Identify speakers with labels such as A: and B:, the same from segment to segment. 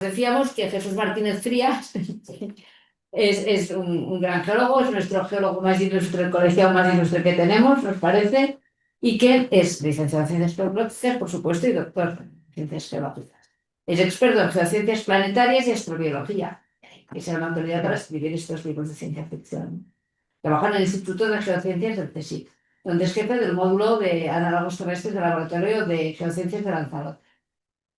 A: Decíamos que Jesús Martínez Frías es un gran geólogo, es nuestro geólogo más ilustre, el colegiado más ilustre que tenemos, nos parece, y que es licenciado en Ciencias Geológicas, por supuesto, y doctor en Ciencias Geológicas. Es experto en geociencias planetarias y astrobiología, y es una autoridad para escribir estos libros de ciencia ficción. Trabaja en el Instituto de Geociencias del CSIC, donde es jefe del módulo de análogos terrestres del Laboratorio de Geociencias de Lanzarote,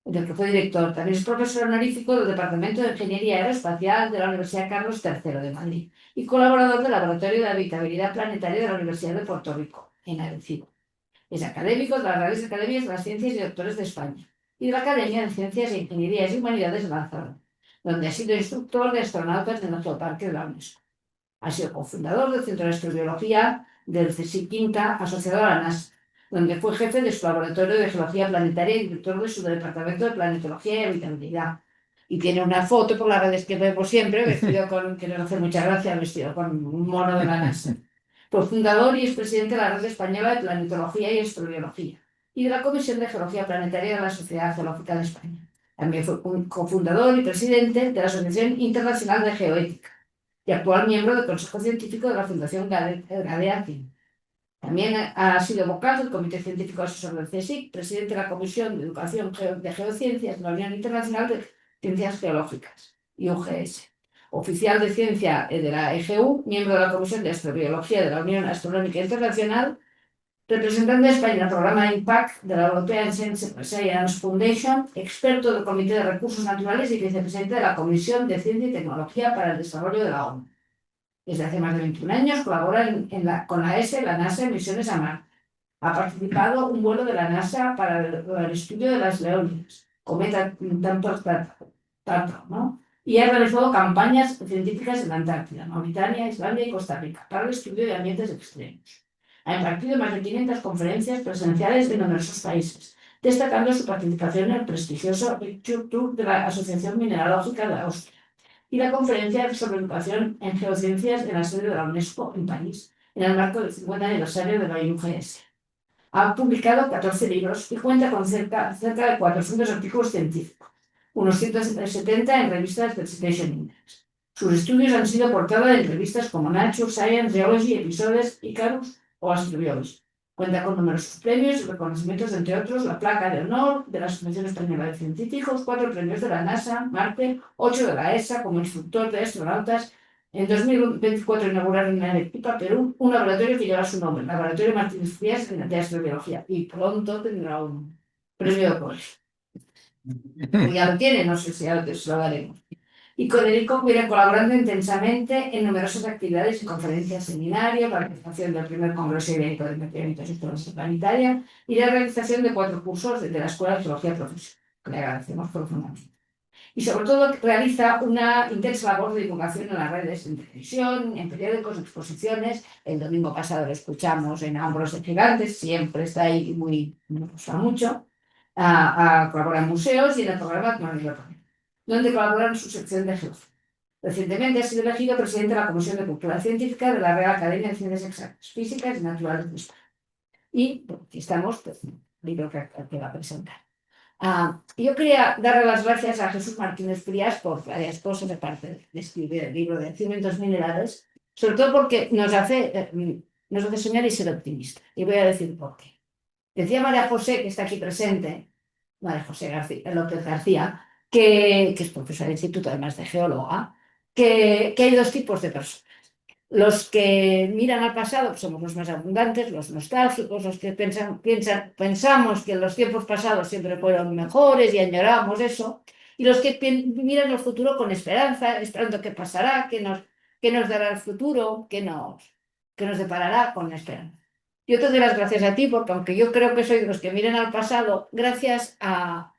A: del que fue director. También es profesor honorífico del Departamento de Ingeniería Aeroespacial de la Universidad Carlos III de Madrid y colaborador del Laboratorio de Habitabilidad Planetaria de la Universidad de Puerto Rico, en Arecibo. Es académico de las Reales Academias de las Ciencias y Doctores de España y de la Academia de Ciencias e Ingenierías y Humanidades de Lanzarote, donde ha sido instructor de astronautas en el Geoparque de la UNESCO. Ha sido cofundador del Centro de Astrobiología del CSIC Quinta, asociado a la NASA, donde fue jefe de su laboratorio de geología planetaria y director de su departamento de planetología y habitabilidad. Y tiene una foto por las redes que vemos siempre, vestido con, que nos hace mucha gracia, vestido con un mono de la NASA. Fue fundador y expresidente de la Red Española de Planetología y Astrobiología y de la Comisión de Geología Planetaria de la Sociedad Geológica de España. También fue cofundador y presidente de la Asociación Internacional de Geoética y actual miembro del Consejo Científico de la Fundación Galeazzi. También ha sido vocal del Comité Científico Asesor del CSIC, presidente de la Comisión de Educación de Geociencias de la Unión Internacional de Ciencias Geológicas, IUGS, oficial de ciencia de la EGU, miembro de la Comisión de Astrobiología de la Unión Astronómica Internacional, representante de España en el programa IMPACT de la European Science Foundation, experto del Comité de Recursos Naturales y vicepresidente de la Comisión de Ciencia y Tecnología para el Desarrollo de la ONU. Desde hace más de 21 años colabora con la ESA y la NASA en misiones a Marte. Ha participado en un vuelo de la NASA para el estudio de las Leónidas, cometa Tartar, ¿no? Y ha realizado campañas científicas en la Antártida, Mauritania, Islandia y Costa Rica para el estudio de ambientes extremos. Ha impartido más de 500 conferencias presenciales en numerosos países, destacando su participación en el prestigioso Picture Tour de la Asociación Mineralógica de Austria y la conferencia sobre educación en geociencias en la sede de la UNESCO en París, en el marco del 50 aniversario de la IUGS. Ha publicado 14 libros y cuenta con cerca de 400 artículos científicos, unos 170 en revistas del Citation Index. Sus estudios han sido portada en revistas como Nature, Science, Geology, Episodes, Icarus o Astrobiology. Cuenta con numerosos premios y reconocimientos, entre otros, la placa de honor de la Asociación Española de Científicos, 4 premios de la NASA, Marte, 8 de la ESA como instructor de astronautas. En 2024 inauguraron en Arequipa, Perú, un laboratorio que lleva su nombre, el Laboratorio Martínez Frías de Astrobiología, y pronto tendrá un premio de colegio. Pues ya lo tiene, no sé si ahora se lo daremos. Y con el ICO viene colaborando intensamente en numerosas actividades y conferencias, seminarios, la organización del primer Congreso Ibérico de Meteoritos y Exploración Planetaria y la realización de 4 cursos de la Escuela de Geología Profesional, que le agradecemos profundamente. Y sobre todo realiza una intensa labor de divulgación en las redes, en televisión, en periódicos, en exposiciones. El domingo pasado lo escuchamos en Hombros de Gigantes, siempre está ahí, nos gusta mucho. Colabora en museos y en el programa donde colabora en su sección de geología. Recientemente ha sido elegido presidente de la Comisión de Cultura Científica de la Real Academia de Ciencias Exactas, Físicas y Naturales de España. Y bueno, aquí estamos, pues, el libro que va a presentar. Yo quería darle las gracias a Jesús Martínez Frías por varias cosas, aparte de escribir el libro de Cimientos Minerales, sobre todo porque nos hace soñar y ser optimistas. Y voy a decir por qué. Decía María José, que está aquí presente, María José López García, que es profesora de instituto, además de geóloga, que hay 2 tipos de personas. Los que miran al pasado, pues somos los más abundantes, los nostálgicos, los que pensamos que los tiempos pasados siempre fueron mejores y añoramos eso, y los que miran al futuro con esperanza, esperando qué pasará, qué nos dará el futuro, qué nos deparará con esperanza. Yo te doy las gracias a ti, porque aunque yo creo que soy de los que miran al pasado, gracias a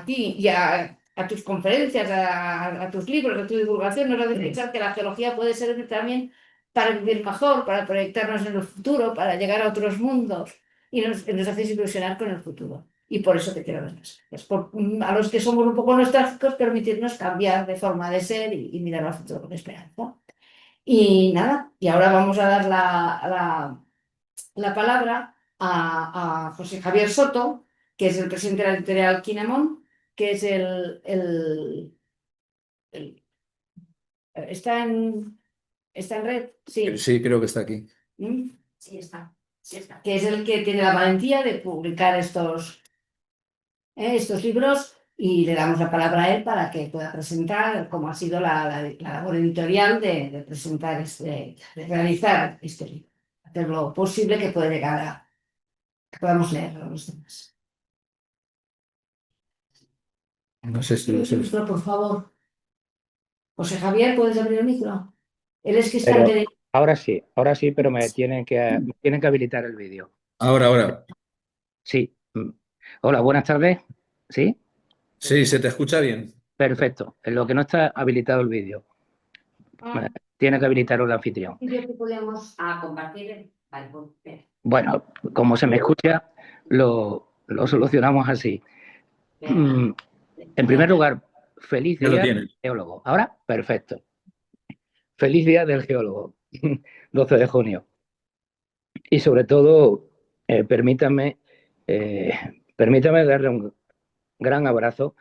A: ti y a tus conferencias, a tus libros, a tu divulgación, nos hace pensar que la geología puede servir también para vivir mejor, para proyectarnos en el futuro, para llegar a otros mundos y nos haces ilusionar con el futuro. Y por eso te quiero dar las gracias. A los que somos un poco nostálgicos, permitirnos cambiar de forma de ser y mirar al futuro con esperanza. Y nada, y ahora vamos a dar la palabra a José Javier Soto, que es el presidente de la editorial Kinemon, que es ¿está en red? Sí.
B: Sí, creo que está aquí.
A: ¿Mm? Sí está. Sí está. Que es el que tiene la valentía de publicar estos libros y le damos la palabra a él para que pueda presentar cómo ha sido la labor editorial de presentar de realizar este libro. Hacer lo posible que pueda llegar a que podamos leerlo los demás.
B: No sé si
A: El micro, por favor. José Javier, ¿puedes abrir el micro? Él es que está en
C: Pero
A: directo.
C: ahora sí, pero me tienen que habilitar el vídeo.
B: Ahora.
C: Sí. Hola, buenas tardes. ¿Sí?
B: Sí, se te escucha bien.
C: Perfecto. En lo que no está habilitado el vídeo.
A: Ah,
C: Tiene que habilitarlo el anfitrión.
A: y yo que podemos compartir. Vale, pues, bien.
C: Bueno, como se me escucha, lo solucionamos así.
A: Bien.
C: En primer lugar, feliz
B: Ya lo
C: día del
B: tienes.
C: geólogo. Ahora, perfecto. Feliz día del geólogo, 12 de junio. Y sobre todo, permítame, eh, permítame darle un gran abrazo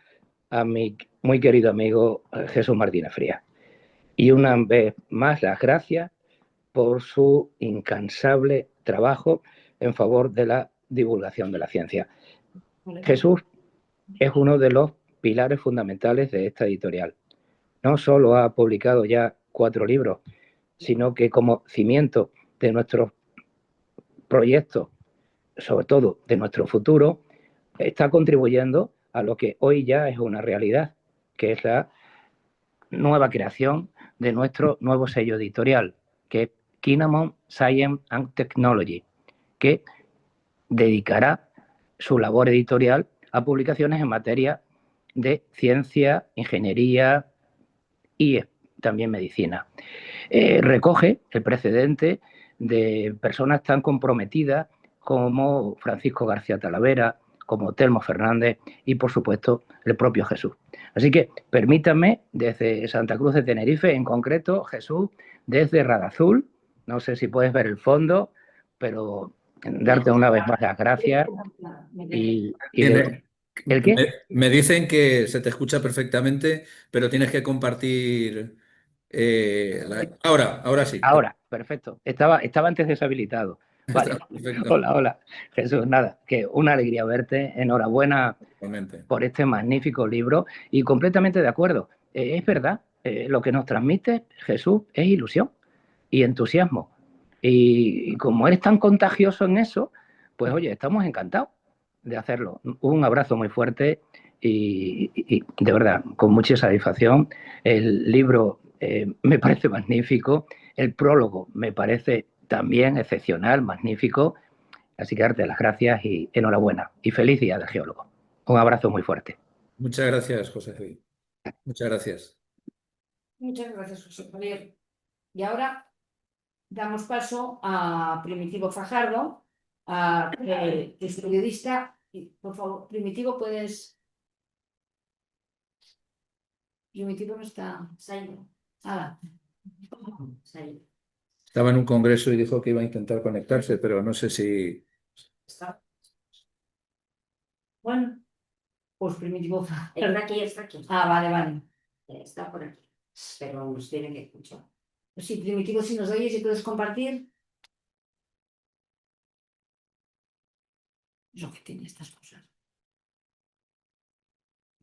C: a mi muy querido amigo Jesús Martínez Frías. Y una vez más, las gracias por su incansable trabajo en favor de la divulgación de la ciencia. Jesús es uno de los pilares fundamentales de esta editorial. No solo ha publicado ya 4 libros, sino que como cimiento de nuestros proyectos, sobre todo de nuestro futuro, está contribuyendo a lo que hoy ya es una realidad, que es la nueva creación de nuestro nuevo sello editorial, que es Kinnamon Science and Technology, que dedicará su labor editorial a publicaciones en materia de ciencia, ingeniería y también medicina. Recoge el precedente de personas tan comprometidas como Francisco García Talavera, como Telmo Fernández y, por supuesto, el propio Jesús. Así que permítanme, desde Santa Cruz de Tenerife, en concreto, Jesús, desde Radazul, no sé si puedes ver el fondo, pero darte una vez más las gracias. ¿El qué?
B: Me dicen que se te escucha perfectamente, pero tienes que compartir. Ahora sí.
C: Ahora, perfecto. Estaba antes deshabilitado. Vale.
B: Está perfecto.
C: Hola. Jesús, nada, que una alegría verte. Enhorabuena
B: Igualmente.
C: por este magnífico libro y completamente de acuerdo. Es verdad, lo que nos transmite Jesús es ilusión y entusiasmo. Y como eres tan contagioso en eso, pues oye, estamos encantados de hacerlo. Un abrazo muy fuerte y de verdad, con mucha satisfacción. El libro me parece magnífico, el prólogo me parece también excepcional, magnífico. Así que darte las gracias y enhorabuena. Y feliz día del geólogo. Un abrazo muy fuerte.
B: Muchas gracias, José Luis. Muchas gracias.
A: Muchas gracias, José Javier. Y ahora damos paso a Primitivo Fajardo, que es periodista. Y, por favor, Primitivo, puedes. Primitivo no está. Saído. Saído.
B: Estaba en un congreso y dijo que iba a intentar conectarse, pero no sé si.
A: Está. Bueno, pues Primitivo Fajardo. Está aquí. Ah, vale. Está por aquí. Pero nos tiene que escuchar. Pues sí, Primitivo, si nos oyes y puedes compartir. Es lo que tiene estas cosas.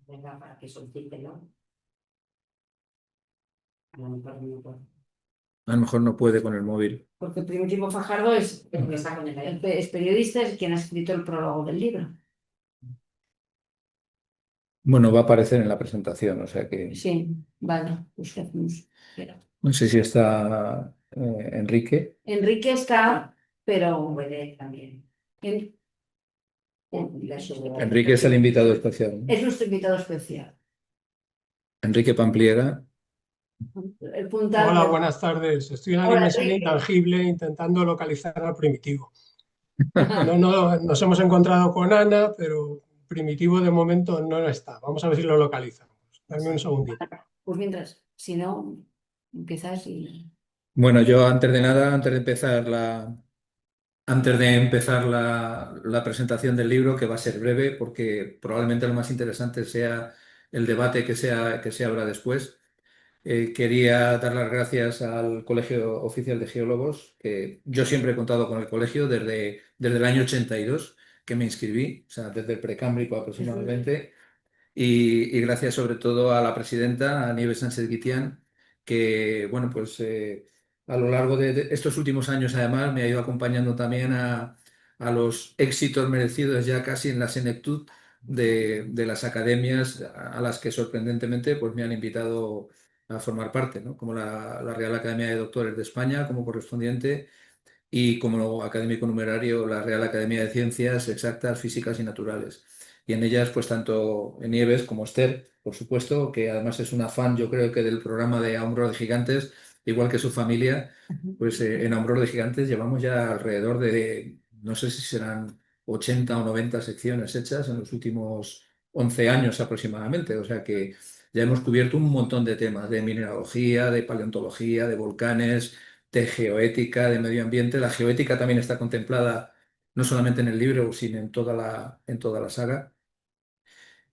A: Venga, para que solicite, ¿no? A lo mejor no puedo.
B: A lo mejor no puede con el móvil.
A: Porque Primitivo Fajardo es periodista, es quien ha escrito el prólogo del libro.
B: Bueno, va a aparecer en la presentación, o sea que.
A: Sí, vale, pues ¿qué hacemos? Espera.
B: No sé si está Enrique.
A: Enrique está, pero puede también.
B: Enrique es el invitado especial, ¿no?
A: Es nuestro invitado especial.
B: Enrique Pampliega.
A: El puntal
D: Hola,
A: de...
D: buenas tardes. Estoy en la
A: Hola,
D: dimensión
A: Enrique.
D: intangible intentando localizar al primitivo. No, nos hemos encontrado con Ana, pero primitivo de momento no está. Vamos a ver si lo localizamos. Dame un segundito.
A: Pues mientras, si no, empiezas y...
B: Bueno, yo antes de nada, antes de empezar Antes de empezar la presentación del libro, que va a ser breve, porque probablemente lo más interesante sea el debate que se abra después, quería dar las gracias al Colegio Oficial de Geólogos, que yo siempre he contado con el colegio desde el año 82, que me inscribí, o sea, desde el precámbrico aproximadamente. Y gracias sobre todo a la presidenta, a Nieves Sánchez Guitián, que bueno, pues a lo largo de estos últimos años además me ha ido acompañando también a los éxitos merecidos ya casi en la senectud de las academias a las que sorprendentemente pues me han invitado a formar parte, ¿no? Como la Real Academia de Doctores de España como correspondiente y como académico numerario la Real Academia de Ciencias Exactas, Físicas y Naturales. Y en ellas, pues tanto Nieves como Esther, por supuesto, que además es una fan, yo creo que del programa de A Hombros de Gigantes, igual que su familia, pues en A Hombros de Gigantes llevamos ya alrededor de, no sé si serán 80 o 90 secciones hechas en los últimos 11 años aproximadamente. O sea que ya hemos cubierto un montón de temas de mineralogía, de paleontología, de volcanes, de geoética, de medio ambiente. La geoética también está contemplada no solamente en el libro, sino en toda la saga.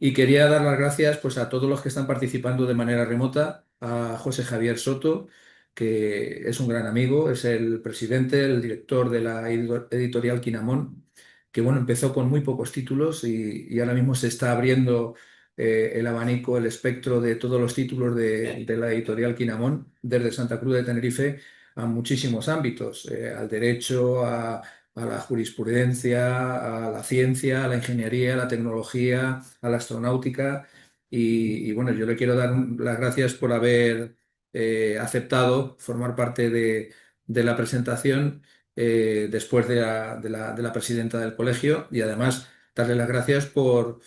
B: Y quería dar las gracias pues, a todos los que están participando de manera remota, a José Javier Soto, que es un gran amigo, es el presidente, el director de la editorial Quinamón, que bueno, empezó con muy pocos títulos y ahora mismo se está abriendo el abanico, el espectro de todos los títulos de la editorial Quinamón, desde Santa Cruz de Tenerife a muchísimos ámbitos, al derecho, a la jurisprudencia, a la ciencia, a la ingeniería, a la tecnología, a la astronáutica. Y bueno, yo le quiero dar las gracias por haber aceptado formar parte de la presentación después de la presidenta del colegio y además darle las gracias por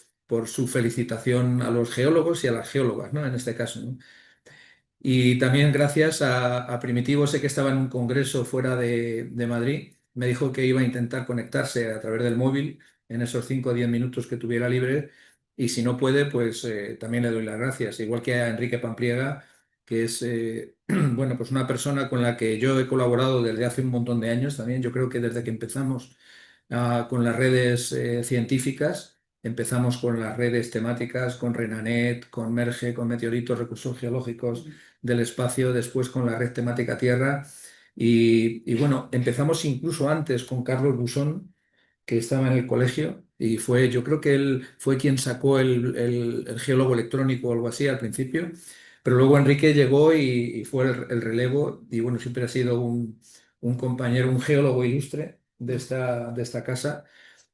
B: su felicitación a los geólogos y a las geólogas, ¿no? En este caso, ¿no? Y también gracias a Primitivo, sé que estaba en un congreso fuera de Madrid, me dijo que iba a intentar conectarse a través del móvil en esos 5 o 10 minutos que tuviera libre y si no puede, pues también le doy las gracias. Igual que a Enrique Pampliega, que es bueno, pues una persona con la que yo he colaborado desde hace un montón de años también, yo creo que desde que empezamos con las redes científicas. Empezamos con las redes temáticas, con Renanet, con Merge, con Meteoritos, Recursos Geológicos del Espacio, después con la red temática Tierra. Y bueno, empezamos incluso antes con Carlos Busón, que estaba en el colegio, y fue, yo creo que él fue quien sacó el geólogo electrónico o algo así al principio, pero luego Enrique llegó y fue el relevo, y bueno, siempre ha sido un compañero, un geólogo ilustre de esta casa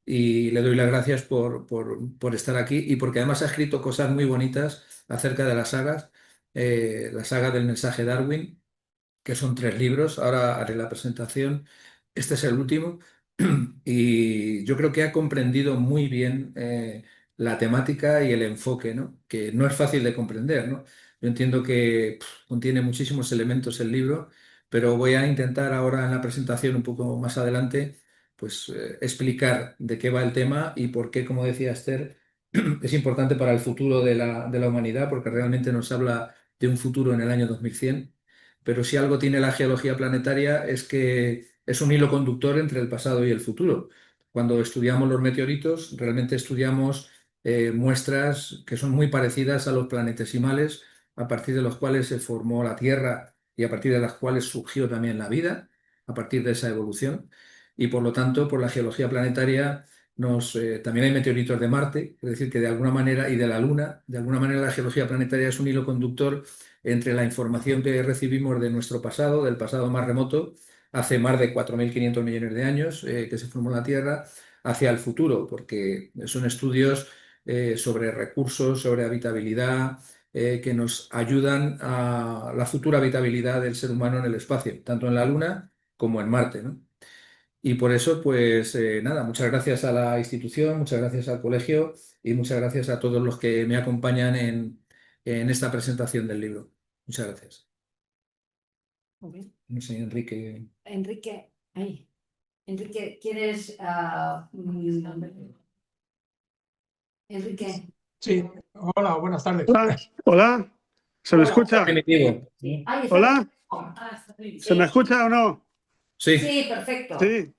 B: y le doy las gracias por estar aquí y porque además ha escrito cosas muy bonitas acerca de las sagas, la saga del mensaje Darwin, que son 3 libros, ahora haré la presentación, este es el último y yo creo que ha comprendido muy bien la temática y el enfoque, ¿no? Que no es fácil de comprender, ¿no? Yo entiendo que contiene muchísimos elementos el libro, pero voy a intentar ahora en la presentación un poco más adelante pues explicar de qué va el tema y por qué, como decía Esther, es importante para el futuro de la humanidad, porque realmente nos habla de un futuro en el año 2100. Pero si algo tiene la geología planetaria es que es un hilo conductor entre el pasado y el futuro. Cuando estudiamos los meteoritos, realmente estudiamos muestras que son muy parecidas a los planetesimales, a partir de los cuales se formó la Tierra y a partir de las cuales surgió también la vida, a partir de esa evolución. Y por lo tanto, por la geología planetaria también hay meteoritos de Marte, es decir, que de alguna manera, y de la Luna, de alguna manera la geología planetaria es un hilo conductor entre la información que recibimos de nuestro pasado, del pasado más remoto, hace más de 4.500 millones de años que se formó la Tierra, hacia el futuro, porque son estudios sobre recursos, sobre habitabilidad, que nos ayudan a la futura habitabilidad del ser humano en el espacio, tanto en la Luna como en Marte, ¿no? Y por eso, pues nada, muchas gracias a la institución, muchas gracias al colegio y muchas gracias a todos los que me acompañan en esta presentación del libro. Muchas gracias.
A: Muy bien.
B: No sé, Enrique.
A: Enrique, ¿quieres? Enrique.
D: Sí, hola, buenas tardes.
E: Hola, hola, ¿se me escucha?
B: Primitivo.
A: Sí, ahí está.
E: Hola,
A: Ah, está bien.
E: ¿se me escucha o no?
B: Sí,
A: Sí, perfecto.
D: Sí,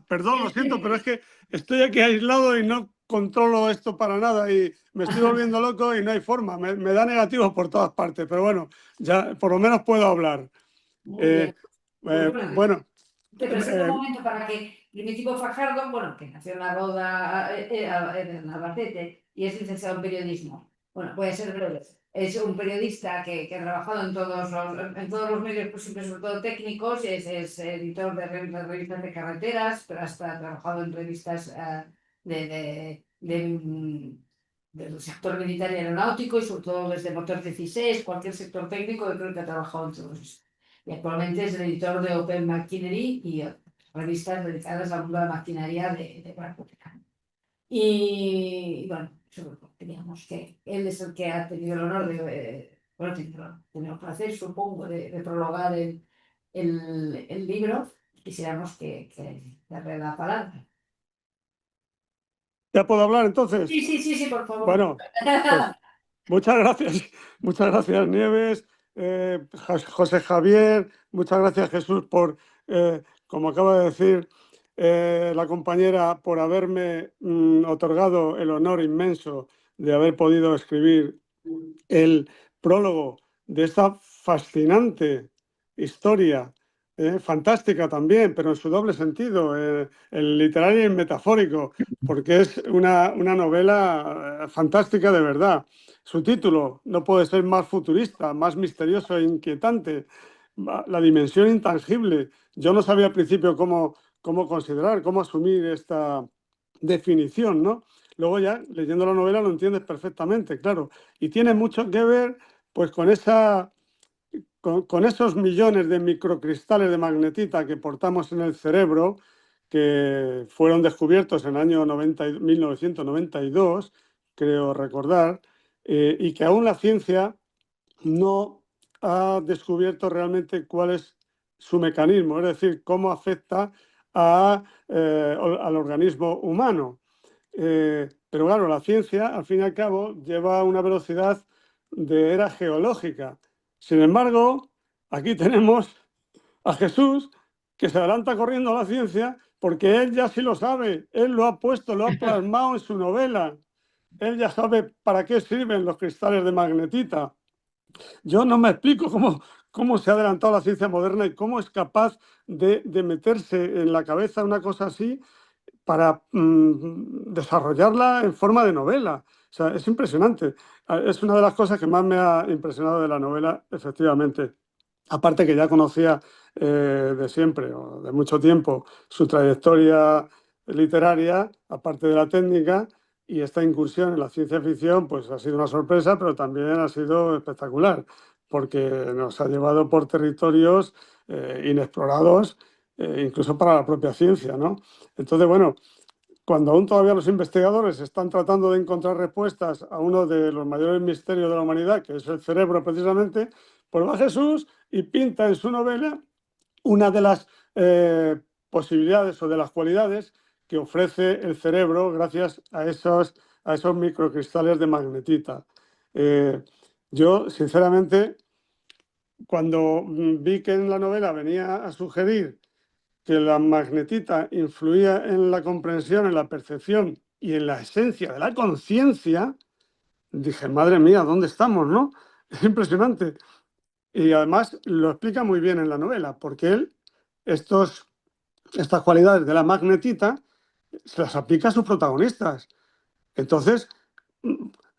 D: perdón, lo siento, pero es que estoy aquí aislado y no controlo esto para nada y me estoy volviendo loco y no hay forma. Me da negativos por todas partes, pero bueno, ya por lo menos puedo hablar.
A: Muy bien.
D: Bueno,
A: Te presento un
D: eh,
A: momento para que Primitivo Fajardo, bueno, que nació en la Roda, en Albacete, y es licenciado en periodismo. Bueno, voy a ser breve. Es un periodista que ha trabajado en todos los medios posibles, sobre todo técnicos, es editor de revistas de carreteras, pero hasta ha trabajado en revistas del sector militar y aeronáutico, y sobre todo desde Motor 16, cualquier sector técnico, yo creo que ha trabajado en todos estos. Y actualmente es el editor de Open Machinery y revistas dedicadas al mundo de la maquinaria de Gran Bretaña. Y bueno, digamos que él es el que ha tenido el honor bueno, tenido el placer, supongo, de prologar el libro. Quisiéramos que darle la palabra.
D: ¿ya puedo hablar entonces?
A: Sí, por favor.
D: Bueno, pues muchas gracias Nieves, José Javier, muchas gracias Jesús por, como acaba de decir la compañera, por haberme otorgado el honor inmenso de haber podido escribir el prólogo de esta fascinante historia, fantástica también, pero en su doble sentido, el literario y el metafórico, porque es una novela fantástica de verdad. Su título no puede ser más futurista, más misterioso e inquietante. La dimensión intangible. Yo no sabía al principio cómo considerar, cómo asumir esta definición, ¿no? Luego ya, leyendo la novela, lo entiendes perfectamente, claro. Y tiene mucho que ver pues con esos millones de microcristales de magnetita que portamos en el cerebro, que fueron descubiertos en el año 1992, creo recordar, y que aún la ciencia no ha descubierto realmente cuál es su mecanismo, es decir, cómo afecta al organismo humano. Pero claro, la ciencia, al fin y al cabo, lleva a una velocidad de era geológica. Sin embargo, aquí tenemos a Jesús, que se adelanta corriendo a la ciencia porque él ya sí lo sabe, él lo ha puesto, lo ha plasmado en su novela. Él ya sabe para qué sirven los cristales de magnetita. Yo no me explico cómo se ha adelantado la ciencia moderna y cómo es capaz de meterse en la cabeza una cosa así para desarrollarla en forma de novela. O sea, es impresionante. Es una de las cosas que más me ha impresionado de la novela, efectivamente. Aparte que ya conocía de siempre, o de mucho tiempo, su trayectoria literaria, aparte de la técnica, y esta incursión en la ciencia ficción, pues ha sido una sorpresa, pero también ha sido espectacular, porque nos ha llevado por territorios inexplorados, incluso para la propia ciencia, ¿no? Entonces, bueno, cuando aún todavía los investigadores están tratando de encontrar respuestas a uno de los mayores misterios de la humanidad, que es el cerebro precisamente, pues va Jesús y pinta en su novela una de las posibilidades o de las cualidades que ofrece el cerebro gracias a esos microcristales de magnetita. Yo, sinceramente, cuando vi que en la novela venía a sugerir que la magnetita influía en la comprensión, en la percepción y en la esencia de la conciencia, dije, madre mía, ¿dónde estamos, no? Es impresionante. Y además lo explica muy bien en la novela, porque él estas cualidades de la magnetita se las aplica a sus protagonistas. Entonces,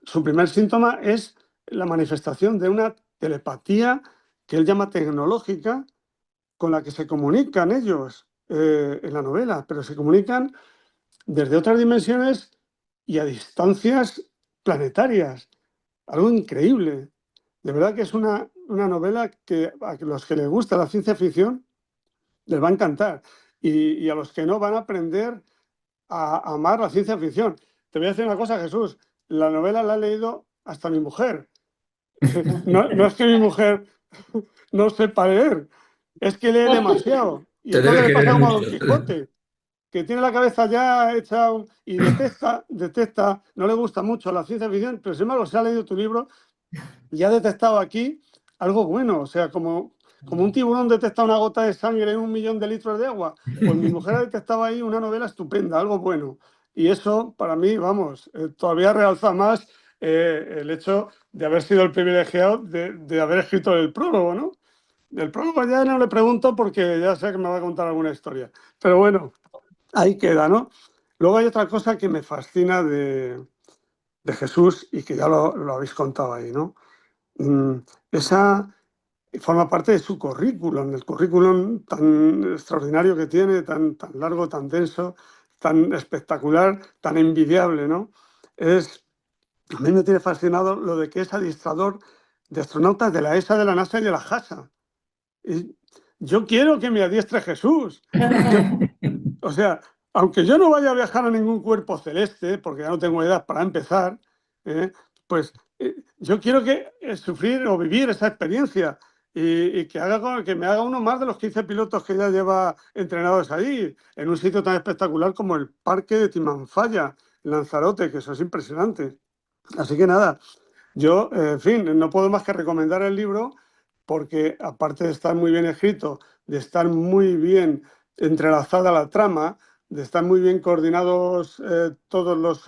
D: su primer síntoma es la manifestación de una telepatía que él llama tecnológica, con la que se comunican ellos en la novela, pero se comunican desde otras dimensiones y a distancias planetarias. Algo increíble. De verdad que es una novela que a los que les gusta la ciencia ficción les va a encantar. Y a los que no van a aprender a amar la ciencia ficción. Te voy a decir una cosa, Jesús. La novela la ha leído hasta mi mujer. No es que mi mujer no sepa leer, es que lee demasiado. Y
B: te debe
D: entonces le
B: querer
D: pasa como a
B: mucho.
D: Don Quijote, que tiene la cabeza ya hecha y detesta, no le gusta mucho la ciencia ficción, pero sin embargo se ha leído tu libro y ha detectado aquí algo bueno. O sea, como como un tiburón detecta una gota de sangre en 1 millón de litros de agua, pues mi mujer ha detectado ahí una novela estupenda, algo bueno. Y eso, para mí, vamos, todavía realza más el hecho de haber sido el privilegiado de haber escrito el prólogo, ¿no? Del prólogo ya no le pregunto porque ya sé que me va a contar alguna historia. Pero bueno, ahí queda, ¿no? Luego hay otra cosa que me fascina de Jesús y que ya lo habéis contado ahí, ¿no? Esa forma parte de su currículum, el currículum tan extraordinario que tiene, tan largo, tan denso, tan espectacular, tan envidiable, ¿no? A mí me tiene fascinado lo de que es adiestrador de astronautas de la ESA, de la NASA y de la JAXA. Y yo quiero que me adiestre Jesús. O sea, aunque yo no vaya a viajar a ningún cuerpo celeste, porque ya no tengo edad para empezar, ¿eh? Pues yo quiero sufrir o vivir esa experiencia y que me haga uno más de los 15 pilotos que ya lleva entrenados ahí, en un sitio tan espectacular como el Parque de Timanfaya, en Lanzarote, que eso es impresionante. Así que nada, yo, en fin, no puedo más que recomendar el libro porque aparte de estar muy bien escrito, de estar muy bien entrelazada la trama, de estar muy bien coordinados todos los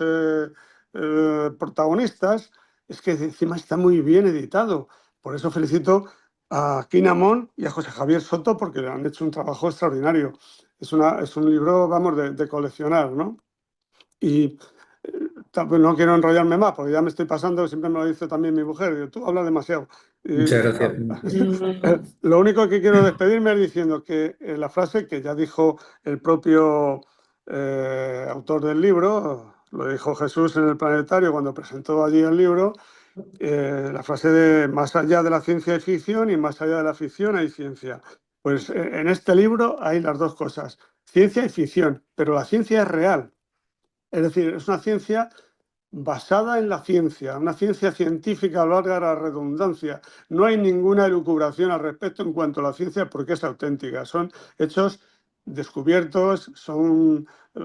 D: protagonistas, es que encima está muy bien editado. Por eso felicito a Quinamón y a José Javier Soto porque han hecho un trabajo extraordinario. Es un libro, vamos, de coleccionar, ¿no? Y pues no quiero enrollarme más, porque ya me estoy pasando, siempre me lo dice también mi mujer, digo, tú hablas demasiado.
B: Muchas gracias.
D: Lo único que quiero despedirme es diciendo que la frase que ya dijo el propio autor del libro, lo dijo Jesús en el planetario cuando presentó allí el libro, la frase de más allá de la ciencia hay ficción y más allá de la ficción hay ciencia. Pues en este libro hay las dos cosas, ciencia y ficción, pero la ciencia es real. Es decir, es una ciencia basada en la ciencia, una ciencia científica, valga la redundancia. No hay ninguna elucubración al respecto en cuanto a la ciencia porque es auténtica. Son hechos descubiertos,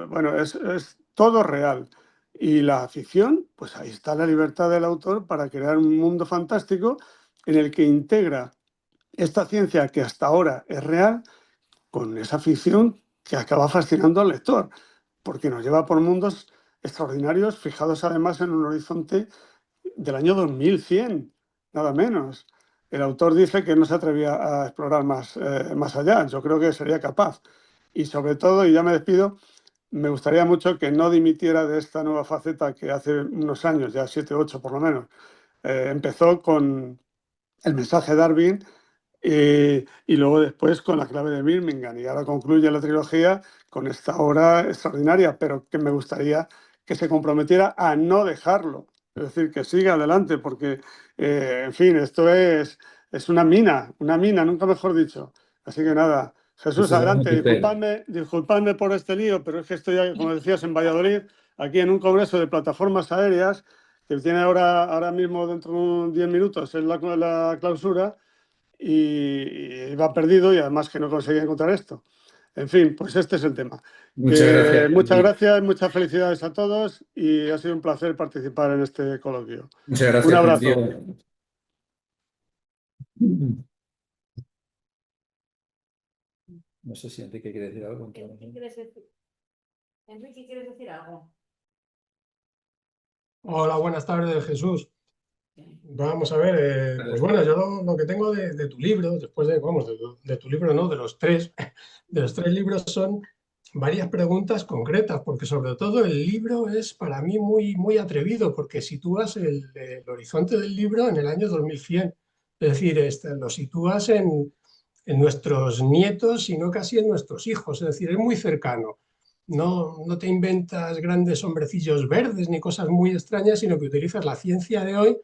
D: bueno, es todo real. Y la ficción, pues ahí está la libertad del autor para crear un mundo fantástico en el que integra esta ciencia que hasta ahora es real con esa ficción que acaba fascinando al lector, porque nos lleva por mundos extraordinarios, fijados además en un horizonte del año 2100, nada menos. El autor dice que no se atrevía a explorar más allá, yo creo que sería capaz. Y sobre todo, y ya me despido, me gustaría mucho que no dimitiera de esta nueva faceta que hace unos años, ya 7, 8 por lo menos, empezó con el mensaje de Darwin y luego después con la clave de Birmingham. Y ahora concluye la trilogía con esta obra extraordinaria, pero que me gustaría que se comprometiera a no dejarlo. Es decir, que siga adelante, porque, en fin, esto es una mina, nunca mejor dicho. Así que nada, Jesús,
B: Eso es
D: adelante.
B: muy
D: Disculpadme por este lío, pero es que estoy, como decías, en Valladolid, aquí en un congreso de plataformas aéreas, que tiene ahora mismo, dentro de 10 minutos, es la clausura, y va perdido y además que no conseguía encontrar esto. En fin, pues este es el tema.
B: Muchas gracias.
D: Muchas gracias, muchas felicidades a todos y ha sido un placer participar en este coloquio.
B: Muchas gracias.
D: Un abrazo.
B: No sé si Enrique quiere decir algo.
A: Enrique, ¿quieres decir algo?
E: Hola, buenas tardes, Jesús. Vamos a ver, pues bueno, yo lo que tengo de tu libro, después de tu libro, no, de los tres libros son varias preguntas concretas, porque sobre todo el libro es para mí muy, muy atrevido, porque sitúas el horizonte del libro en el año 2100, es decir, lo sitúas en nuestros nietos, sino casi en nuestros hijos, es decir, es muy cercano. No te inventas grandes hombrecillos verdes ni cosas muy extrañas, sino que utilizas la ciencia de hoy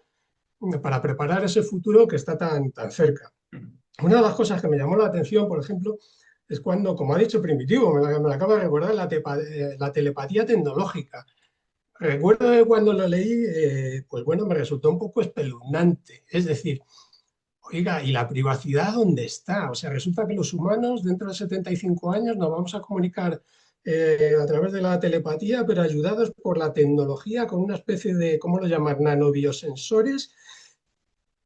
E: para preparar ese futuro que está tan cerca. Una de las cosas que me llamó la atención, por ejemplo, es cuando, como ha dicho Primitivo, me la acaba de recordar, la telepatía tecnológica. Recuerdo que cuando lo leí, pues bueno, me resultó un poco espeluznante. Es decir, oiga, ¿y la privacidad dónde está? O sea, resulta que los humanos dentro de 75 años nos vamos a comunicar a través de la telepatía, pero ayudados por la tecnología con una especie de, ¿cómo lo llaman? Nanobiosensores.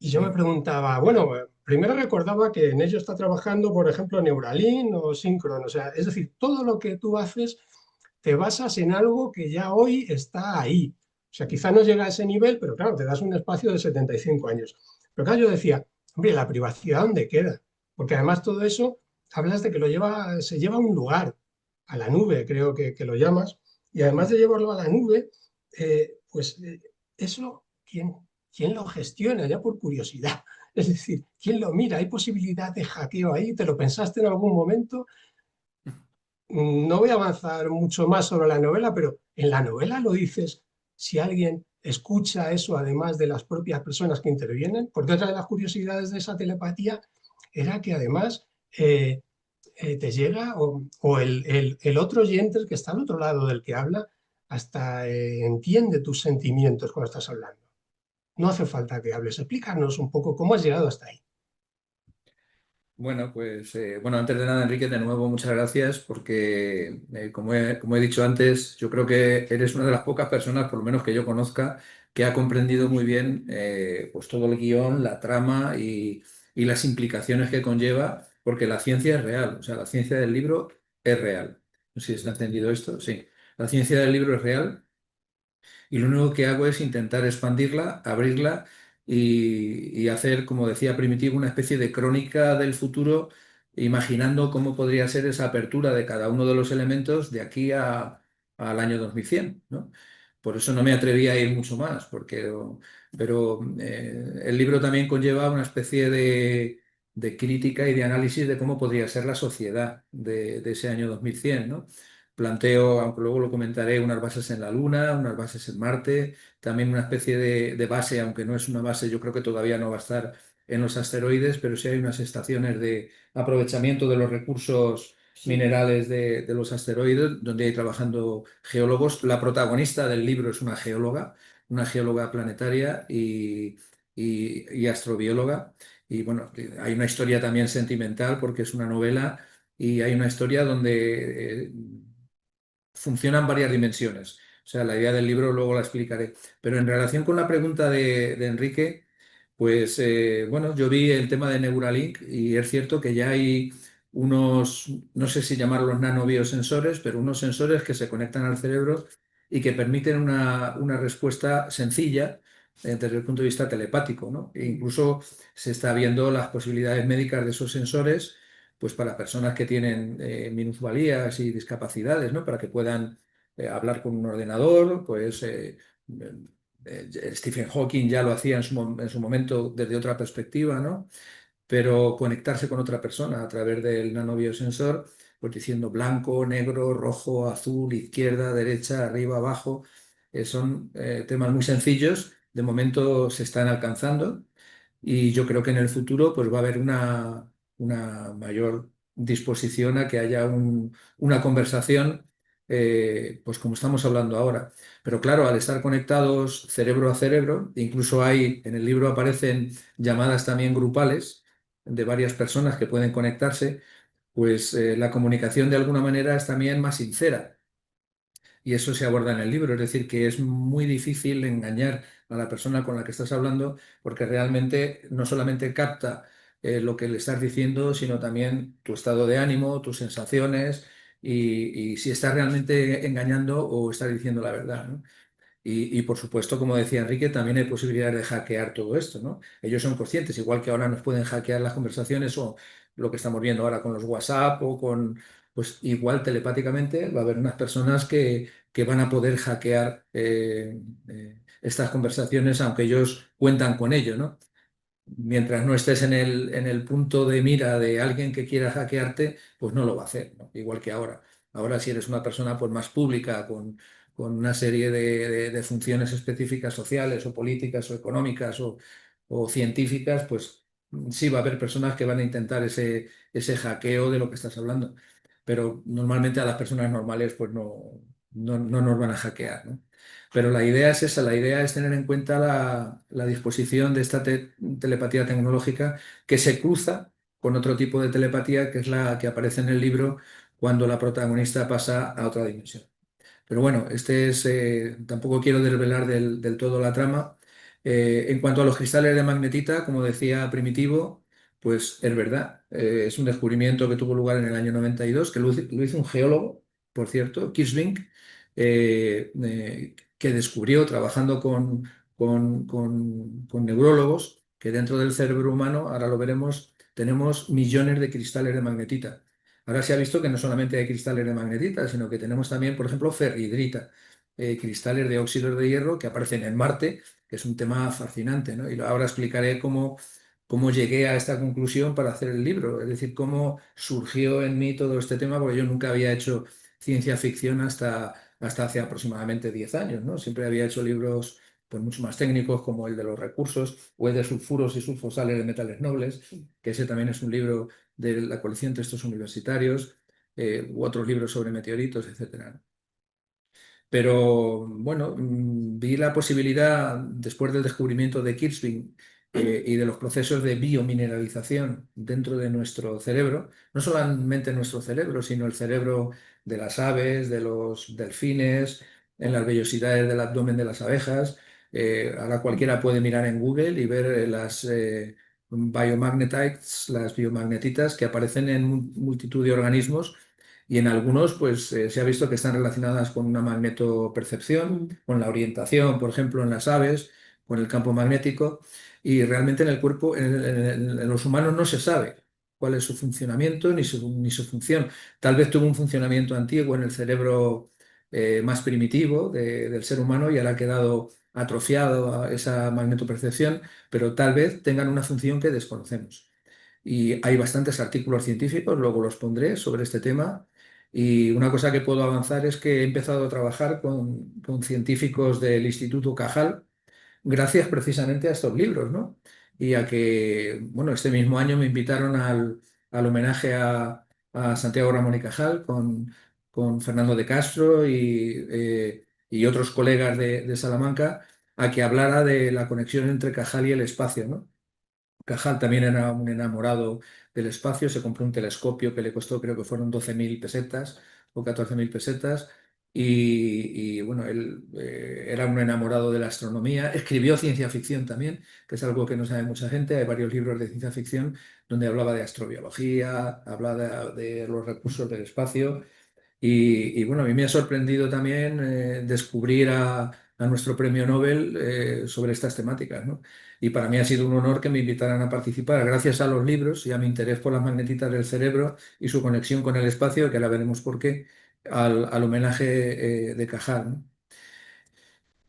E: Y yo me preguntaba, bueno, primero recordaba que en ello está trabajando, por ejemplo, Neuralink o Synchron. O sea, es decir, todo lo que tú haces te basas en algo que ya hoy está ahí. O sea, quizá no llega a ese nivel, pero claro, te das un espacio de 75 años. Pero claro, yo decía, hombre, ¿la privacidad dónde queda? Porque además todo eso, hablas de que se lleva a un lugar, a la nube, creo que lo llamas, y además de llevarlo a la nube, pues eso, ¿quién lo gestiona? Ya por curiosidad. Es decir, ¿quién lo mira? ¿Hay posibilidad de hackeo ahí? ¿Te lo pensaste en algún momento? No voy a avanzar mucho más sobre la novela, pero en la novela lo dices si alguien escucha eso, además de las propias personas que intervienen, porque otra de las curiosidades de esa telepatía era que además te llega o el otro oyente, el que está al otro lado del que habla, hasta entiende tus sentimientos cuando estás hablando. No hace falta que hables, explícanos un poco cómo has llegado hasta ahí.
B: Bueno, pues bueno, antes de nada, Enrique, de nuevo muchas gracias porque, como he dicho antes, yo creo que eres una de las pocas personas, por lo menos que yo conozca, que ha comprendido muy bien pues todo el guión, la trama y las implicaciones que conlleva, porque la ciencia es real, o sea, la ciencia del libro es real. No sé si se ha entendido esto, sí. La ciencia del libro es real y lo único que hago es intentar expandirla, abrirla y hacer, como decía Primitivo, una especie de crónica del futuro, imaginando cómo podría ser esa apertura de cada uno de los elementos de aquí al año 2100, ¿no? Por eso no me atreví a ir mucho más, pero el libro también conlleva una especie de crítica y de análisis de cómo podría ser la sociedad de ese año 2100, ¿no? Planteo, aunque luego lo comentaré, unas bases en la Luna, unas bases en Marte, también una especie de base, aunque no es una base, yo creo que todavía no va a estar en los asteroides, pero sí hay unas estaciones de aprovechamiento de los recursos minerales de los asteroides, donde hay trabajando geólogos. La protagonista del libro es una geóloga planetaria y astrobióloga. Y bueno, hay una historia también sentimental porque es una novela y hay una historia donde funcionan varias dimensiones. O sea, la idea del libro luego la explicaré. Pero en relación con la pregunta de Enrique, pues bueno, yo vi el tema de Neuralink y es cierto que ya hay unos, no sé si llamarlos nanobiosensores, pero unos sensores que se conectan al cerebro y que permiten una respuesta sencilla desde el punto de vista telepático, ¿no? E incluso se está viendo las posibilidades médicas de esos sensores pues para personas que tienen minusvalías y discapacidades, ¿no? Para que puedan hablar con un ordenador, pues Stephen Hawking ya lo hacía en su momento desde otra perspectiva, ¿no? Pero conectarse con otra persona a través del nanobiosensor, pues diciendo blanco, negro, rojo, azul, izquierda, derecha, arriba, abajo, son temas muy sencillos, de momento se están alcanzando y yo creo que en el futuro pues va a haber una mayor disposición a que haya una conversación, pues como estamos hablando ahora. Pero claro, al estar conectados cerebro a cerebro, incluso hay, en el libro aparecen llamadas también grupales de varias personas que pueden conectarse, pues la comunicación de alguna manera es también más sincera. Y eso se aborda en el libro, es decir, que es muy difícil engañar a la persona con la que estás hablando porque realmente no solamente capta lo que le estás diciendo, sino también tu estado de ánimo, tus sensaciones y si estás realmente engañando o estás diciendo la verdad, ¿no? Y, por supuesto, como decía Enrique, también hay posibilidades de hackear todo esto, ¿no? Ellos son conscientes, igual que ahora nos pueden hackear las conversaciones o lo que estamos viendo ahora con los WhatsApp o con, pues igual telepáticamente va a haber unas personas que van a poder hackear estas conversaciones, aunque ellos cuentan con ello, ¿no? Mientras no estés en el punto de mira de alguien que quiera hackearte, pues no lo va a hacer, ¿no? Igual que ahora. Ahora si eres una persona pues, más pública, con una serie de funciones específicas sociales o políticas o económicas o científicas, pues sí va a haber personas que van a intentar ese hackeo de lo que estás hablando. Pero normalmente a las personas normales pues no nos van a hackear, ¿no? Pero la idea es esa, la idea es tener en cuenta la disposición de esta telepatía tecnológica que se cruza con otro tipo de telepatía que es la que aparece en el libro cuando la protagonista pasa a otra dimensión. Pero bueno, tampoco quiero desvelar del todo la trama, En cuanto a los cristales de magnetita, como decía Primitivo, pues es verdad. Es un descubrimiento que tuvo lugar en el año 92, que lo hizo un geólogo, por cierto, Kirschvink, que descubrió trabajando con neurólogos que dentro del cerebro humano, ahora lo veremos, tenemos millones de cristales de magnetita. Ahora se ha visto que no solamente hay cristales de magnetita, sino que tenemos también, por ejemplo, ferrihidrita, cristales de óxidos de hierro que aparecen en Marte, que es un tema fascinante, ¿no? Y ahora explicaré cómo llegué a esta conclusión para hacer el libro, es decir, cómo surgió en mí todo este tema, porque yo nunca había hecho ciencia ficción hasta hace aproximadamente 10 años, ¿no? Siempre había hecho libros pues, mucho más técnicos, como el de los recursos o el de sulfuros y sulfosales de metales nobles, que ese también es un libro de la colección de textos universitarios, u otros libros sobre meteoritos, etcétera. Pero bueno, vi la posibilidad, después del descubrimiento de Kirschvink y de los procesos de biomineralización dentro de nuestro cerebro, no solamente nuestro cerebro, sino el cerebro de las aves, de los delfines, en las vellosidades del abdomen de las abejas. Ahora cualquiera puede mirar en Google y ver las biomagnetites, las biomagnetitas que aparecen en multitud de organismos y en algunos, pues se ha visto que están relacionadas con una magnetopercepción, con la orientación, por ejemplo, en las aves, con el campo magnético. Y realmente en el cuerpo, en los humanos no se sabe cuál es su funcionamiento ni su función. Tal vez tuvo un funcionamiento antiguo en el cerebro más primitivo del ser humano y ahora ha quedado atrofiado a esa magnetopercepción, pero tal vez tengan una función que desconocemos. Y hay bastantes artículos científicos, luego los pondré sobre este tema. Y una cosa que puedo avanzar es que he empezado a trabajar con científicos del Instituto Cajal, gracias precisamente a estos libros, ¿no? Y a que, bueno, este mismo año me invitaron al homenaje a Santiago Ramón y Cajal con Fernando de Castro y otros colegas de Salamanca, a que hablara de la conexión entre Cajal y el espacio, ¿no? Cajal también era un enamorado del espacio, se compró un telescopio que le costó, creo que fueron 12.000 pesetas o 14.000 pesetas, bueno, él era un enamorado de la astronomía, escribió ciencia ficción también, que es algo que no sabe mucha gente, hay varios libros de ciencia ficción donde hablaba de astrobiología, hablaba de los recursos del espacio. Bueno, a mí me ha sorprendido también descubrir a nuestro premio Nobel sobre estas temáticas, ¿no? Y para mí ha sido un honor que me invitaran a participar, gracias a los libros y a mi interés por las magnetitas del cerebro y su conexión con el espacio, que ahora veremos por qué, al homenaje de Cajal, ¿no?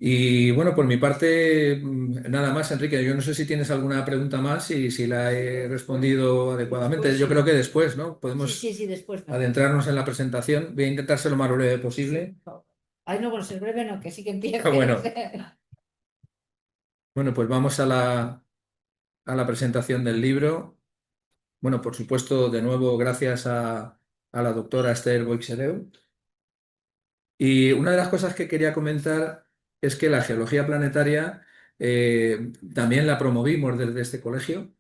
B: Y bueno, por mi parte, nada más, Enrique. Yo no sé si tienes alguna pregunta más y si la he respondido adecuadamente.
A: Pues
B: Yo
A: sí.
B: creo que después, ¿no?
A: Sí,
B: Podemos
A: sí, después no.
B: adentrarnos en la presentación. Voy a intentar ser lo más breve posible.
A: Ay, no, bueno, ser breve no, que sí que empieces.
B: Bueno, bueno, pues vamos a la presentación del libro. Bueno, por supuesto, de nuevo, gracias a la doctora Esther Boixereu. Y una de las cosas que quería comentar es que la geología planetaria también la promovimos desde este colegio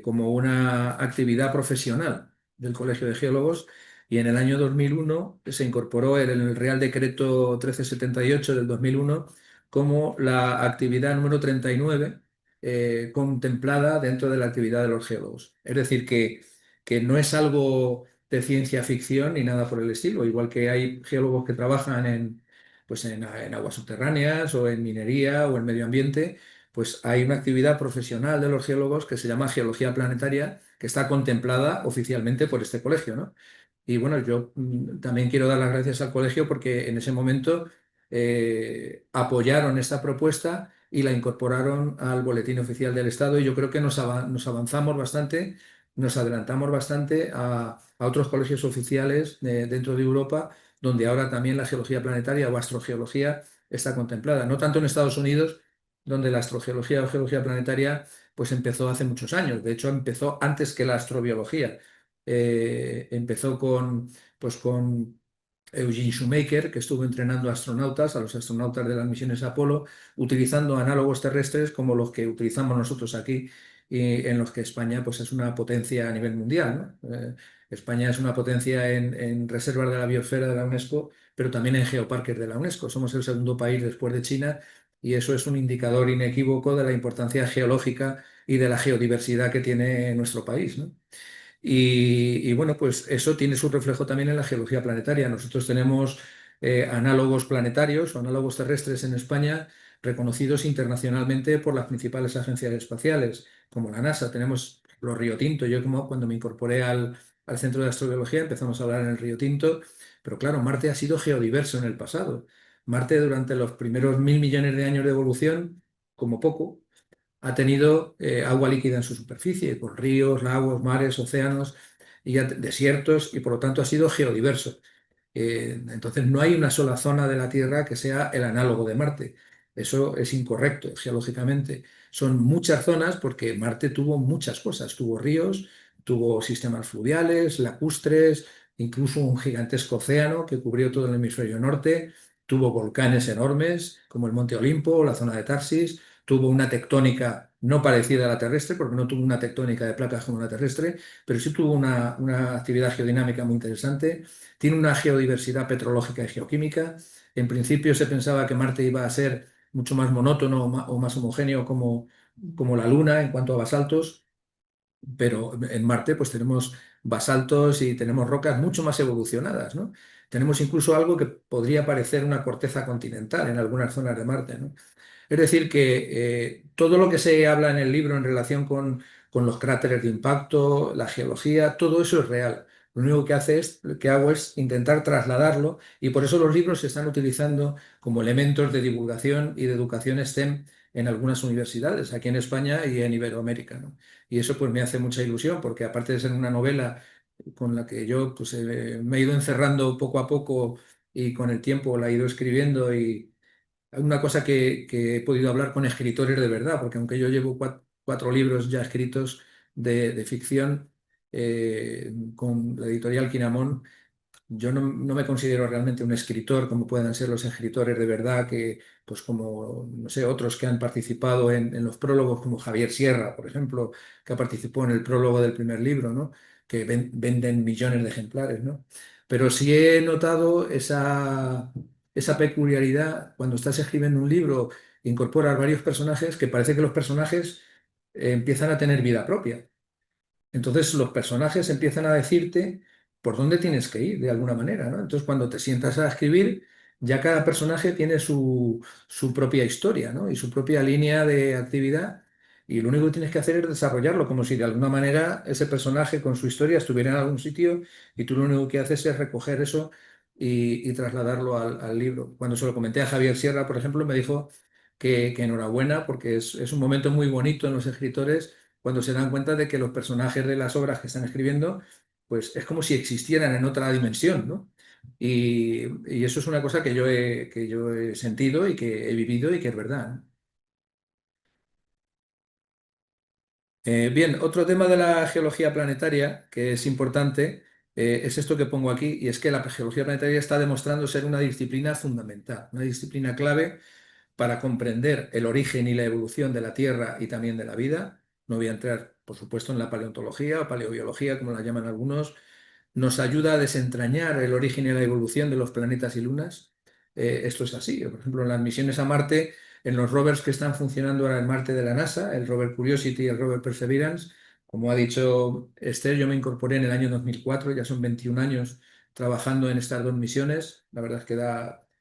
B: como una actividad profesional del Colegio de Geólogos y en el año 2001 se incorporó en el Real Decreto 1378 del 2001 como la actividad número 39 contemplada dentro de la actividad de los geólogos. Es decir, que no es algo de ciencia ficción ni nada por el estilo, igual que hay geólogos que trabajan en aguas subterráneas o en minería o en medio ambiente, pues hay una actividad profesional de los geólogos que se llama geología planetaria, que está contemplada oficialmente por este colegio, ¿no? Y bueno, yo también quiero dar las gracias al colegio porque en ese momento apoyaron esta propuesta y la incorporaron al Boletín Oficial del Estado y yo creo que nos avanzamos bastante, nos adelantamos bastante a otros colegios oficiales dentro de Europa, donde ahora también la geología planetaria o astrogeología está contemplada. No tanto en Estados Unidos, donde la astrogeología o geología planetaria pues empezó hace muchos años. De hecho, empezó antes que la astrobiología. Empezó con Eugene Shoemaker, que estuvo entrenando astronautas, a los astronautas de las misiones Apolo, utilizando análogos terrestres como los que utilizamos nosotros aquí y en los que España pues, es una potencia a nivel mundial, ¿no? España es una potencia en reservas de la biosfera de la UNESCO, pero también en geoparques de la UNESCO. Somos el segundo país después de China y eso es un indicador inequívoco de la importancia geológica y de la geodiversidad que tiene nuestro país, ¿no? Y bueno, pues eso tiene su reflejo también en la geología planetaria. Nosotros tenemos análogos planetarios o análogos terrestres en España reconocidos internacionalmente por las principales agencias espaciales, como la NASA. Tenemos los Río Tinto. Yo como cuando me incorporé al Centro de Astrobiología empezamos a hablar en el Río Tinto, pero claro, Marte ha sido geodiverso en el pasado. Marte durante los primeros 1.000 millones de años de evolución, como poco, ha tenido agua líquida en su superficie, con ríos, lagos, mares, océanos y desiertos, y por lo tanto ha sido geodiverso. Entonces no hay una sola zona de la Tierra que sea el análogo de Marte. Eso es incorrecto geológicamente. Son muchas zonas porque Marte tuvo muchas cosas. Tuvo ríos, tuvo sistemas fluviales, lacustres, incluso un gigantesco océano que cubrió todo el hemisferio norte. Tuvo volcanes enormes como el Monte Olimpo o la zona de Tarsis. Tuvo una tectónica no parecida a la terrestre, porque no tuvo una tectónica de placas como la terrestre, pero sí tuvo una actividad geodinámica muy interesante. Tiene una geodiversidad petrológica y geoquímica. En principio se pensaba que Marte iba a ser mucho más monótono o más homogéneo como la Luna en cuanto a basaltos, pero en Marte pues tenemos basaltos y tenemos rocas mucho más evolucionadas, ¿no? Tenemos incluso algo que podría parecer una corteza continental en algunas zonas de Marte, ¿no? Es decir, que todo lo que se habla en el libro en relación con los cráteres de impacto, la geología, todo eso es real. Lo único que hago es intentar trasladarlo, y por eso los libros se están utilizando como elementos de divulgación y de educación STEM en algunas universidades, aquí en España y en Iberoamérica, ¿no? Y eso pues me hace mucha ilusión, porque aparte de ser una novela con la que yo pues, me he ido encerrando poco a poco y con el tiempo la he ido escribiendo, y una cosa que he podido hablar con escritores de verdad, porque aunque yo llevo cuatro libros ya escritos de ficción con la editorial Quinamón, yo no me considero realmente un escritor como puedan ser los escritores de verdad, que, pues como, no sé, otros que han participado en los prólogos, como Javier Sierra, por ejemplo, que participó en el prólogo del primer libro, ¿no? Que venden millones de ejemplares, ¿no? Pero sí he notado esa peculiaridad cuando estás escribiendo un libro, incorporas varios personajes, que parece que los personajes empiezan a tener vida propia. Entonces los personajes empiezan a decirte por dónde tienes que ir de alguna manera, ¿no? Entonces cuando te sientas a escribir, ya cada personaje tiene su propia historia, ¿no? Y su propia línea de actividad, y lo único que tienes que hacer es desarrollarlo, como si de alguna manera ese personaje con su historia estuviera en algún sitio, y tú lo único que haces es recoger eso y trasladarlo al libro. Cuando se lo comenté a Javier Sierra, por ejemplo, me dijo que enhorabuena, porque es un momento muy bonito en los escritores cuando se dan cuenta de que los personajes de las obras que están escribiendo, pues es como si existieran en otra dimensión, ¿no? Y eso es una cosa que yo he sentido y que he vivido y que es verdad, ¿no? Bien, otro tema de la geología planetaria que es importante es esto que pongo aquí, y es que la geología planetaria está demostrando ser una disciplina fundamental, una disciplina clave para comprender el origen y la evolución de la Tierra y también de la vida. No voy a entrar, por supuesto, en la paleontología o paleobiología, como la llaman algunos. Nos ayuda a desentrañar el origen y la evolución de los planetas y lunas. Esto es así. Por ejemplo, en las misiones a Marte, en los rovers que están funcionando ahora en Marte de la NASA, el rover Curiosity y el rover Perseverance, como ha dicho Esther, yo me incorporé en el año 2004, ya son 21 años trabajando en estas dos misiones. La verdad es que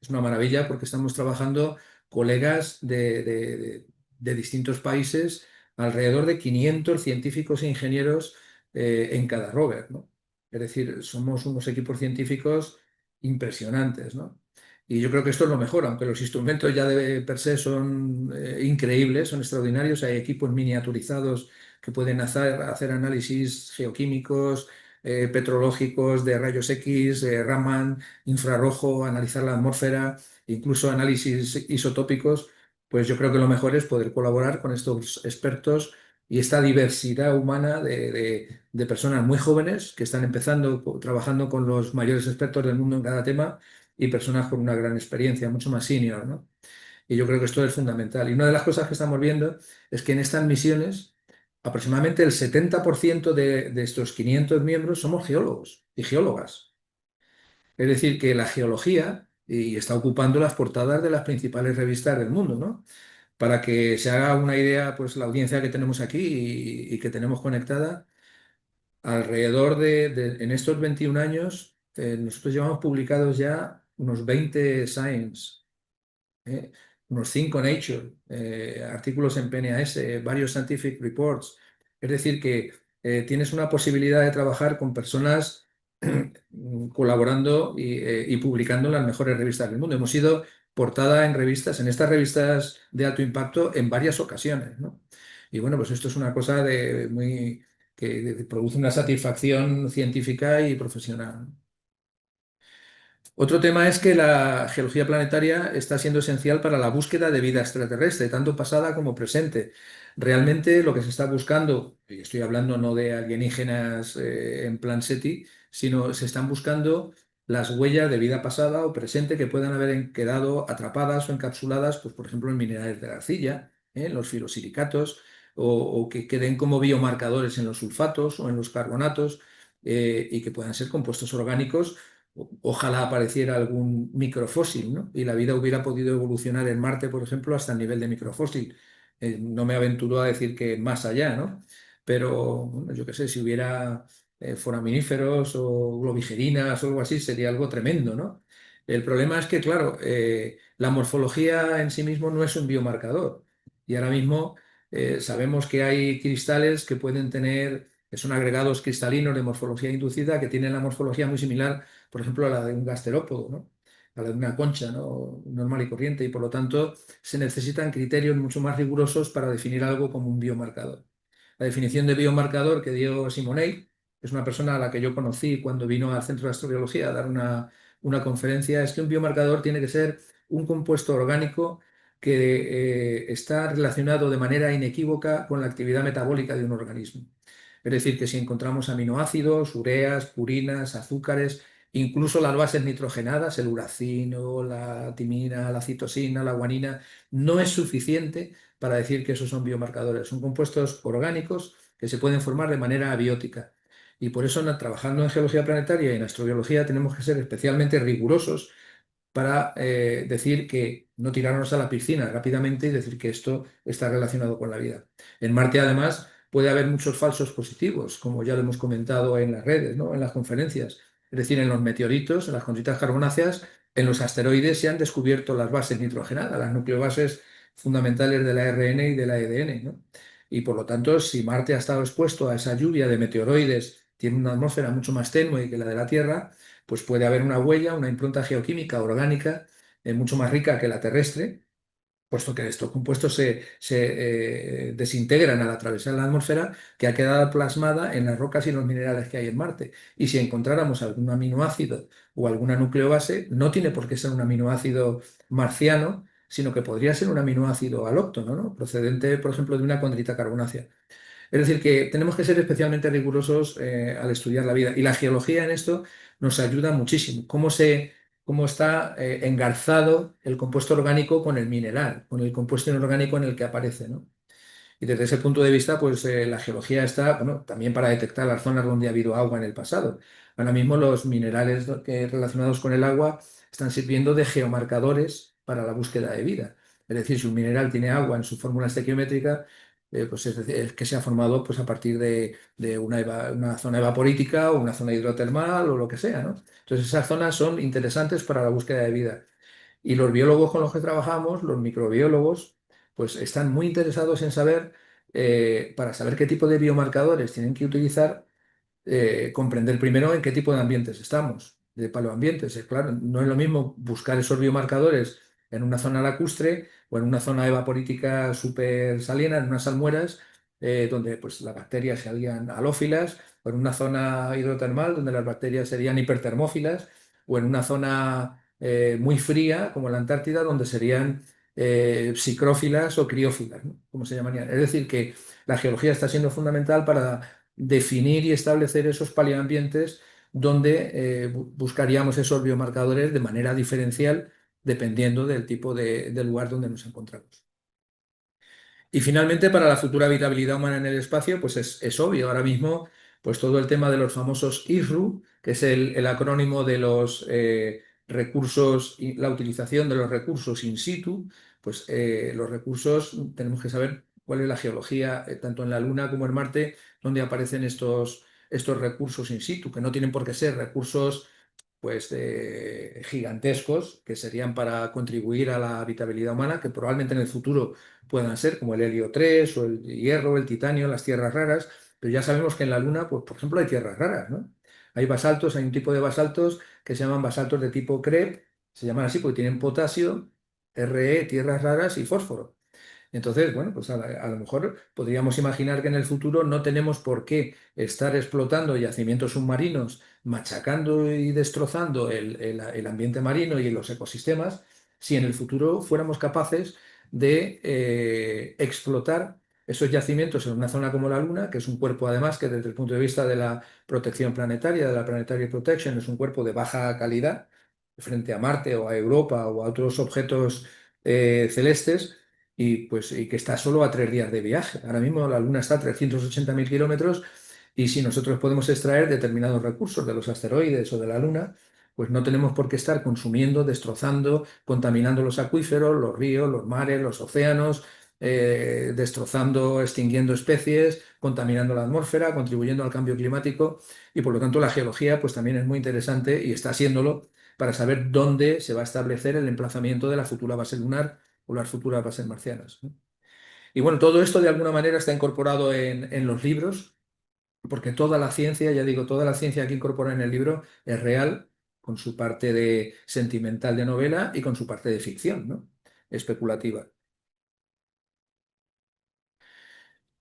B: es una maravilla, porque estamos trabajando colegas de distintos países, alrededor de 500 científicos e ingenieros en cada rover, ¿no? Es decir, somos unos equipos científicos impresionantes, ¿no? Y yo creo que esto es lo mejor, aunque los instrumentos ya de per se son increíbles, son extraordinarios. Hay equipos miniaturizados que pueden hacer análisis geoquímicos, petrológicos, de rayos X, Raman, infrarrojo, analizar la atmósfera, incluso análisis isotópicos. Pues yo creo que lo mejor es poder colaborar con estos expertos y esta diversidad humana de personas muy jóvenes que están empezando trabajando con los mayores expertos del mundo en cada tema, y personas con una gran experiencia, mucho más senior, ¿no? Y yo creo que esto es fundamental. Y una de las cosas que estamos viendo es que en estas misiones aproximadamente el 70% de estos 500 miembros somos geólogos y geólogas. Es decir, que la geología y está ocupando las portadas de las principales revistas del mundo, ¿no? Para que se haga una idea, pues la audiencia que tenemos aquí y que tenemos conectada, alrededor en estos 21 años, nosotros llevamos publicados ya unos 20 Science, ¿eh? Unos 5 Nature, artículos en PNAS, varios Scientific Reports. Es decir, que tienes una posibilidad de trabajar con personas colaborando y publicando en las mejores revistas del mundo. Hemos sido portada en revistas, en estas revistas de alto impacto, en varias ocasiones, ¿no? Y bueno, pues esto es una cosa que produce una satisfacción científica y profesional. Otro tema es que la geología planetaria está siendo esencial para la búsqueda de vida extraterrestre, tanto pasada como presente. Realmente lo que se está buscando, y estoy hablando no de alienígenas en plan SETI, sino se están buscando las huellas de vida pasada o presente que puedan haber quedado atrapadas o encapsuladas, pues, por ejemplo, en minerales de la arcilla, en los filosilicatos, o que queden como biomarcadores en los sulfatos o en los carbonatos, y que puedan ser compuestos orgánicos. Ojalá apareciera algún microfósil, ¿no? Y la vida hubiera podido evolucionar en Marte, por ejemplo, hasta el nivel de microfósil. No me aventuro a decir que más allá, ¿no? Pero, bueno, yo qué sé, si hubiera foraminíferos o globigerinas o algo así, sería algo tremendo, ¿no? El problema es que, claro, la morfología en sí mismo no es un biomarcador. Y ahora mismo sabemos que hay cristales que pueden tener, que son agregados cristalinos de morfología inducida, que tienen la morfología muy similar, por ejemplo, a la de un gasterópodo, ¿no? A la de una concha, ¿no? Normal y corriente, y por lo tanto se necesitan criterios mucho más rigurosos para definir algo como un biomarcador. La definición de biomarcador que dio Simonei, que es una persona a la que yo conocí cuando vino al Centro de Astrobiología a dar una conferencia, es que un biomarcador tiene que ser un compuesto orgánico que está relacionado de manera inequívoca con la actividad metabólica de un organismo. Es decir, que si encontramos aminoácidos, ureas, purinas, azúcares, incluso las bases nitrogenadas, el uracilo, la timina, la citosina, la guanina, no es suficiente para decir que esos son biomarcadores. Son compuestos orgánicos que se pueden formar de manera abiótica. Y por eso, trabajando en geología planetaria y en astrobiología, tenemos que ser especialmente rigurosos para decir que no tirarnos a la piscina rápidamente y decir que esto está relacionado con la vida. En Marte, además, puede haber muchos falsos positivos, como ya lo hemos comentado en las redes, ¿no? En las conferencias. Es decir, en los meteoritos, en las condritas carbonáceas, en los asteroides se han descubierto las bases nitrogenadas, las nucleobases fundamentales del ARN y del ADN, ¿no? Y por lo tanto, si Marte ha estado expuesto a esa lluvia de meteoroides, tiene una atmósfera mucho más tenue que la de la Tierra, pues puede haber una huella, una impronta geoquímica orgánica mucho más rica que la terrestre, puesto que estos compuestos se desintegran al atravesar la atmósfera, que ha quedado plasmada en las rocas y los minerales que hay en Marte. Y si encontráramos algún aminoácido o alguna nucleobase, no tiene por qué ser un aminoácido marciano, sino que podría ser un aminoácido alóctono, ¿no? Procedente, por ejemplo, de una condrita carbonácea. Es decir, que tenemos que ser especialmente rigurosos al estudiar la vida. Y la geología en esto nos ayuda muchísimo. Cómo está engarzado el compuesto orgánico con el mineral, con el compuesto inorgánico en el que aparece, ¿no? Y desde ese punto de vista, pues la geología está, bueno, también para detectar las zonas donde ha habido agua en el pasado. Ahora mismo los minerales relacionados con el agua están sirviendo de geomarcadores para la búsqueda de vida. Es decir, si un mineral tiene agua en su fórmula estequiométrica, pues es que se ha formado pues, a partir de una zona evaporítica o una zona hidrotermal o lo que sea, ¿no? Entonces esas zonas son interesantes para la búsqueda de vida. Y los biólogos con los que trabajamos, los microbiólogos, pues están muy interesados en saber, para saber qué tipo de biomarcadores tienen que utilizar, comprender primero en qué tipo de ambientes estamos, de paleoambientes. Claro, no es lo mismo buscar esos biomarcadores en una zona lacustre o en una zona evaporítica súper salina, en unas salmueras, donde pues, las bacterias serían halófilas, o en una zona hidrotermal, donde las bacterias serían hipertermófilas, o en una zona muy fría, como la Antártida, donde serían psicrófilas o criófilas, ¿no? Como se llamarían. Es decir, que la geología está siendo fundamental para definir y establecer esos paleoambientes donde buscaríamos esos biomarcadores de manera diferencial dependiendo del tipo de lugar donde nos encontramos. Y finalmente, para la futura habitabilidad humana en el espacio, pues es obvio. Ahora mismo, pues todo el tema de los famosos ISRU, que es el acrónimo de los recursos, y la utilización de los recursos in situ, pues los recursos tenemos que saber cuál es la geología, tanto en la Luna como en Marte, donde aparecen estos recursos in situ, que no tienen por qué ser recursos pues gigantescos que serían para contribuir a la habitabilidad humana, que probablemente en el futuro puedan ser como el helio 3 o el hierro, el titanio, las tierras raras, pero ya sabemos que en la Luna, pues por ejemplo, hay tierras raras, ¿no? Hay basaltos, hay un tipo de basaltos que se llaman basaltos de tipo CREP, se llaman así porque tienen potasio, Re, tierras raras y fósforo. Entonces, bueno, pues a lo mejor podríamos imaginar que en el futuro no tenemos por qué estar explotando yacimientos submarinos, machacando y destrozando el ambiente marino y los ecosistemas, si en el futuro fuéramos capaces de explotar esos yacimientos en una zona como la Luna, que es un cuerpo además que desde el punto de vista de la protección planetaria, de la Planetary Protection, es un cuerpo de baja calidad frente a Marte o a Europa o a otros objetos celestes y que está solo a 3 días de viaje. Ahora mismo la Luna está a 380.000 kilómetros y si nosotros podemos extraer determinados recursos de los asteroides o de la Luna, pues no tenemos por qué estar consumiendo, destrozando, contaminando los acuíferos, los ríos, los mares, los océanos, destrozando, extinguiendo especies, contaminando la atmósfera, contribuyendo al cambio climático y por lo tanto la geología pues también es muy interesante y está siéndolo para saber dónde se va a establecer el emplazamiento de la futura base lunar o las futuras bases marcianas, ¿no? Y bueno, todo esto de alguna manera está incorporado en los libros, porque toda la ciencia, ya digo, toda la ciencia que incorpora en el libro es real, con su parte de sentimental de novela y con su parte de ficción, ¿no? Especulativa.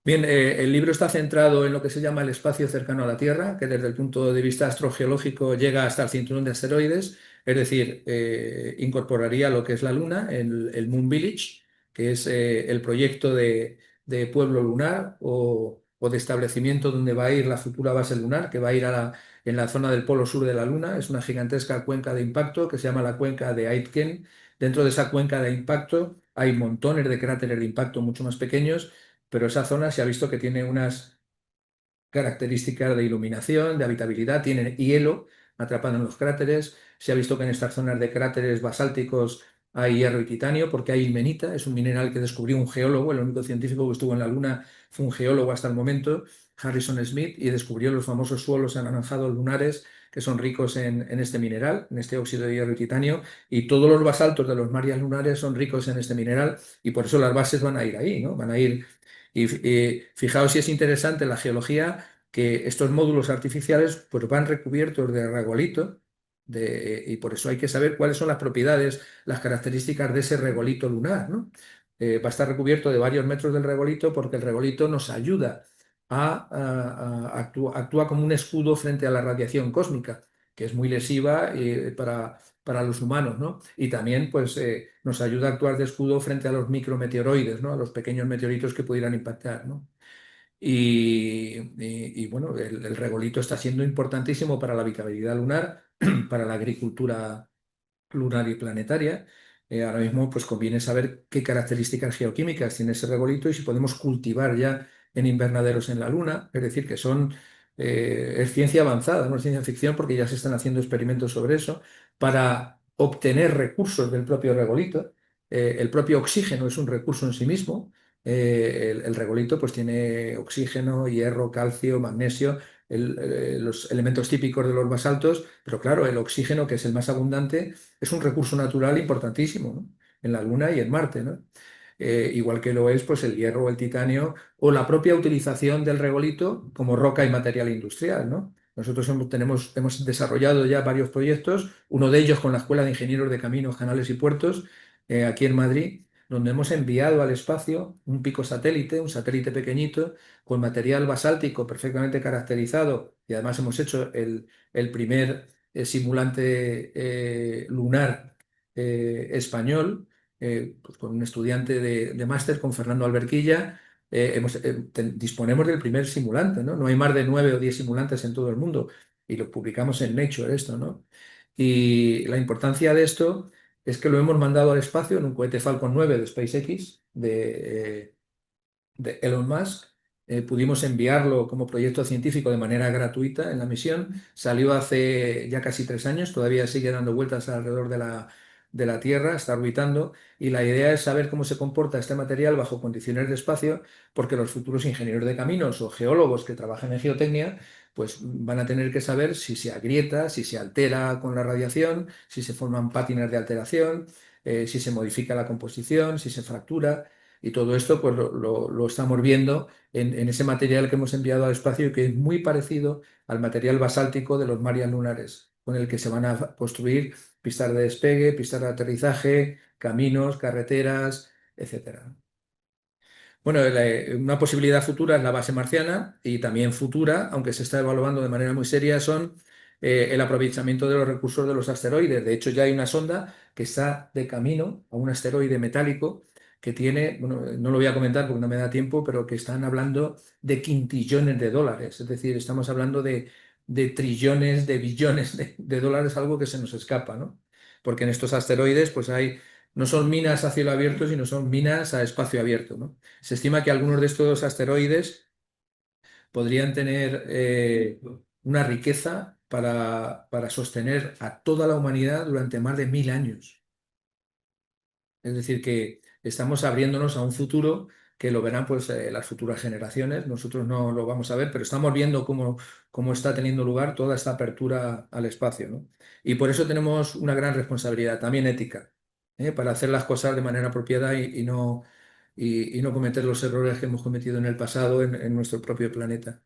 B: Bien, el libro está centrado en lo que se llama el espacio cercano a la Tierra, que desde el punto de vista astrogeológico llega hasta el cinturón de asteroides, es decir, incorporaría lo que es la Luna, el Moon Village, que es el proyecto de pueblo lunar o de establecimiento donde va a ir la futura base lunar, que va a ir en la zona del polo sur de la Luna. Es una gigantesca cuenca de impacto que se llama la cuenca de Aitken. Dentro de esa cuenca de impacto hay montones de cráteres de impacto mucho más pequeños, pero esa zona se ha visto que tiene unas características de iluminación, de habitabilidad, tiene hielo atrapado en los cráteres. Se ha visto que en estas zonas de cráteres basálticos hay hierro y titanio porque hay ilmenita, es un mineral que descubrió un geólogo, el único científico que estuvo en la Luna fue un geólogo hasta el momento, Harrison Smith, y descubrió los famosos suelos anaranjados lunares que son ricos en este mineral, en este óxido de hierro y titanio, y todos los basaltos de los mares lunares son ricos en este mineral y por eso las bases van a ir ahí, ¿no? Van a ir y fijaos si es interesante la geología que estos módulos artificiales pues, van recubiertos de regolito y por eso hay que saber cuáles son las propiedades, las características de ese regolito lunar, ¿no? Va a estar recubierto de varios metros del regolito porque el regolito nos ayuda actúa como un escudo frente a la radiación cósmica, que es muy lesiva para los humanos, ¿no? Y también pues, nos ayuda a actuar de escudo frente a los micrometeoroides, ¿no? A los pequeños meteoritos que pudieran impactar, ¿no? Bueno, el regolito está siendo importantísimo para la habitabilidad lunar, para la agricultura lunar y planetaria. Ahora mismo pues conviene saber qué características geoquímicas tiene ese regolito y si podemos cultivar ya en invernaderos en la Luna, es decir, que es ciencia avanzada, no es ciencia ficción porque ya se están haciendo experimentos sobre eso para obtener recursos del propio regolito. El propio oxígeno es un recurso en sí mismo. El regolito pues tiene oxígeno, hierro, calcio, magnesio, los elementos típicos de los basaltos, pero claro, el oxígeno, que es el más abundante, es un recurso natural importantísimo, ¿no? En la Luna y en Marte, ¿no? Igual que lo es pues, el hierro o el titanio o la propia utilización del regolito como roca y material industrial, ¿no? Nosotros hemos desarrollado ya varios proyectos, uno de ellos con la Escuela de Ingenieros de Caminos, Canales y Puertos, aquí en Madrid, donde hemos enviado al espacio un pico satélite, un satélite pequeñito, con material basáltico perfectamente caracterizado, y además hemos hecho el primer simulante lunar español, pues con un estudiante de máster, con Fernando Alberquilla. Disponemos del primer simulante, ¿no? No hay más de 9 o 10 simulantes en todo el mundo y lo publicamos en Nature esto, ¿no? Y la importancia de esto es que lo hemos mandado al espacio en un cohete Falcon 9 de SpaceX, de Elon Musk, pudimos enviarlo como proyecto científico de manera gratuita en la misión. Salió hace ya casi 3 años, todavía sigue dando vueltas alrededor de la Tierra, está orbitando, y la idea es saber cómo se comporta este material bajo condiciones de espacio, porque los futuros ingenieros de caminos o geólogos que trabajan en geotecnia pues van a tener que saber si se agrieta, si se altera con la radiación, si se forman pátinas de alteración, si se modifica la composición, si se fractura. Y todo esto pues lo estamos viendo en ese material que hemos enviado al espacio y que es muy parecido al material basáltico de los mares lunares, con el que se van a construir pistas de despegue, pistas de aterrizaje, caminos, carreteras, etcétera. Bueno, una posibilidad futura es la base marciana, y también futura, aunque se está evaluando de manera muy seria, son el aprovechamiento de los recursos de los asteroides. De hecho, ya hay una sonda que está de camino a un asteroide metálico que tiene, bueno, no lo voy a comentar porque no me da tiempo, pero que están hablando de quintillones de dólares. Es decir, estamos hablando de trillones, de billones de dólares, algo que se nos escapa, ¿no? Porque en estos asteroides pues no son minas a cielo abierto, sino son minas a espacio abierto, ¿no? Se estima que algunos de estos asteroides podrían tener una riqueza para sostener a toda la humanidad durante más de 1000 años. Es decir, que estamos abriéndonos a un futuro que lo verán pues, las futuras generaciones. Nosotros no lo vamos a ver, pero estamos viendo cómo está teniendo lugar toda esta apertura al espacio, ¿no? Y por eso tenemos una gran responsabilidad, también ética, para hacer las cosas de manera apropiada y no cometer los errores que hemos cometido en el pasado en nuestro propio planeta.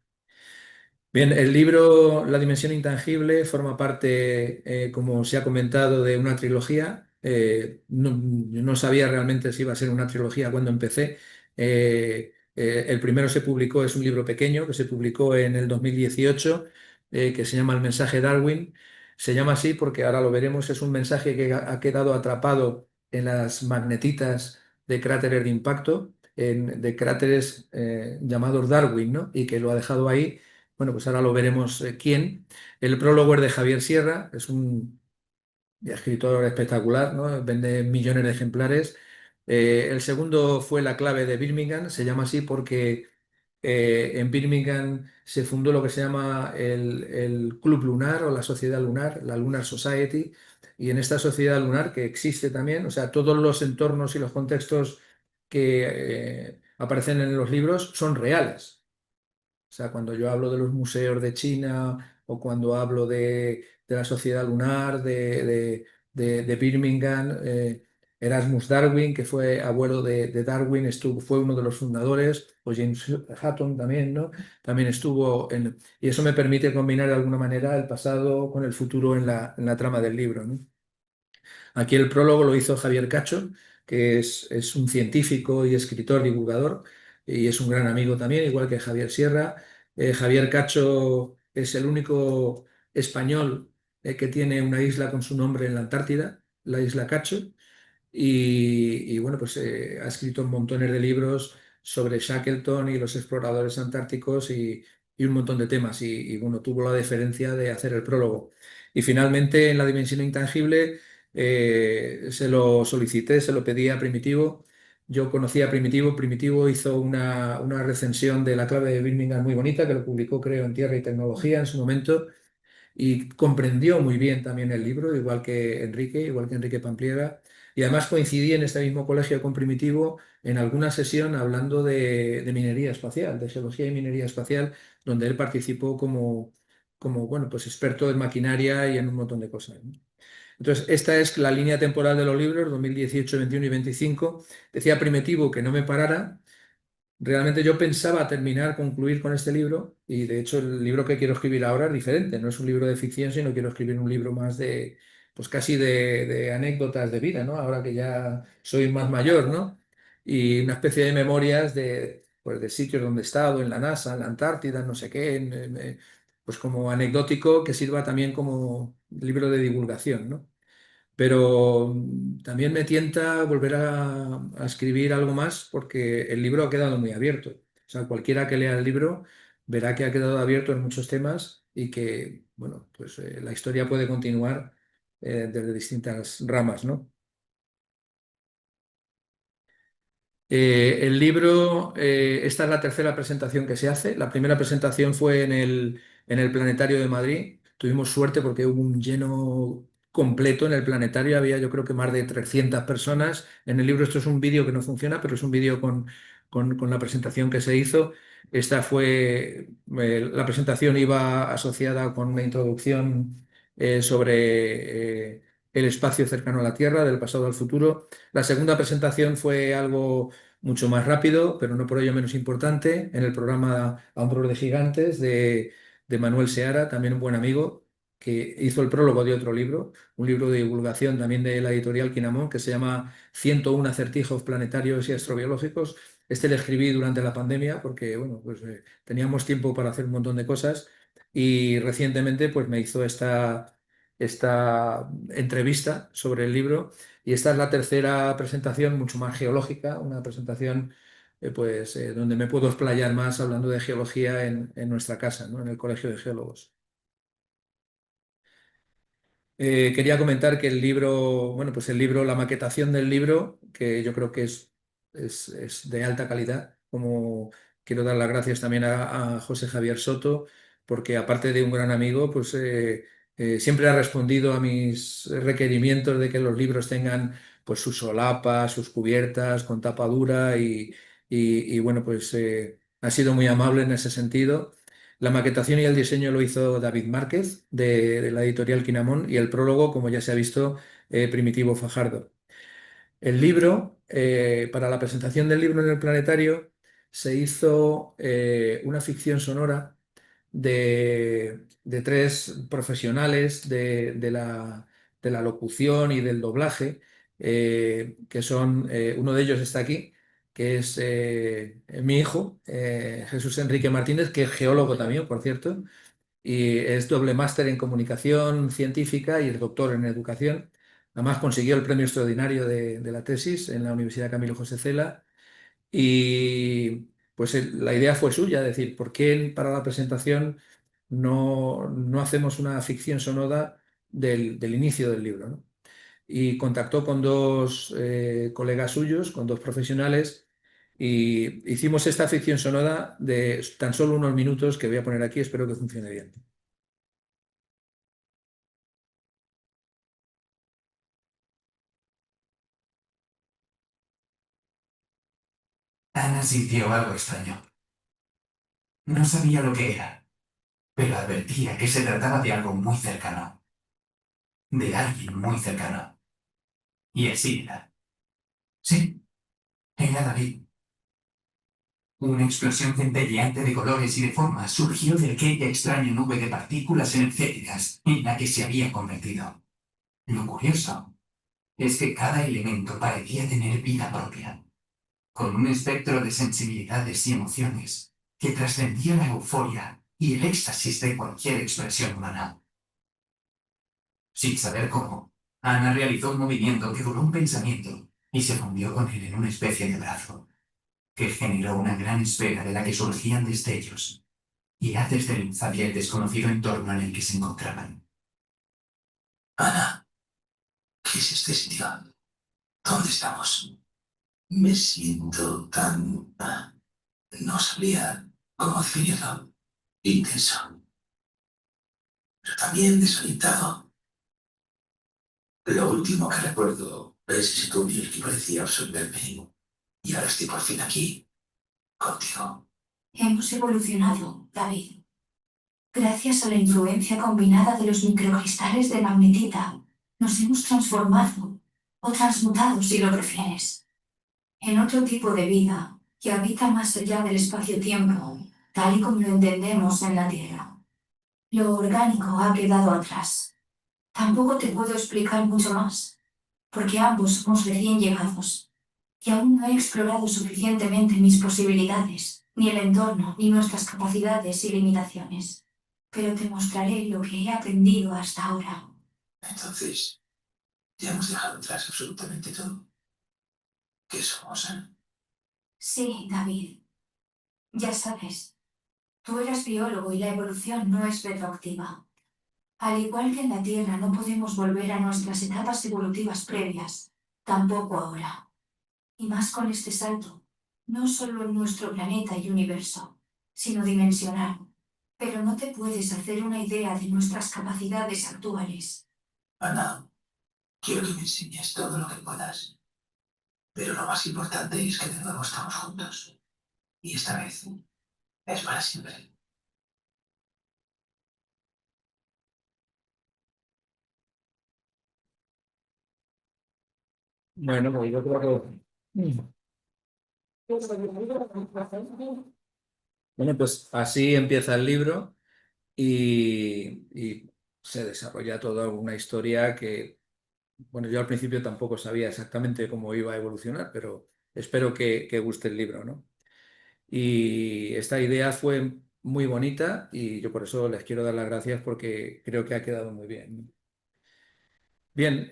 B: Bien, el libro La dimensión intangible forma parte, como se ha comentado, de una trilogía. Yo no sabía realmente si iba a ser una trilogía cuando empecé. El primero se publicó, es un libro pequeño que se publicó en el 2018, que se llama El mensaje Darwin. Se llama así porque ahora lo veremos, es un mensaje que ha quedado atrapado en las magnetitas de cráteres de impacto, de cráteres llamados Darwin, ¿no? Y que lo ha dejado ahí. Bueno, pues ahora lo veremos quién. El prólogo es de Javier Sierra, es un escritor espectacular, ¿no? Vende millones de ejemplares. El segundo fue La clave de Birmingham, se llama así porque en Birmingham se fundó lo que se llama el Club Lunar o la Sociedad Lunar, la Lunar Society, y en esta sociedad lunar que existe también, o sea, todos los entornos y los contextos que aparecen en los libros son reales. O sea, cuando yo hablo de los museos de China o cuando hablo de la sociedad lunar de Birmingham, Erasmus Darwin, que fue abuelo de Darwin, fue uno de los fundadores, o James Hutton también, ¿no? También estuvo y eso me permite combinar de alguna manera el pasado con el futuro en la trama del libro, ¿no? Aquí el prólogo lo hizo Javier Cacho, que es un científico y escritor, divulgador, y es un gran amigo también, igual que Javier Sierra. Javier Cacho es el único español que tiene una isla con su nombre en la Antártida, la isla Cacho. Y bueno, pues ha escrito montones de libros sobre Shackleton y los exploradores antárticos y un montón de temas. Bueno, tuvo la deferencia de hacer el prólogo. Y finalmente, en La dimensión intangible, se lo solicité, se lo pedí a Primitivo. Yo conocía a Primitivo. Primitivo hizo una recensión de La clave de Birmingham muy bonita, que lo publicó, creo, en Tierra y Tecnología en su momento, y comprendió muy bien también el libro, igual que Enrique Pampliega. Y además coincidí en este mismo colegio con Primitivo en alguna sesión hablando de minería espacial, de geología y minería espacial, donde él participó como bueno, pues experto en maquinaria y en un montón de cosas, ¿no? Entonces, esta es la línea temporal de los libros, 2018, 21 y 25. Decía Primitivo que no me parara. Realmente yo pensaba concluir con este libro, y de hecho el libro que quiero escribir ahora es diferente, no es un libro de ficción, sino quiero escribir un libro más pues casi de anécdotas de vida, ¿no? Ahora que ya soy más mayor, ¿no? Y una especie de memorias pues de sitios donde he estado, en la NASA, en la Antártida, no sé qué, pues como anecdótico que sirva también como libro de divulgación, ¿no? Pero también me tienta volver a escribir algo más porque el libro ha quedado muy abierto. O sea, cualquiera que lea el libro verá que ha quedado abierto en muchos temas y que, bueno, pues la historia puede continuar desde distintas ramas, ¿no? El libro, esta es la tercera presentación que se hace. La primera presentación fue en el Planetario de Madrid. Tuvimos suerte porque hubo un lleno completo en el planetario. Había yo creo que más de 300 personas. En el libro esto es un vídeo que no funciona, pero es un vídeo con la presentación que se hizo. Esta fue, la presentación iba asociada con una introducción sobre el espacio cercano a la Tierra, del pasado al futuro. La segunda presentación fue algo mucho más rápido, pero no por ello menos importante, en el programa A de Gigantes de Manuel Seara, también un buen amigo, que hizo el prólogo de otro libro, un libro de divulgación también de la editorial Quinamón, que se llama 101 acertijos planetarios y astrobiológicos. Este le escribí durante la pandemia porque bueno, pues, teníamos tiempo para hacer un montón de cosas y recientemente pues, me hizo esta entrevista sobre el libro y esta es la tercera presentación, mucho más geológica, una presentación donde me puedo explayar más hablando de geología en nuestra casa, ¿no? En el Colegio de Geólogos. Quería comentar que el libro, bueno, pues el libro, la maquetación del libro, que yo creo que es de alta calidad, como quiero dar las gracias también a José Javier Soto, porque aparte de un gran amigo, pues siempre ha respondido a mis requerimientos de que los libros tengan pues sus solapas, sus cubiertas con tapa dura y, bueno, pues ha sido muy amable en ese sentido. La maquetación y el diseño lo hizo David Márquez, de la editorial Quinamón, y el prólogo, como ya se ha visto, Primitivo Fajardo. El libro, para la presentación del libro en el planetario, se hizo una ficción sonora de tres profesionales de la locución y del doblaje, que son, uno de ellos está aquí, que es mi hijo, Jesús Enrique Martínez, que es geólogo también, por cierto, y es doble máster en comunicación científica y es doctor en educación. Además consiguió el premio extraordinario de la tesis en la Universidad Camilo José Cela y pues la idea fue suya, es decir, ¿por qué para la presentación no hacemos una ficción sonora del inicio del libro, ¿no? Y contactó con dos colegas suyos, con dos profesionales, y hicimos esta ficción sonora de tan solo unos minutos que voy a poner aquí, espero que funcione bien.
F: Ana sintió algo extraño. No sabía lo que era, pero advertía que se trataba de algo muy cercano, de alguien muy cercano. Y así era. Sí, era David. Una explosión centelleante de colores y de formas surgió de aquella extraña nube de partículas energéticas en la que se había convertido. Lo curioso es que cada elemento parecía tener vida propia, con un espectro de sensibilidades y emociones que trascendía la euforia y el éxtasis de cualquier expresión humana. Sin saber cómo, Ana realizó un movimiento que duró un pensamiento y se fundió con él en una especie de abrazo, que generó una gran esfera de la que surgían destellos y haces de luz hacia el desconocido entorno en el que se encontraban. Ana, ¿qué es este sitio? ¿Dónde estamos? Me siento tan... no sabría cómo definirlo. Intenso. Pero también desorientado. Lo último que recuerdo es ese túnel que parecía absorberme. Y ahora estoy por fin aquí, contigo.
G: Hemos evolucionado, David. Gracias a la influencia combinada de los microcristales de magnetita, nos hemos transformado, o transmutado si lo prefieres, en otro tipo de vida que habita más allá del espacio-tiempo, tal y como lo entendemos en la Tierra. Lo orgánico ha quedado atrás. Tampoco te puedo explicar mucho más, porque ambos somos recién llegados, y aún no he explorado suficientemente mis posibilidades, ni el entorno, ni nuestras capacidades y limitaciones. Pero te mostraré lo que he aprendido hasta ahora.
F: Entonces, ya hemos dejado atrás absolutamente todo. ¿Qué somos, Ana?
G: Sí, David. Ya sabes, tú eras biólogo y la evolución no es retroactiva. Al igual que en la Tierra no podemos volver a nuestras etapas evolutivas previas, tampoco ahora. Y más con este salto, no solo en nuestro planeta y universo, sino dimensional. Pero no te puedes hacer una idea de nuestras capacidades actuales.
F: Ana, quiero que me enseñes todo lo que puedas. Pero lo más importante es que de nuevo estamos juntos. Y esta vez es para siempre.
B: Bueno, pues yo creo que... Bueno, pues así empieza el libro y se desarrolla toda una historia que, bueno, yo al principio tampoco sabía exactamente cómo iba a evolucionar, pero espero que guste el libro, ¿no? Y esta idea fue muy bonita y yo por eso les quiero dar las gracias porque creo que ha quedado muy bien. Bien,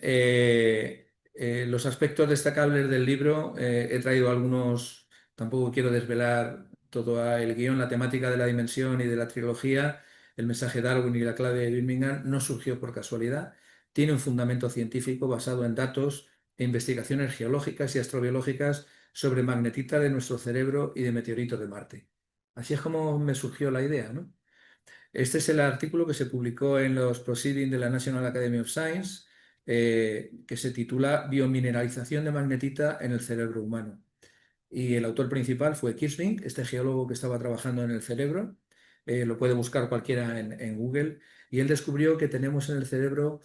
B: los aspectos destacables del libro, he traído algunos, tampoco quiero desvelar todo el guión, la temática de la dimensión y de la trilogía, el mensaje de Darwin y la clave de Birmingham no surgió por casualidad, tiene un fundamento científico basado en datos e investigaciones geológicas y astrobiológicas sobre magnetita de nuestro cerebro y de meteoritos de Marte. Así es como me surgió la idea, ¿no? Este es el artículo que se publicó en los Proceedings de la National Academy of Science, que se titula Biomineralización de magnetita en el cerebro humano. Y el autor principal fue Kirschling, este geólogo que estaba trabajando en el cerebro. Lo puede buscar cualquiera en Google. Y él descubrió que tenemos en el cerebro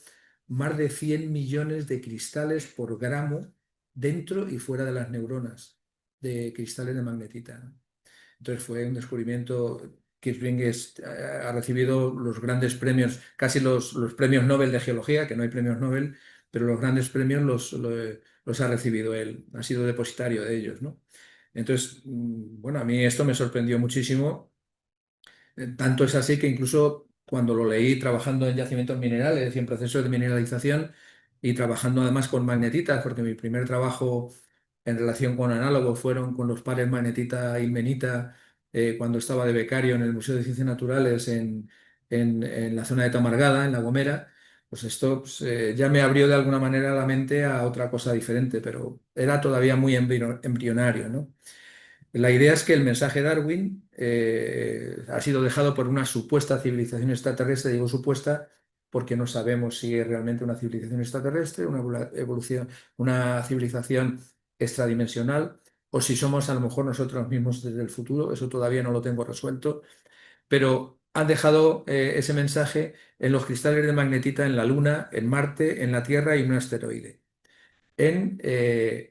B: más de 100 millones de cristales por gramo dentro y fuera de las neuronas, de cristales de magnetita, ¿no? Entonces fue un descubrimiento. Kirchner ha recibido los grandes premios, casi los premios Nobel de Geología, que no hay premios Nobel, pero los grandes premios los ha recibido él, ha sido depositario de ellos, ¿no? Entonces, bueno, a mí esto me sorprendió muchísimo. Tanto es así que incluso cuando lo leí trabajando en yacimientos minerales y en procesos de mineralización y trabajando además con magnetitas, porque mi primer trabajo en relación con análogos fueron con los pares magnetita y menita cuando estaba de becario en el Museo de Ciencias Naturales en la zona de Tamargada, en La Gomera, pues esto pues, ya me abrió de alguna manera la mente a otra cosa diferente, pero era todavía muy embrionario, ¿no? La idea es que el mensaje de Darwin ha sido dejado por una supuesta civilización extraterrestre, digo supuesta porque no sabemos si es realmente una civilización extraterrestre, evolución, una civilización extradimensional, o si somos a lo mejor nosotros mismos desde el futuro, eso todavía no lo tengo resuelto, pero han dejado ese mensaje en los cristales de magnetita en la Luna, en Marte, en la Tierra y en un asteroide en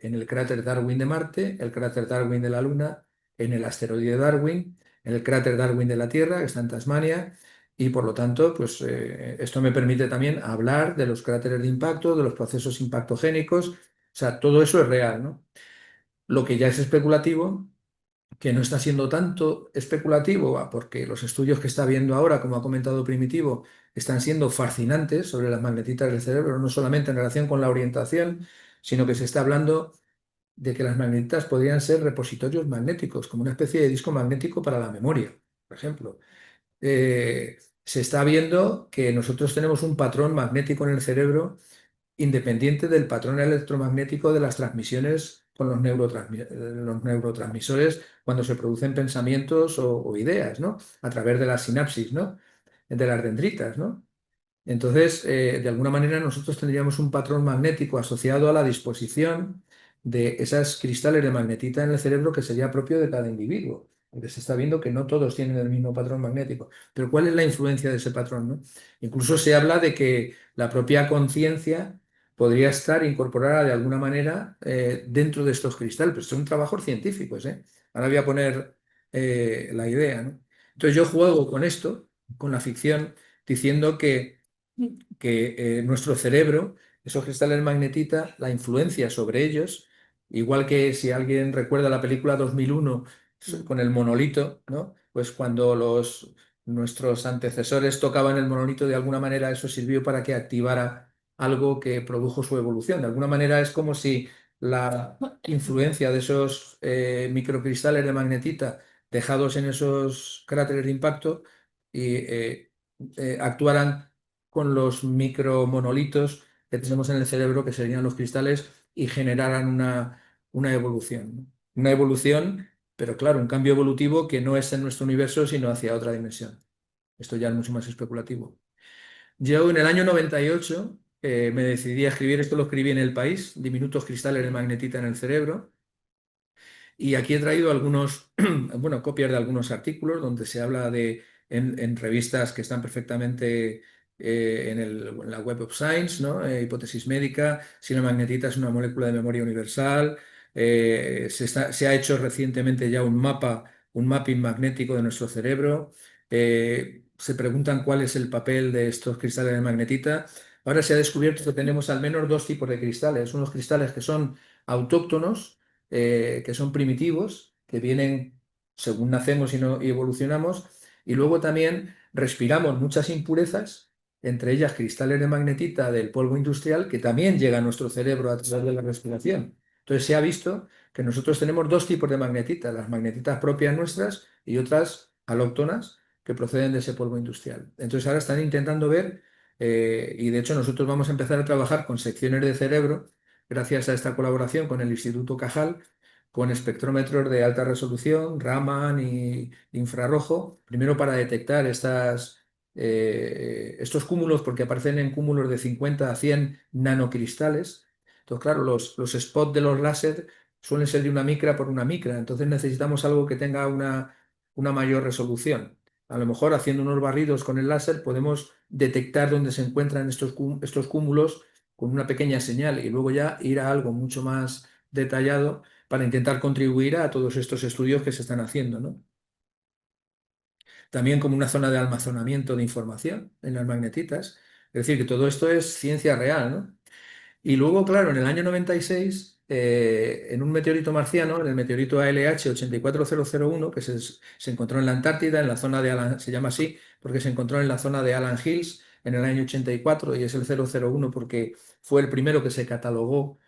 B: el cráter Darwin de Marte, el cráter Darwin de la Luna, en el asteroide Darwin, en el cráter Darwin de la Tierra, que está en Tasmania, y por lo tanto, pues esto me permite también hablar de los cráteres de impacto, de los procesos impactogénicos, o sea, todo eso es real, ¿no? Lo que ya es especulativo, que no está siendo tanto especulativo, porque los estudios que está viendo ahora, como ha comentado Primitivo, están siendo fascinantes sobre las magnetitas del cerebro, no solamente en relación con la orientación, sino que se está hablando de que las magnetitas podrían ser repositorios magnéticos, como una especie de disco magnético para la memoria, por ejemplo. Se está viendo que nosotros tenemos un patrón magnético en el cerebro independiente del patrón electromagnético de las transmisiones con los neurotransmisores cuando se producen pensamientos o ideas, ¿no? A través de la sinapsis, ¿no? De las dendritas, ¿no? Entonces, de alguna manera nosotros tendríamos un patrón magnético asociado a la disposición de esas cristales de magnetita en el cerebro que sería propio de cada individuo. Porque se está viendo que no todos tienen el mismo patrón magnético. Pero ¿cuál es la influencia de ese patrón, no? Incluso se habla de que la propia conciencia podría estar incorporada de alguna manera dentro de estos cristales. Pero son trabajos científicos, ¿eh? Ahora voy a poner la idea, ¿no? Entonces yo juego con esto, con la ficción, diciendo que nuestro cerebro, esos cristales magnetita, la influencia sobre ellos, igual que si alguien recuerda la película 2001 con el monolito, ¿no? Pues cuando nuestros antecesores tocaban el monolito, de alguna manera eso sirvió para que activara algo que produjo su evolución. De alguna manera es como si la influencia de esos microcristales de magnetita dejados en esos cráteres de impacto y actuaran con los micromonolitos que tenemos en el cerebro, que serían los cristales, y generaran una evolución, ¿no? Una evolución, pero claro, un cambio evolutivo que no es en nuestro universo, sino hacia otra dimensión. Esto ya es mucho más especulativo. Yo en el año 98 me decidí a escribir, esto lo escribí en El País, Diminutos cristales de magnetita en el cerebro, y aquí he traído algunos, bueno, copias de algunos artículos donde se habla de, en revistas que están perfectamente en la Web of Science, ¿no? Hipótesis médica, si la magnetita es una molécula de memoria universal. Se ha hecho recientemente ya un mapping magnético de nuestro cerebro. Se preguntan cuál es el papel de estos cristales de magnetita. Ahora se ha descubierto que tenemos al menos dos tipos de cristales. Unos cristales que son autóctonos, que son primitivos, que vienen según nacemos y evolucionamos, y luego también respiramos muchas impurezas, entre ellas cristales de magnetita del polvo industrial, que también llega a nuestro cerebro a través de la respiración. Entonces se ha visto que nosotros tenemos dos tipos de magnetitas, las magnetitas propias nuestras y otras alóctonas que proceden de ese polvo industrial. Entonces ahora están intentando ver, y de hecho nosotros vamos a empezar a trabajar con secciones de cerebro gracias a esta colaboración con el Instituto Cajal, con espectrómetros de alta resolución, Raman y infrarrojo, primero para detectar estos cúmulos, porque aparecen en cúmulos de 50 a 100 nanocristales. Entonces, claro, los spots de los láser suelen ser de una micra por una micra, entonces necesitamos algo que tenga una mayor resolución. A lo mejor haciendo unos barridos con el láser podemos detectar dónde se encuentran estos cúmulos con una pequeña señal y luego ya ir a algo mucho más detallado para intentar contribuir a todos estos estudios que se están haciendo, ¿no? También como una zona de almacenamiento de información en las magnetitas. Es decir, que todo esto es ciencia real, ¿no? Y luego, claro, en el año 96, en un meteorito marciano, en el meteorito ALH 84001, que se encontró en la Antártida, en la zona de se llama así porque se encontró en la zona de Alan Hills en el año 84 y es el 001 porque fue el primero que se catalogó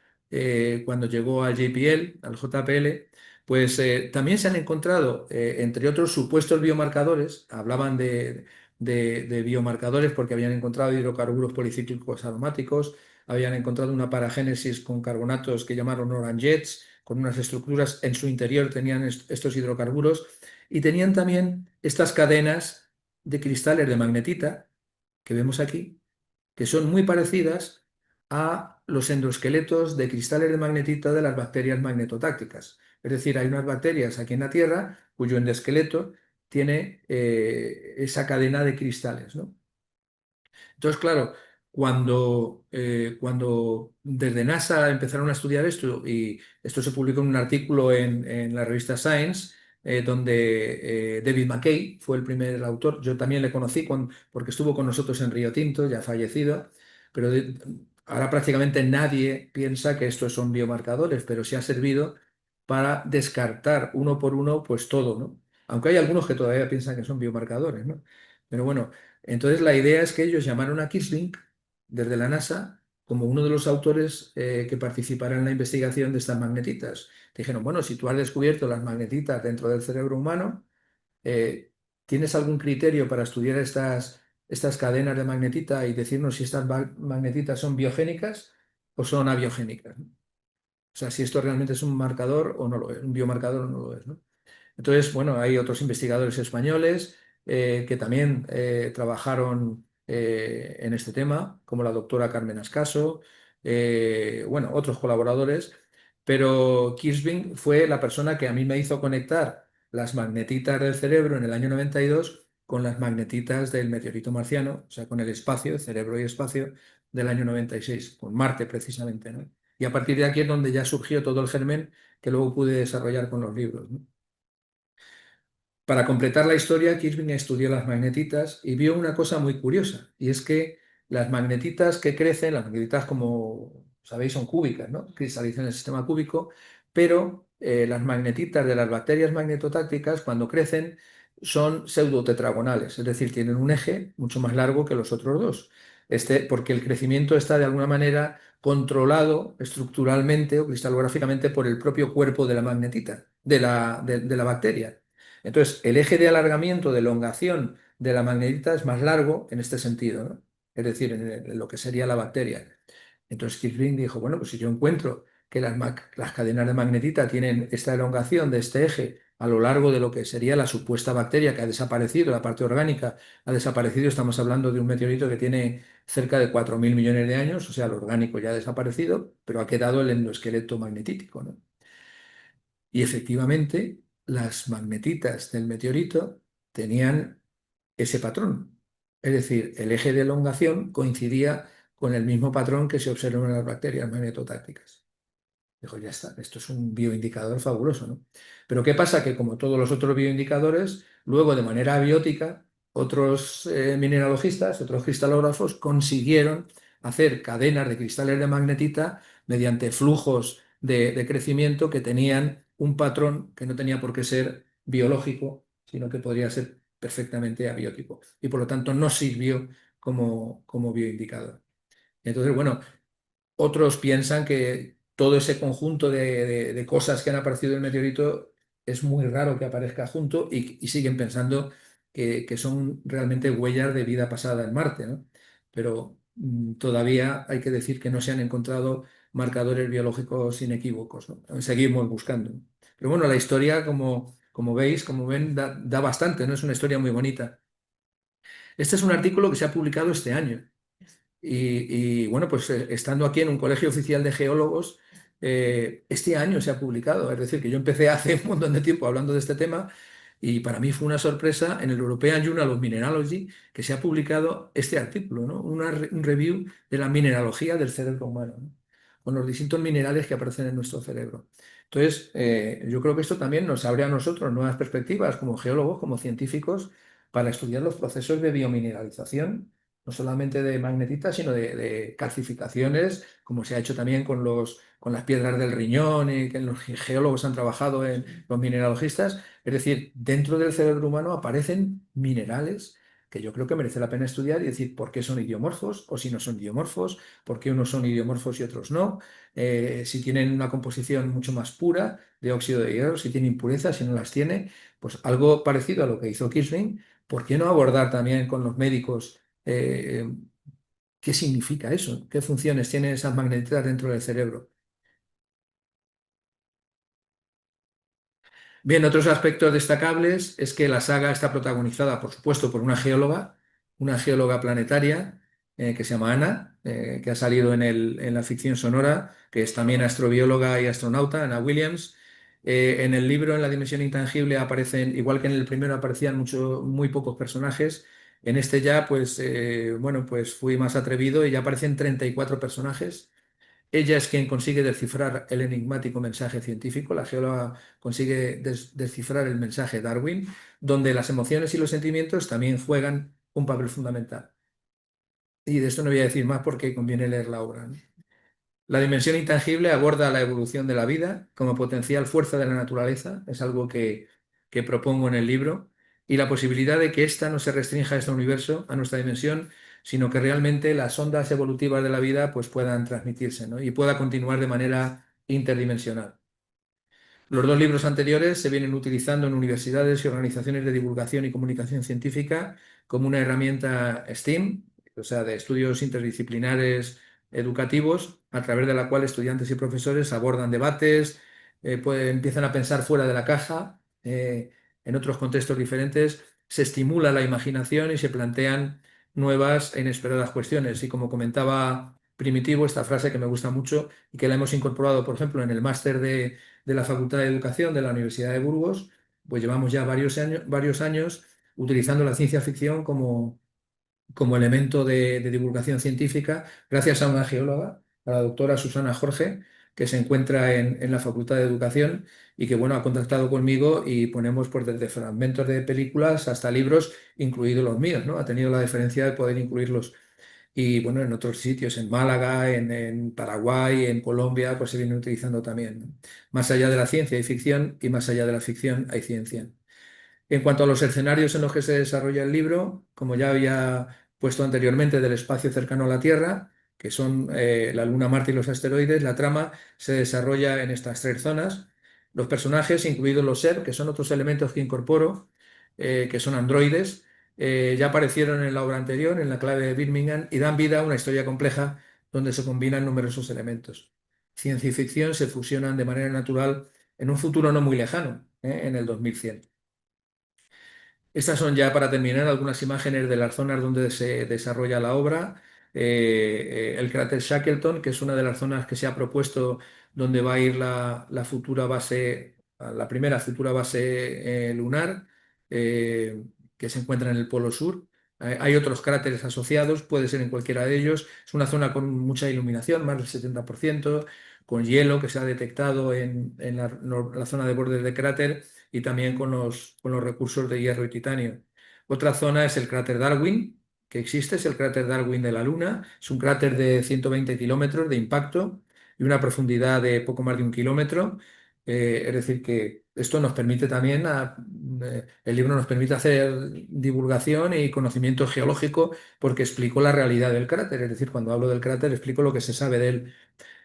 B: cuando llegó al JPL, al JPL, pues también se han encontrado, entre otros supuestos biomarcadores, hablaban de biomarcadores porque habían encontrado hidrocarburos policíclicos aromáticos, habían encontrado una paragénesis con carbonatos que llamaron oranjets, con unas estructuras en su interior tenían estos hidrocarburos y tenían también estas cadenas de cristales de magnetita que vemos aquí, que son muy parecidas a los endoesqueletos de cristales de magnetita de las bacterias magnetotácticas. Es decir, hay unas bacterias aquí en la Tierra cuyo endoesqueleto tiene esa cadena de cristales, ¿no? Entonces, claro, cuando desde NASA empezaron a estudiar esto, y esto se publicó en un artículo en la revista Science, donde David McKay fue el primer autor, yo también le conocí porque estuvo con nosotros en Río Tinto, ya fallecido, pero ahora prácticamente nadie piensa que estos son biomarcadores, pero sí ha servido para descartar uno por uno pues todo, ¿no? Aunque hay algunos que todavía piensan que son biomarcadores, ¿no? Pero bueno. Entonces la idea es que ellos llamaron a Kirschling desde la NASA como uno de los autores que participará en la investigación de estas magnetitas. Dijeron, bueno, si tú has descubierto las magnetitas dentro del cerebro humano, eh, ¿tienes algún criterio para estudiar estas cadenas de magnetita y decirnos si estas magnetitas son biogénicas o son abiogénicas, ¿no? O sea, si esto realmente es un marcador o no lo es, un biomarcador o no lo es, ¿no? Entonces, bueno, hay otros investigadores españoles que también trabajaron en este tema, como la doctora Carmen Ascaso, bueno, otros colaboradores, pero Kirschving fue la persona que a mí me hizo conectar las magnetitas del cerebro en el año 92 con las magnetitas del meteorito marciano, o sea, con el espacio, el cerebro y espacio del año 96, con Marte precisamente, ¿no? Y a partir de aquí es donde ya surgió todo el germen que luego pude desarrollar con los libros, ¿no? Para completar la historia, Kirchner estudió las magnetitas y vio una cosa muy curiosa, y es que las magnetitas que crecen, las magnetitas como sabéis son cúbicas, ¿no? Cristalizan en el sistema cúbico, pero las magnetitas de las bacterias magnetotácticas cuando crecen son pseudotetragonales, es decir, tienen un eje mucho más largo que los otros dos, porque el crecimiento está de alguna manera controlado estructuralmente o cristalográficamente por el propio cuerpo de la magnetita, de la bacteria. Entonces, el eje de alargamiento, de elongación de la magnetita es más largo en este sentido, ¿no? Es decir, en lo que sería la bacteria. Entonces, Kirchner dijo, bueno, pues si yo encuentro que las cadenas de magnetita tienen esta elongación de este eje a lo largo de lo que sería la supuesta bacteria que ha desaparecido, la parte orgánica ha desaparecido. Estamos hablando de un meteorito que tiene cerca de 4.000 millones de años, o sea, lo orgánico ya ha desaparecido, pero ha quedado el endoesqueleto magnetítico, ¿no? Y efectivamente, las magnetitas del meteorito tenían ese patrón. Es decir, el eje de elongación coincidía con el mismo patrón que se observa en las bacterias magnetotácticas. Dijo, ya está, esto es un bioindicador fabuloso, ¿no? Pero ¿qué pasa? Que como todos los otros bioindicadores, luego de manera abiótica, otros mineralogistas, otros cristalógrafos consiguieron hacer cadenas de cristales de magnetita mediante flujos de crecimiento que tenían un patrón que no tenía por qué ser biológico, sino que podría ser perfectamente abiótico. Y por lo tanto no sirvió como bioindicador. Entonces, bueno, otros piensan que todo ese conjunto de cosas que han aparecido en el meteorito es muy raro que aparezca junto y siguen pensando que son realmente huellas de vida pasada en Marte, ¿no? Pero todavía hay que decir que no se han encontrado marcadores biológicos inequívocos, ¿no? Seguimos buscando. Pero bueno, la historia, como veis, como ven, da bastante, ¿no? Es una historia muy bonita. Este es un artículo que se ha publicado este año. Bueno, pues estando aquí en un colegio oficial de geólogos, este año se ha publicado. Es decir, que yo empecé hace un montón de tiempo hablando de este tema y para mí fue una sorpresa en el European Journal of Mineralogy que se ha publicado este artículo, ¿no? Un review de la mineralogía del cerebro humano, ¿no? Con los distintos minerales que aparecen en nuestro cerebro. Entonces, yo creo que esto también nos abre a nosotros nuevas perspectivas como geólogos, como científicos, para estudiar los procesos de biomineralización no solamente de magnetitas, sino de calcificaciones, como se ha hecho también con las piedras del riñón y que los geólogos han trabajado en los mineralogistas. Es decir, dentro del cerebro humano aparecen minerales que yo creo que merece la pena estudiar y decir por qué son idiomorfos o si no son idiomorfos, por qué unos son idiomorfos y otros no, si tienen una composición mucho más pura de óxido de hierro, si tienen impurezas, si no las tiene, pues algo parecido a lo que hizo Kirchner. ¿Por qué no abordar también con los médicos qué significa eso? ¿Qué funciones tienen esas magnetitas dentro del cerebro? Bien, otros aspectos destacables es que la saga está protagonizada, por supuesto, por una geóloga planetaria que se llama Ana, que ha salido en la ficción sonora, que es también astrobióloga y astronauta, Anna Williams. En el libro, en la dimensión intangible, aparecen, igual que en el primero aparecían muy pocos personajes, en este ya, pues, bueno, pues fui más atrevido y ya aparecen 34 personajes. Ella es quien consigue descifrar el enigmático mensaje científico, la geóloga consigue descifrar el mensaje Darwin, donde las emociones y los sentimientos también juegan un papel fundamental. Y de esto no voy a decir más porque conviene leer la obra, ¿no? La dimensión intangible aborda la evolución de la vida como potencial fuerza de la naturaleza, es algo que propongo en el libro, y la posibilidad de que ésta no se restrinja a este universo, a nuestra dimensión, sino que realmente las ondas evolutivas de la vida pues, puedan transmitirse, ¿no? Y pueda continuar de manera interdimensional. Los dos libros anteriores se vienen utilizando en universidades y organizaciones de divulgación y comunicación científica como una herramienta STEAM, o sea, de estudios interdisciplinares educativos, a través de la cual estudiantes y profesores abordan debates, empiezan a pensar fuera de la caja, en otros contextos diferentes, se estimula la imaginación y se plantean nuevas e inesperadas cuestiones. Y como comentaba Primitivo, esta frase que me gusta mucho y que la hemos incorporado, por ejemplo, en el máster de la Facultad de Educación de la Universidad de Burgos, pues llevamos ya varios años utilizando la ciencia ficción como elemento de divulgación científica, gracias a una geóloga, a la doctora Susana Jorge, que se encuentra en la Facultad de Educación y que bueno, ha contactado conmigo y ponemos pues, desde fragmentos de películas hasta libros, incluidos los míos, ¿no? Ha tenido la deferencia de poder incluirlos y bueno, en otros sitios, en Málaga, en Paraguay, en Colombia, pues se viene utilizando también, ¿no? Más allá de la ciencia hay ficción y más allá de la ficción hay ciencia. En cuanto a los escenarios en los que se desarrolla el libro, como ya había puesto anteriormente del espacio cercano a la Tierra, que son la Luna, Marte y los asteroides, la trama se desarrolla en estas tres zonas. Los personajes, incluidos los SER, que son otros elementos que incorporo, que son androides, ya aparecieron en la obra anterior, en la clave de Birmingham, y dan vida a una historia compleja donde se combinan numerosos elementos. ciencia y ficción se fusionan de manera natural en un futuro no muy lejano, en el 2100. Estas son ya, para terminar, algunas imágenes de las zonas donde se desarrolla la obra. El cráter Shackleton, que es una de las zonas que se ha propuesto donde va a ir la futura base, la primera futura base lunar, que se encuentra en el Polo Sur. Hay otros cráteres asociados, puede ser en cualquiera de ellos. Es una zona con mucha iluminación, más del 70%, con hielo que se ha detectado en la zona de bordes de cráter y también con los recursos de hierro y titanio. Otra zona es el cráter Darwin, que existe, es el cráter Darwin de la Luna. Es un cráter de 120 kilómetros de impacto y una profundidad de poco más de 1 kilómetro. Es decir, que esto nos permite también, el libro nos permite hacer divulgación y conocimiento geológico porque explico la realidad del cráter. Es decir, cuando hablo del cráter explico lo que se sabe de él.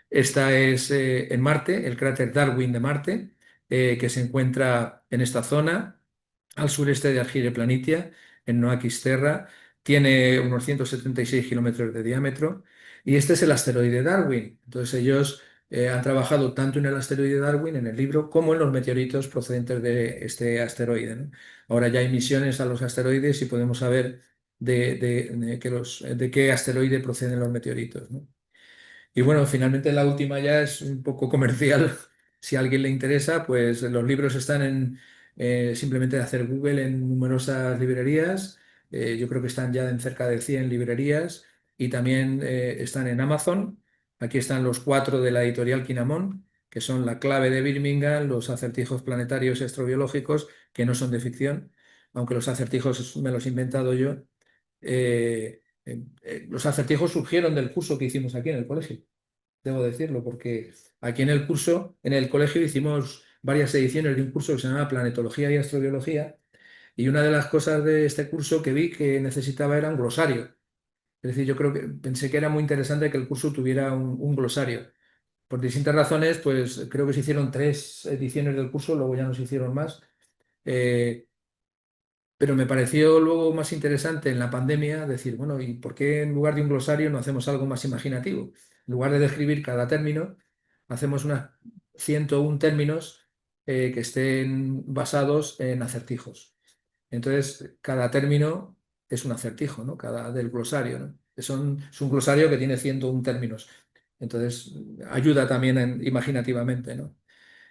B: Esta es en Marte, el cráter Darwin de Marte, que se encuentra en esta zona, al sureste de Argire Planitia, en Noa Xterra. Tiene unos 176 kilómetros de diámetro. Y este es el asteroide Darwin. Entonces ellos han trabajado tanto en el asteroide Darwin, en el libro, como en los meteoritos procedentes de este asteroide, ¿no? Ahora ya hay misiones a los asteroides y podemos saber de qué asteroide proceden los meteoritos, ¿no? Y bueno, finalmente la última ya es un poco comercial. Si a alguien le interesa, pues los libros están simplemente hacer Google en numerosas librerías. Yo creo que están ya en cerca de 100 librerías y también están en Amazon. Aquí están los 4 de la editorial Quinamón, que son La clave de Birmingham, Los acertijos planetarios y astrobiológicos, que no son de ficción, aunque los acertijos me los he inventado yo. Los acertijos surgieron del curso que hicimos aquí en el colegio, debo decirlo, porque aquí en el curso, en el colegio, hicimos varias ediciones de un curso que se llama Planetología y Astrobiología, y una de las cosas de este curso que vi que necesitaba era un glosario. Es decir, yo creo que pensé que era muy interesante que el curso tuviera un glosario. Por distintas razones, pues creo que se hicieron 3 ediciones del curso, luego ya no se hicieron más. Eh, pero me pareció luego más interesante en la pandemia decir, bueno, ¿y por qué en lugar de un glosario no hacemos algo más imaginativo? En lugar de describir cada término, hacemos unas 101 términos que estén basados en acertijos. Entonces, cada término es un acertijo, ¿no? Cada del glosario, ¿no? Es un glosario que tiene 101 términos. Entonces, ayuda también imaginativamente, ¿no?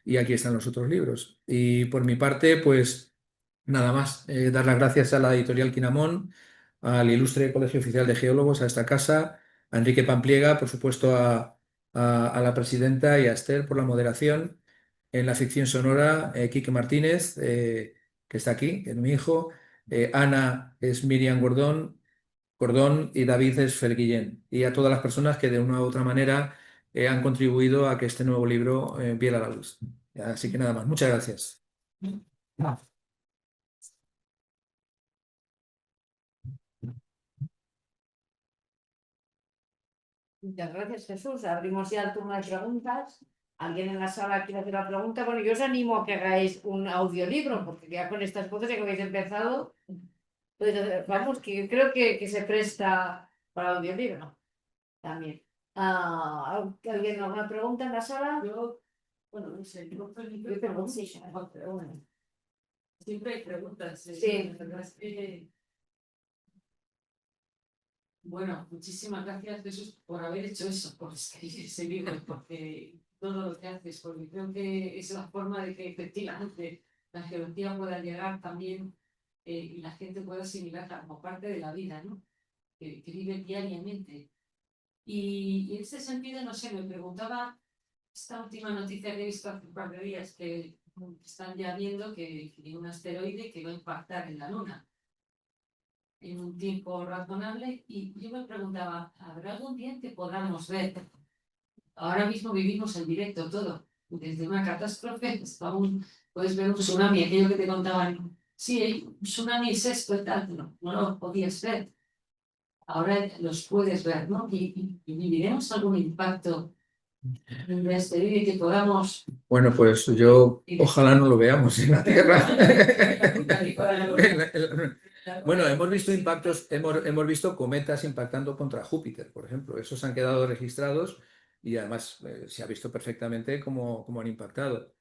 B: Y aquí están los otros libros. Y por mi parte, pues nada más, dar las gracias a la editorial Quinamón, al Ilustre Colegio Oficial de Geólogos, a esta casa, a Enrique Pampliega, por supuesto a la presidenta y a Esther por la moderación. En la ficción sonora, Quique Martínez, que está aquí, que es mi hijo. Ana es Miriam Gordón y David es Ferguillén. Y a todas las personas que de una u otra manera han contribuido a que este nuevo libro viera la luz. Así que nada más, muchas gracias.
A: Muchas gracias, Jesús. Abrimos ya el turno de preguntas. ¿Alguien en la sala quiere hacer la pregunta? Bueno, yo os animo a que hagáis un audiolibro, porque ya con estas cosas ya que habéis empezado, pues, vamos, que creo que se presta para audiolibro también. ¿Alguien alguna pregunta en la sala?
H: Bueno, no sé, yo
A: Yo tengo sí, pero bueno.
H: siempre hay preguntas.
A: Sí.
H: La verdad es que, bueno, muchísimas gracias, Jesús, por haber hecho eso, por escribir ese libro, porque todo lo que haces, porque creo que es la forma de que efectivamente la geología pueda llegar también y la gente pueda asimilarla como parte de la vida, ¿no? Que vive diariamente. Y en ese sentido, no sé, me preguntaba esta última noticia que he visto hace un par de días, que están ya viendo que hay un asteroide que va a impactar en la Luna en un tiempo razonable, y yo me preguntaba, ¿habrá algún día que podamos ver? Ahora mismo vivimos en directo todo, desde una catástrofe hasta puedes ver un tsunami, aquello que te contaban, sí, hay un tsunami es esto y tal, no lo podías ver. Ahora los puedes ver, ¿no? Y viviremos algún impacto de asteroide que podamos...
B: Bueno, pues yo ojalá no lo veamos en la Tierra. Bueno, hemos visto impactos, hemos visto cometas impactando contra Júpiter, por ejemplo. Esos han quedado registrados y además se ha visto perfectamente cómo han impactado.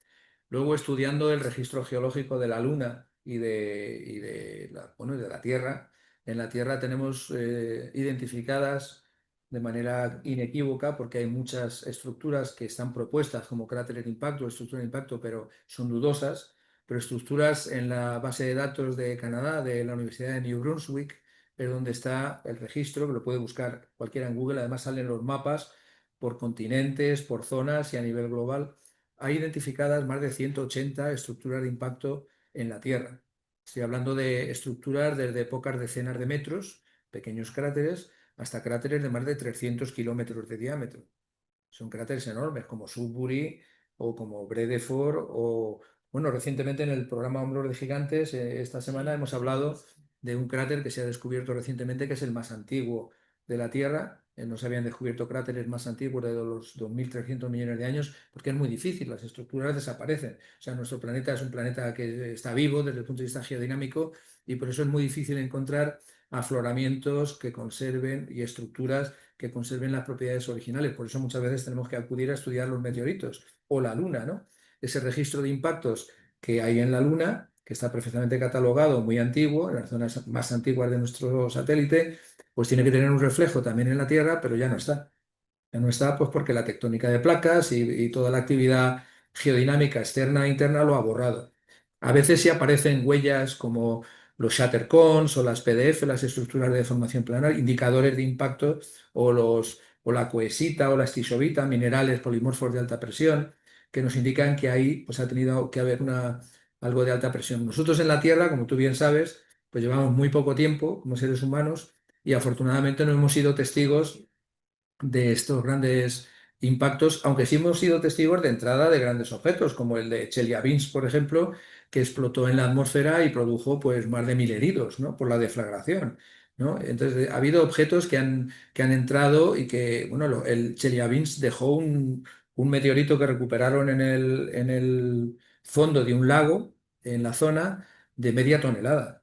B: Luego, estudiando el registro geológico de la Luna y de la Tierra, en la Tierra tenemos identificadas de manera inequívoca, porque hay muchas estructuras que están propuestas como cráteres de impacto, estructuras de impacto, pero son dudosas, pero estructuras en la base de datos de Canadá, de la Universidad de New Brunswick, es donde está el registro, que lo puede buscar cualquiera en Google. Además salen los mapas por continentes, por zonas y a nivel global. Hay identificadas más de 180 estructuras de impacto en la Tierra. Estoy hablando de estructuras desde pocas decenas de metros, pequeños cráteres, hasta cráteres de más de 300 kilómetros de diámetro. Son cráteres enormes como Sudbury o como Bredeford o, bueno, recientemente en el programa Hombros de Gigantes, esta semana hemos hablado de un cráter que se ha descubierto recientemente, que es el más antiguo de la Tierra. No se habían descubierto cráteres más antiguos de los 2.300 millones de años, porque es muy difícil, las estructuras desaparecen. O sea, nuestro planeta es un planeta que está vivo desde el punto de vista geodinámico, y por eso es muy difícil encontrar afloramientos que conserven y estructuras que conserven las propiedades originales. Por eso muchas veces tenemos que acudir a estudiar los meteoritos o la Luna, ¿no? Ese registro de impactos que hay en la Luna, que está perfectamente catalogado, muy antiguo, en las zonas más antiguas de nuestro satélite, pues tiene que tener un reflejo también en la Tierra, pero ya no está. Ya no está, pues porque la tectónica de placas y toda la actividad geodinámica externa e interna lo ha borrado. A veces sí aparecen huellas como los shatter cones o las PDF, las estructuras de deformación planar, indicadores de impacto, o la coesita o la estisovita, minerales polimorfos de alta presión, que nos indican que ahí pues, ha tenido que haber algo de alta presión. Nosotros en la Tierra, como tú bien sabes, pues llevamos muy poco tiempo como seres humanos, y afortunadamente no hemos sido testigos de estos grandes impactos, aunque sí hemos sido testigos de entrada de grandes objetos, como el de Chelyabinsk, por ejemplo, que explotó en la atmósfera y produjo pues, más de 1.000 heridos, ¿no? Por la deflagración, ¿no? Entonces, ha habido objetos que han entrado y que, bueno, el Chelyabinsk dejó un meteorito que recuperaron en el fondo de un lago, en la zona, de media tonelada.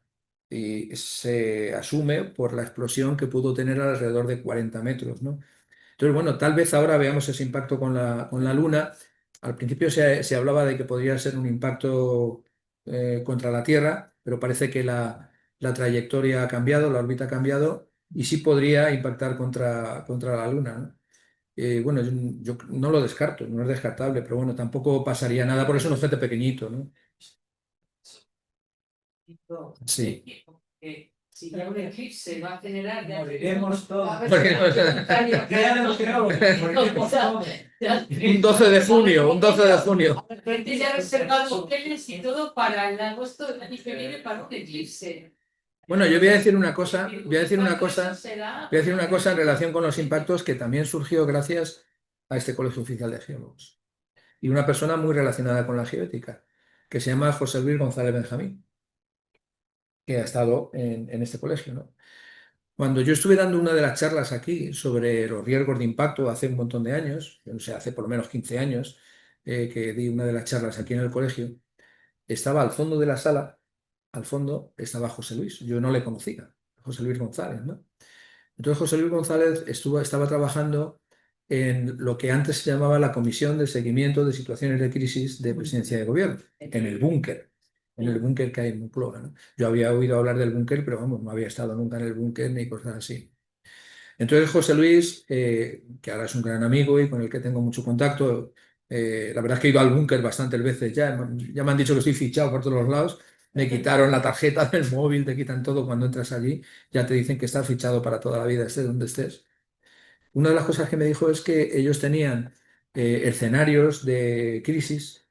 B: Y se asume por la explosión que pudo tener alrededor de 40 metros, ¿no? Entonces, bueno, tal vez ahora veamos ese impacto con la Luna. Al principio se hablaba de que podría ser un impacto contra la Tierra, pero parece que la trayectoria ha cambiado, la órbita ha cambiado, y sí podría impactar contra la Luna, ¿no? Bueno, yo no lo descarto, no es descartable, pero bueno, tampoco pasaría nada, por eso es un objeto pequeñito, ¿no? Sí.
H: Si ya un eclipse va a generar, ya
F: Moriremos todos.
B: Un 12 de junio, un 12 de junio.
H: De repente ya reservado hoteles y todo para el agosto del año que viene para un eclipse.
B: Bueno, yo voy a decir una cosa, en relación con los impactos, que también surgió gracias a este Colegio Oficial de Geólogos y una persona muy relacionada con la geoética, que se llama José Luis González Benjamín, que ha estado en este colegio, ¿no? Cuando yo estuve dando una de las charlas aquí sobre los riesgos de impacto hace un montón de años, yo no sé, hace por lo menos 15 años, que di una de las charlas aquí en el colegio, estaba al fondo de la sala, al fondo estaba José Luis. Yo no le conocía, José Luis González, ¿no? Entonces José Luis González estaba trabajando en lo que antes se llamaba la Comisión de Seguimiento de Situaciones de Crisis de Presidencia de Gobierno, en el búnker que hay en Moncloa, ¿no? Yo había oído hablar del búnker, pero vamos, no había estado nunca en el búnker ni cosas así. Entonces José Luis, que ahora es un gran amigo y con el que tengo mucho contacto, la verdad es que he ido al búnker bastantes veces ya me han dicho que estoy fichado por todos los lados, me quitaron la tarjeta del móvil, te quitan todo cuando entras allí, ya te dicen que estás fichado para toda la vida, estés donde estés. Una de las cosas que me dijo es que ellos tenían escenarios de crisis,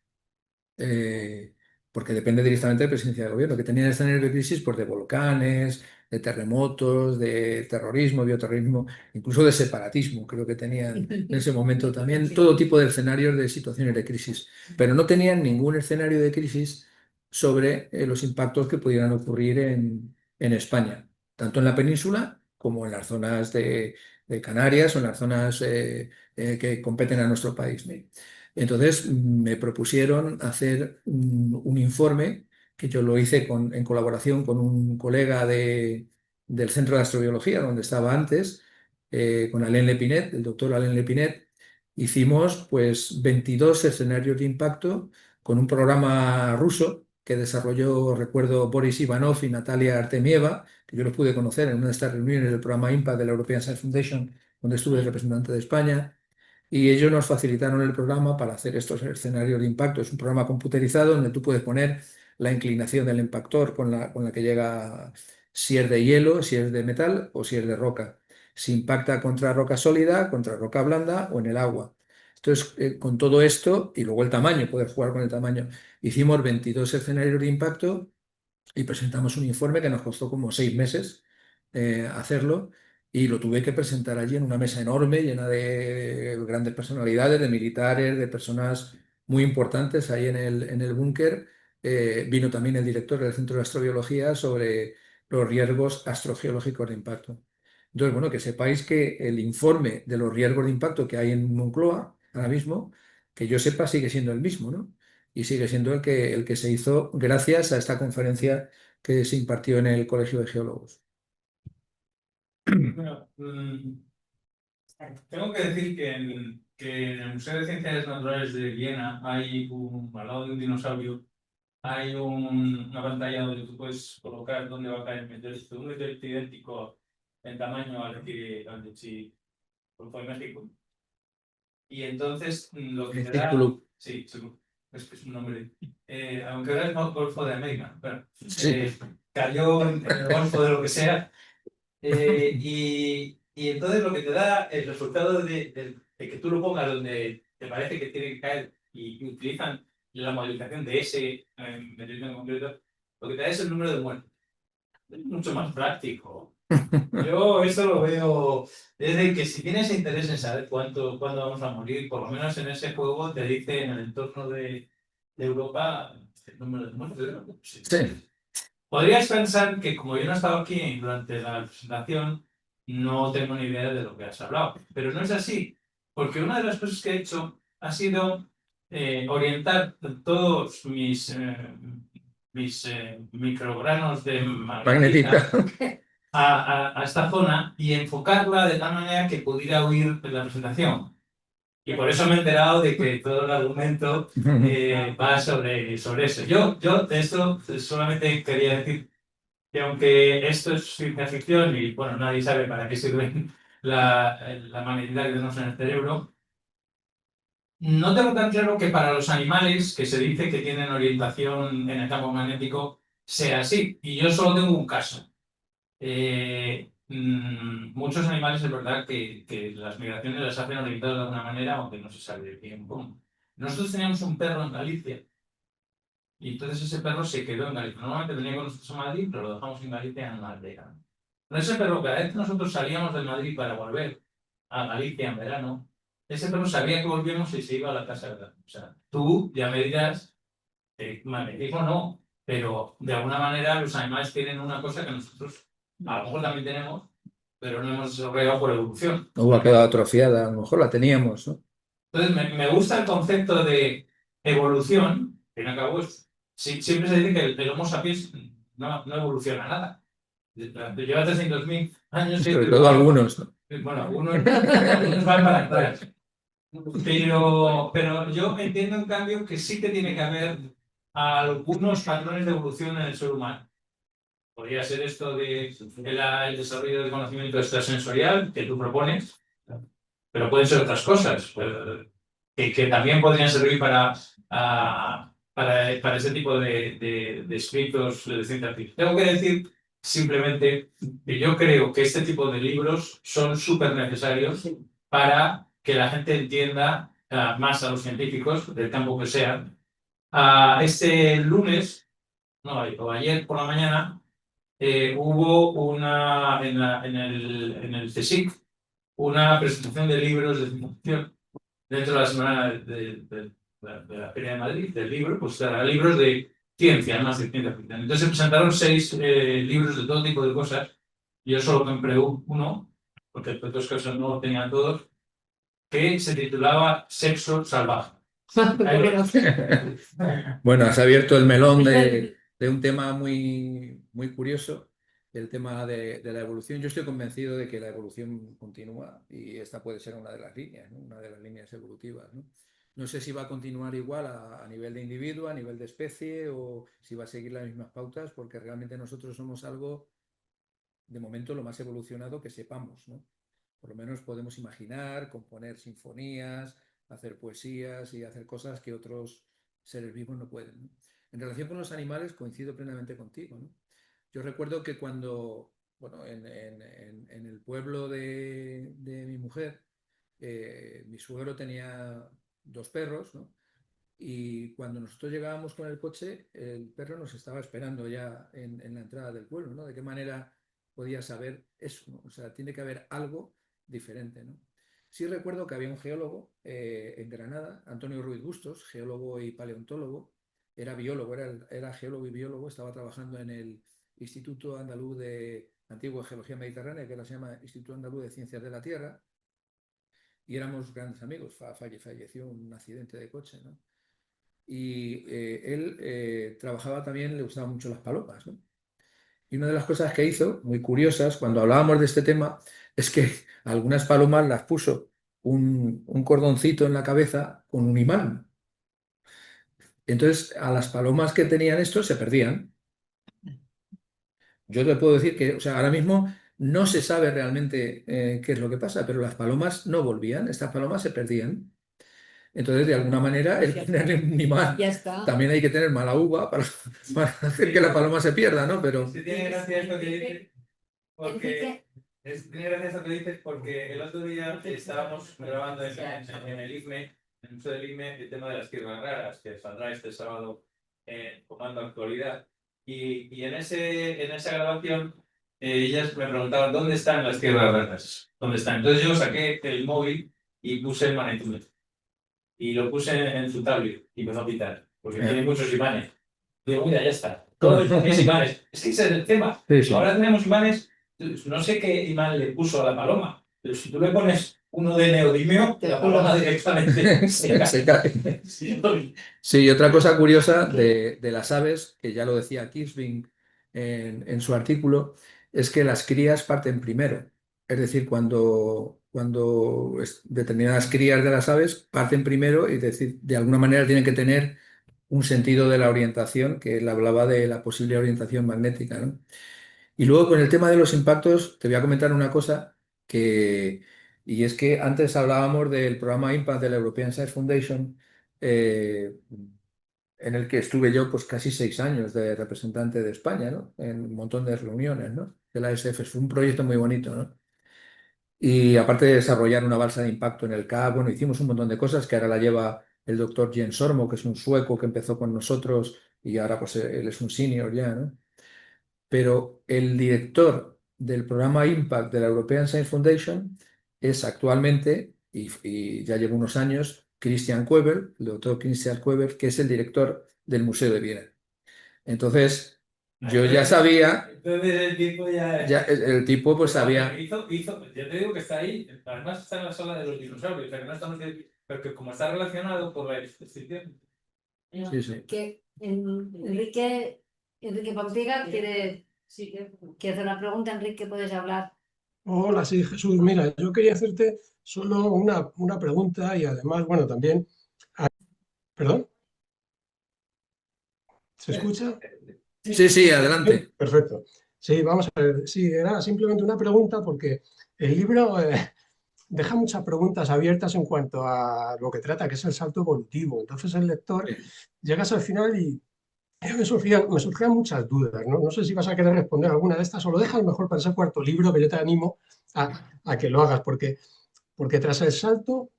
B: eh, porque depende directamente de presidencia de gobierno, que tenían escenarios de crisis pues, de volcanes, de terremotos, de terrorismo, bioterrorismo, incluso de separatismo, creo que tenían en ese momento también todo tipo de escenarios de situaciones de crisis, pero no tenían ningún escenario de crisis sobre los impactos que pudieran ocurrir en España, tanto en la península como en las zonas de Canarias o en las zonas que competen a nuestro país, ¿no? Entonces me propusieron hacer un informe que yo lo hice en colaboración con un colega del Centro de Astrobiología, donde estaba antes, con Alain Lepinet, el doctor Alain Lepinet, Hicimos pues 22 escenarios de impacto con un programa ruso que desarrolló, recuerdo, Boris Ivanov y Natalia Artemieva, que yo los pude conocer en una de estas reuniones del programa IMPACT de la European Science Foundation, donde estuve de representante de España. Y ellos nos facilitaron el programa para hacer estos escenarios de impacto. Es un programa computerizado donde tú puedes poner la inclinación del impactor con la que llega, si es de hielo, si es de metal o si es de roca. Si impacta contra roca sólida, contra roca blanda o en el agua. Entonces, con todo esto, y luego el tamaño, poder jugar con el tamaño, hicimos 22 escenarios de impacto y presentamos un informe que nos costó como 6 meses hacerlo y lo tuve que presentar allí en una mesa enorme llena de grandes personalidades, de militares, de personas muy importantes ahí en el búnker. Vino también el director del Centro de Astrobiología sobre los riesgos astrogeológicos de impacto. Entonces, bueno, que sepáis que el informe de los riesgos de impacto que hay en Moncloa ahora mismo, que yo sepa, sigue siendo el mismo, ¿no? Y sigue siendo el que se hizo gracias a esta conferencia que se impartió en el Colegio de Geólogos.
I: Bueno, tengo que decir que en el Museo de Ciencias Naturales de Viena hay al lado de un dinosaurio, hay una pantalla donde tú puedes colocar dónde va a caer el meteorito, un meteorito idéntico en tamaño al de Golfo de México. Y entonces lo que te da... Sí, es que es un nombre... aunque ahora es Golfo de América, pero cayó en el Golfo de lo que sea. Y entonces lo que te da el resultado de que tú lo pongas donde te parece que tiene que caer y utilizan la modelización de ese meteorito en concreto, lo que te da es el número de muertes. Es mucho más práctico. Yo eso lo veo desde que si tienes interés en saber cuándo vamos a morir, por lo menos en ese juego te dice en el entorno de Europa el número de muertes.
B: Sí.
I: Podrías pensar que como yo no he estado aquí durante la presentación, no tengo ni idea de lo que has hablado, pero no es así, porque una de las cosas que he hecho ha sido orientar todos mis microgranos de magnetita a esta zona y enfocarla de tal manera que pudiera oír la presentación. Y por eso me he enterado de que todo el argumento va sobre eso. Yo de esto solamente quería decir que aunque esto es ciencia ficción y bueno, nadie sabe para qué sirve la magnetita que tenemos en el cerebro, no tengo tan claro que para los animales, que se dice que tienen orientación en el campo magnético, sea así. Y yo solo tengo un caso. Muchos animales es verdad que las migraciones las hacen orientadas de alguna manera, aunque no se sabe bien cómo. Nosotros teníamos un perro en Galicia y entonces ese perro se quedó en Galicia. Normalmente venía con nosotros a Madrid, pero lo dejamos en Galicia en la aldea. Pero ese perro, cada vez que nosotros salíamos de Madrid para volver a Galicia en verano, ese perro sabía que volvíamos y se iba a la casa de la... O sea, tú ya me dirás, magnetismo no, pero de alguna manera los animales tienen una cosa que nosotros a lo mejor también tenemos, pero no hemos desarrollado por evolución.
B: O ha quedado atrofiada, a lo mejor la teníamos, ¿no?
I: Entonces, me gusta el concepto de evolución, que en cabo siempre se dice que el Homo sapiens no evoluciona nada. Lleva 300.000 años.
B: Sobre todo algunos, ¿no?
I: Bueno, algunos van para atrás. Pero yo entiendo, en cambio, que sí que tiene que haber algunos patrones de evolución en el ser humano. Podría ser esto de el desarrollo del conocimiento extrasensorial que tú propones, pero pueden ser otras cosas que también podrían servir para ese tipo de escritos de ciencia ficción. Tengo que decir simplemente que yo creo que este tipo de libros son súper necesarios para que la gente entienda más a los científicos, del campo que sea. Este lunes, no, o ayer por la mañana, hubo en el CSIC una presentación de libros de ciencia ficción dentro de la semana de la Feria de Madrid, del libro, pues libros de ciencia, más de ciencia ficción. Entonces se presentaron 6 libros de todo tipo de cosas. Yo solo compré uno, porque en otros casos no lo tenían todos, que se titulaba Sexo Salvaje.
B: Bueno, has abierto el melón de un tema muy, muy curioso. el tema de la evolución. Yo estoy convencido de que la evolución continúa y esta puede ser una de las líneas, ¿no? Una de las líneas evolutivas, ¿no? No sé si va a continuar igual a nivel de individuo, a nivel de especie, o si va a seguir las mismas pautas, porque realmente nosotros somos algo, de momento, lo más evolucionado que sepamos, ¿no? Por lo menos podemos imaginar, componer sinfonías, hacer poesías y hacer cosas que otros seres vivos no pueden, ¿no? En relación con los animales, coincido plenamente contigo, ¿no? Yo recuerdo que cuando, bueno, en el pueblo de mi mujer, mi suegro tenía 2 perros, ¿no? Y cuando nosotros llegábamos con el coche, el perro nos estaba esperando ya en la entrada del pueblo, ¿no? ¿De qué manera podía saber eso, ¿no? O sea, tiene que haber algo diferente, ¿no? Sí recuerdo que había un geólogo en Granada, Antonio Ruiz Bustos, geólogo y paleontólogo, era biólogo, era geólogo y biólogo, estaba trabajando en el Instituto Andaluz de Antigua Geología Mediterránea, que ahora se llama Instituto Andaluz de Ciencias de la Tierra, y éramos grandes amigos. Falleció en un accidente de coche, ¿no? Y él trabajaba también, le gustaban mucho las palomas, ¿no? Y una de las cosas que hizo, muy curiosas, cuando hablábamos de este tema, es que algunas palomas las puso un cordoncito en la cabeza con un imán. Entonces, a las palomas que tenían esto se perdían. Yo te puedo decir que, o sea, ahora mismo no se sabe realmente qué es lo que pasa, pero las palomas no volvían, estas palomas se perdían. Entonces, de alguna manera, el ponerle un imán,
A: Ya está.
B: también hay que tener mala uva para hacer que la paloma se pierda, ¿no? Pero
I: Sí, tiene gracia esto que dices, porque
A: Enrique.
I: tiene gracia esto que dices, porque el otro día estábamos grabando en el IFME, en el Museo del IFME, el tema de las tierras raras, que saldrá este sábado en Comando Actualidad. Y en esa grabación, ellas me preguntaban dónde están las tierras raras, dónde están. Entonces yo saqué el móvil y puse el magnetúmetro. Y lo puse en su tablet y empezó a pitar, porque tiene muchos imanes. Digo, mira, ya está. Todo es imanes. Es que ese es el tema.
B: Sí, sí.
I: Ahora tenemos imanes, no sé qué imán le puso a la paloma, pero si tú le pones uno de neodimio, la paloma directamente
B: se cae.
I: Sí,
B: Sí, y otra cosa curiosa de las aves, que ya lo decía Kirschving en su artículo, es que las crías parten primero. Es decir, cuando determinadas crías de las aves parten primero y decir, de alguna manera tienen que tener un sentido de la orientación, que él hablaba de la posible orientación magnética, ¿no? Y luego con el tema de los impactos, te voy a comentar una cosa y es que antes hablábamos del programa Impact de la European Science Foundation, en el que estuve yo pues casi 6 años de representante de España, ¿no? En un montón de reuniones, ¿no? De la SF. Fue un proyecto muy bonito, ¿no? Y aparte de desarrollar una balsa de impacto en el CAP, bueno, hicimos un montón de cosas que ahora la lleva el doctor Jens Sormo, que es un sueco que empezó con nosotros y ahora pues él es un senior ya, ¿no? Pero el director del programa Impact de la European Science Foundation es actualmente, y ya lleva unos años, Christian Koeber, el doctor Christian Koeber, que es el director del Museo de Viena. Entonces, yo ya sabía,
I: entonces el tipo ya
B: el tipo pues sabía...
I: Hizo, ya te digo que está ahí, además está en la sala de los dinosaurios, o sea que no estamos pero que como está relacionado por la exposición.
B: Sí, sí.
A: Que Enrique Pampiga quiere hacer una pregunta. Enrique, puedes hablar.
E: Hola, sí, Jesús. Mira, yo quería hacerte solo una pregunta y además, bueno, también... ¿Perdón? ¿Se escucha?
B: Sí, sí, adelante.
E: Perfecto. Sí, vamos a ver. Sí, era simplemente una pregunta porque el libro deja muchas preguntas abiertas en cuanto a lo que trata, que es el salto evolutivo. Entonces el lector, llegas al final y me surgían muchas dudas, ¿no? No sé si vas a querer responder alguna de estas o lo dejas mejor para ese cuarto libro, que yo te animo a que lo hagas, porque tras el salto,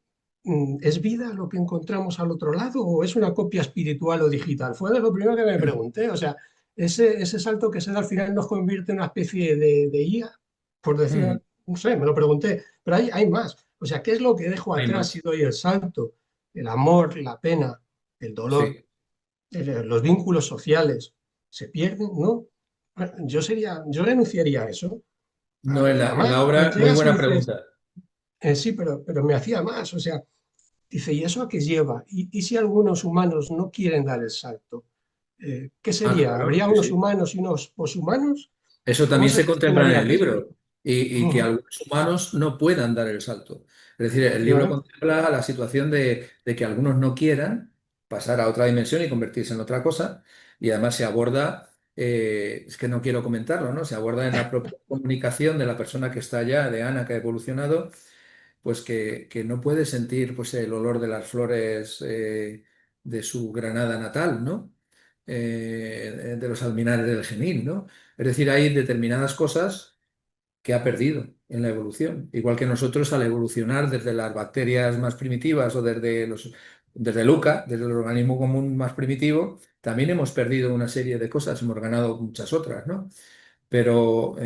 E: ¿es vida lo que encontramos al otro lado o es una copia espiritual o digital? Fue de lo primero que me pregunté. O sea, ese salto que se da al final nos convierte en una especie de IA, por decir, no sé, me lo pregunté, pero hay más. O sea, ¿qué es lo que dejo
B: Hay
E: atrás
B: más.
E: si doy el salto? El amor, la pena, el dolor,
B: Sí.
E: los vínculos sociales, ¿se pierden? ¿No? Yo renunciaría a eso.
B: No, en
E: Además,
B: la obra, muy
E: llegas y
B: buena
E: dices,
B: pregunta.
E: sí, pero me hacía más. O sea, dice, ¿y eso a qué lleva? ¿Y si algunos humanos no quieren dar el salto? ¿Qué sería?
B: Claro,
E: ¿Habría
B: sí,
E: unos
B: sí.
E: humanos y unos poshumanos?
B: Eso
E: ¿Cómo
B: también se contempla en el
E: gestionarías esto?
B: libro y que algunos humanos no puedan dar el salto. Es decir, el libro
E: Efectivamente.
B: contempla la situación de que algunos no quieran pasar a otra dimensión y convertirse en otra cosa y además se aborda, es que no quiero comentarlo, ¿no? Se aborda en la propia comunicación de la persona que está allá, de Ana, que ha evolucionado, pues que no puede sentir pues, el olor de las flores de su Granada natal, ¿no? De los alminares del Genil, ¿no? Es decir, hay determinadas cosas que ha perdido en la evolución. Igual que nosotros al evolucionar desde las bacterias más primitivas o desde Luca, desde el organismo común más primitivo, también hemos perdido una serie de cosas, hemos ganado muchas otras, ¿no? Pero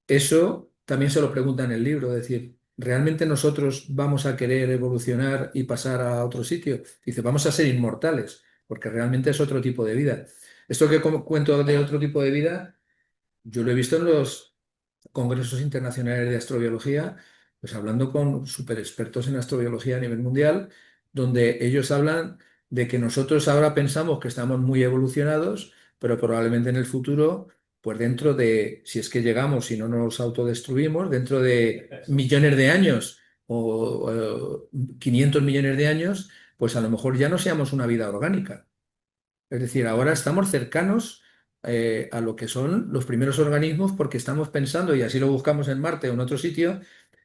B: eso también se lo pregunta en el libro, es decir, ¿realmente nosotros vamos a querer evolucionar y pasar a otro sitio? Dice, vamos a ser inmortales, porque realmente es otro tipo de vida. Esto que cuento de otro tipo de vida, yo lo he visto en los congresos internacionales de astrobiología, pues hablando con super expertos en astrobiología a nivel mundial, donde ellos hablan de que nosotros ahora pensamos que estamos muy evolucionados, pero probablemente en el futuro, pues dentro de, si es que llegamos y no nos autodestruimos, dentro de millones de años o 500 millones de años, pues a lo mejor ya no seamos una vida orgánica. Es decir, ahora estamos cercanos a lo que son los primeros organismos porque estamos pensando, y así lo buscamos en Marte o en otro sitio,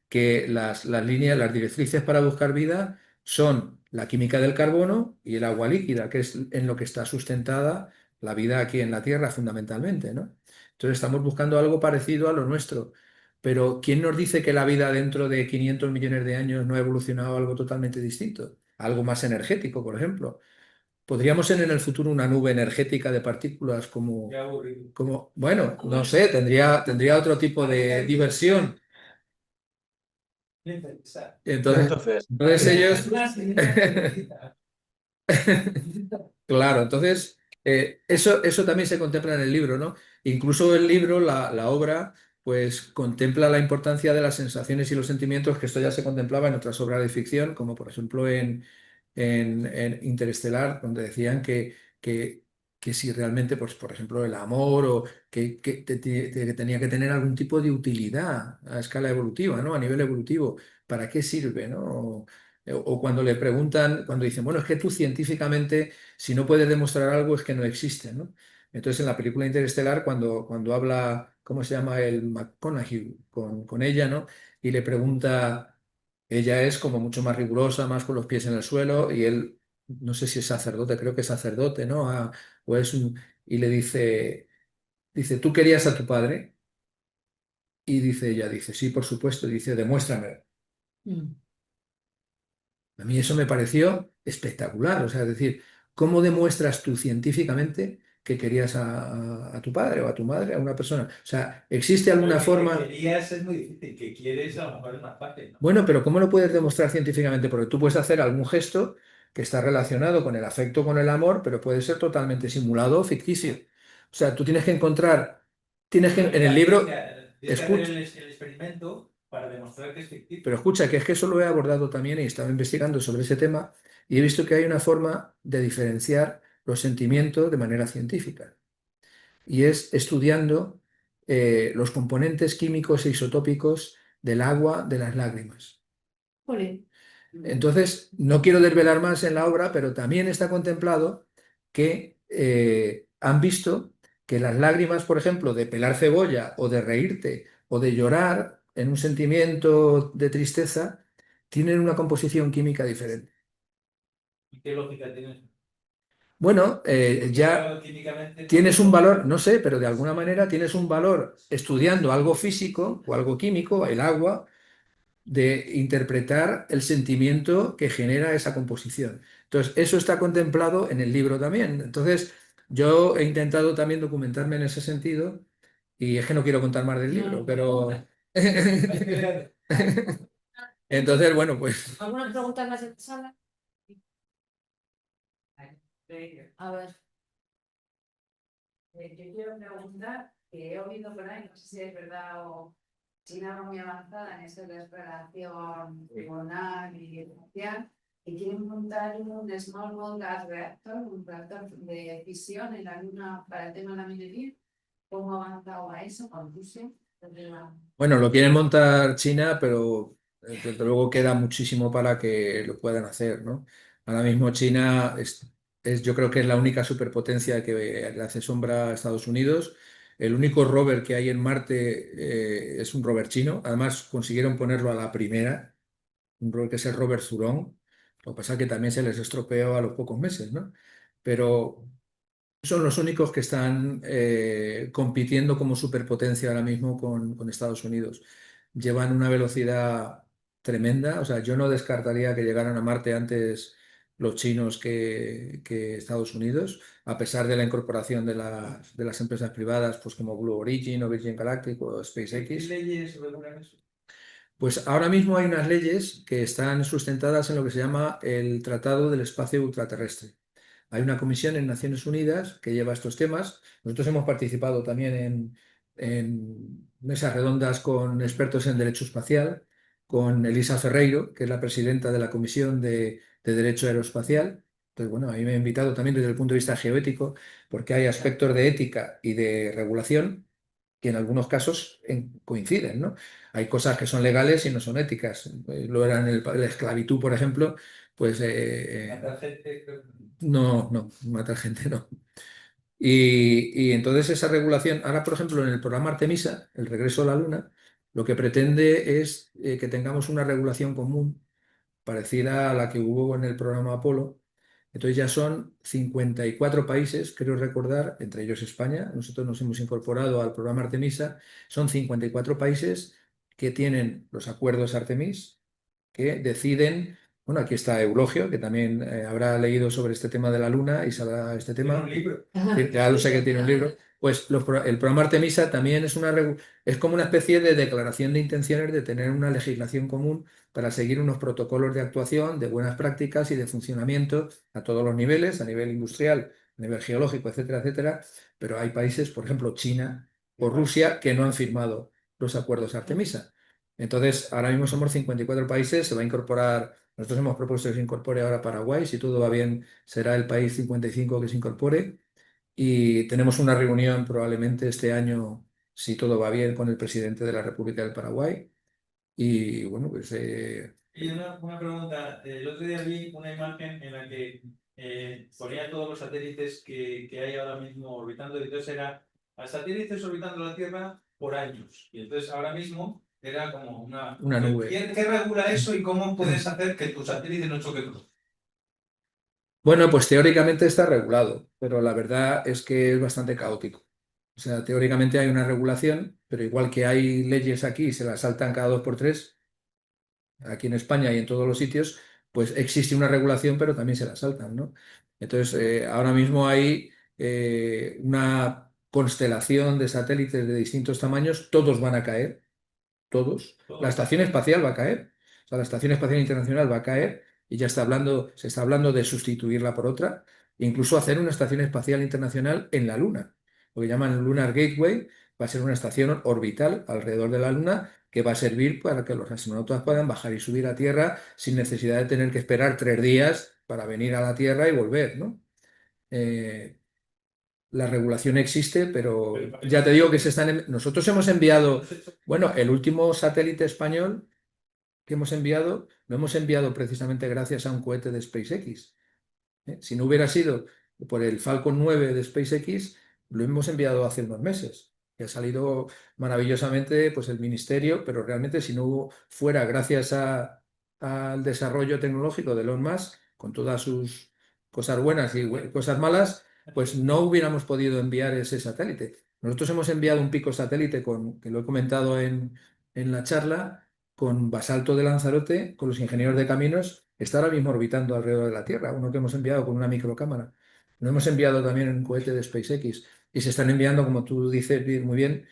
B: que las líneas, las directrices para buscar vida son la química del carbono y el agua líquida, que es en lo que está sustentada la vida aquí en la Tierra fundamentalmente, ¿no? Entonces estamos buscando algo parecido a lo nuestro. Pero ¿quién nos dice que la vida dentro de 500 millones de años no ha evolucionado a algo totalmente distinto? Algo más energético, por ejemplo. ¿Podríamos ser en el futuro una nube energética de partículas bueno, no sé, tendría otro tipo de diversión. Entonces,
E: Entonces,
B: entonces ellos, claro, entonces eso también se contempla en el libro, ¿no? Incluso el libro, la obra, pues contempla la importancia de las sensaciones y los sentimientos, que esto ya se contemplaba en otras obras de ficción, como por ejemplo en Interestelar, donde decían que, que si realmente, pues, por ejemplo, el amor o que tenía que tener algún tipo de utilidad a escala evolutiva, ¿no? A nivel evolutivo, ¿para qué sirve, ¿no? O cuando le preguntan, cuando dicen, bueno, es que tú científicamente, si no puedes demostrar algo, es que no existe, ¿no? Entonces, en la película Interestelar, cuando habla, ¿cómo se llama? El McConaughey con ella, ¿no? Y le pregunta, ella es como mucho más rigurosa, más con los pies en el suelo, y él, no sé si es sacerdote, creo que es sacerdote, ¿no? O es y le dice, ¿tú querías a tu padre? Y dice ella, dice, sí, por supuesto, dice, demuéstrame.
A: Mm.
B: A mí eso me pareció espectacular. O sea, es decir, ¿cómo demuestras tú científicamente que querías a tu padre o a tu madre, a una persona? O sea, ¿existe alguna forma?
I: Que querías es muy difícil, que quieres a lo mejor es más fácil, ¿no?
B: Bueno, pero ¿cómo lo puedes demostrar científicamente? Porque tú puedes hacer algún gesto que está relacionado con el afecto, con el amor, pero puede ser totalmente simulado o ficticio. O sea, tú tienes que encontrar, en el libro,
I: Tienes que hacer
B: escucha.
I: el experimento para demostrar que es ficticio.
B: Pero escucha, que es que eso lo he abordado también y estaba investigando sobre ese tema y he visto que hay una forma de diferenciar los sentimientos de manera científica y es estudiando los componentes químicos e isotópicos del agua de las lágrimas.
A: Jolín.
B: Entonces, no quiero desvelar más en la obra, pero también está contemplado que han visto que las lágrimas, por ejemplo, de pelar cebolla o de reírte o de llorar en un sentimiento de tristeza, tienen una composición química diferente.
I: ¿Y qué lógica tienes?
B: Bueno, ya
I: Claro, químicamente
B: tienes un valor, no sé, pero de alguna manera tienes un valor estudiando algo físico o algo químico, el agua, de interpretar el sentimiento que genera esa composición. Entonces, eso está contemplado en el libro también. Entonces, yo he intentado también documentarme en ese sentido y es que no quiero contar más del libro, pero... Entonces, bueno, pues...
A: ¿Alguna pregunta más en sala? A ver.
H: Yo quiero preguntar, que he oído por ahí, no sé si es verdad o si no muy avanzada en esto de la exploración pulmonar y espacial, y quieren montar un Small Modular Reactor, un reactor de fisión en la Luna para el tema de la minería. ¿Cómo ha avanzado a eso con Rusia?
B: Bueno, lo quieren montar China, pero desde luego queda muchísimo para que lo puedan hacer, ¿no? Ahora mismo China yo creo que es la única superpotencia que le hace sombra a Estados Unidos. El único rover que hay en Marte es un rover chino. Además, consiguieron ponerlo a la primera, un rover que es el rover Zhurong. Lo que pasa es que también se les estropeó a los pocos meses, ¿no? Pero son los únicos que están compitiendo como superpotencia ahora mismo con Estados Unidos. Llevan una velocidad tremenda, o sea, yo no descartaría que llegaran a Marte antes los chinos que Estados Unidos, a pesar de la incorporación de las empresas privadas, pues como Blue Origin o Virgin Galactic o
I: ¿Qué
B: SpaceX.
I: leyes regulan eso?
B: Pues ahora mismo hay unas leyes que están sustentadas en lo que se llama el Tratado del Espacio Ultraterrestre. Hay una comisión en Naciones Unidas que lleva estos temas. Nosotros hemos participado también en mesas redondas con expertos en derecho espacial, con Elisa Ferreiro, que es la presidenta de la Comisión de Derecho Aeroespacial. Entonces, bueno, a mí me ha invitado también desde el punto de vista geoético, porque hay aspectos de ética y de regulación que en algunos casos coinciden, ¿no? Hay cosas que son legales y no son éticas. Lo eran la esclavitud, por ejemplo, pues
I: Matar gente,
B: no, matar gente no. Y entonces esa regulación, ahora por ejemplo en el programa Artemisa, el regreso a la Luna, lo que pretende es que tengamos una regulación común parecida a la que hubo en el programa Apolo. Entonces ya son 54 países, creo recordar, entre ellos España. Nosotros nos hemos incorporado al programa Artemisa. Son 54 países que tienen los acuerdos Artemis, que deciden, bueno, aquí está Eulogio, que también habrá leído sobre este tema de la Luna y sabrá este
I: tiene
B: tema.
I: un libro.
B: Sí, ya lo sé que tiene un libro. Pues el programa Artemisa también es como una especie de declaración de intenciones de tener una legislación común para seguir unos protocolos de actuación, de buenas prácticas y de funcionamiento a todos los niveles, a nivel industrial, a nivel geológico, etcétera, etcétera. Pero hay países, por ejemplo, China o Rusia, que no han firmado los acuerdos Artemisa. Entonces, ahora mismo somos 54 países, se va a incorporar, nosotros hemos propuesto que se incorpore ahora Paraguay, si todo va bien, será el país 55 que se incorpore. Y tenemos una reunión probablemente este año, si todo va bien, con el presidente de la República del Paraguay. Y bueno, pues
I: Y una pregunta, el otro día vi una imagen en la que ponía todos los satélites que hay ahora mismo orbitando, y entonces era a satélites orbitando la Tierra por años. Y entonces ahora mismo era como
B: una nube.
I: ¿Qué regula eso y cómo puedes hacer que tu satélite no choque con?
B: Bueno, pues teóricamente está regulado, pero la verdad es que es bastante caótico. O sea, teóricamente hay una regulación, pero igual que hay leyes aquí y se las saltan cada dos por tres, aquí en España y en todos los sitios, pues existe una regulación, pero también se la saltan, ¿no? Entonces, ahora mismo hay una constelación de satélites de distintos tamaños, todos van a caer, todos. La estación espacial va a caer, o sea, la Estación Espacial Internacional va a caer y ya se está hablando de sustituirla por otra, e incluso hacer una estación espacial internacional en la Luna, lo que llaman Lunar Gateway. Va a ser una estación orbital alrededor de la Luna que va a servir para que los astronautas puedan bajar y subir a Tierra sin necesidad de tener que esperar 3 días para venir a la Tierra y volver, ¿no? Eh, la regulación existe, pero ya te digo que nosotros hemos enviado, bueno, el último satélite español que hemos enviado, lo hemos enviado precisamente gracias a un cohete de SpaceX. Si no hubiera sido por el Falcon 9 de SpaceX, lo hemos enviado hace unos meses. Que ha salido maravillosamente pues, el ministerio, pero realmente si no fuera gracias al desarrollo tecnológico de Elon Musk, con todas sus cosas buenas y cosas malas, pues no hubiéramos podido enviar ese satélite. Nosotros hemos enviado un pico satélite, que lo he comentado en la charla, con basalto de Lanzarote, con los ingenieros de caminos, está ahora mismo orbitando alrededor de la Tierra, uno que hemos enviado con una microcámara. Lo hemos enviado también en un cohete de SpaceX y se están enviando, como tú dices muy bien,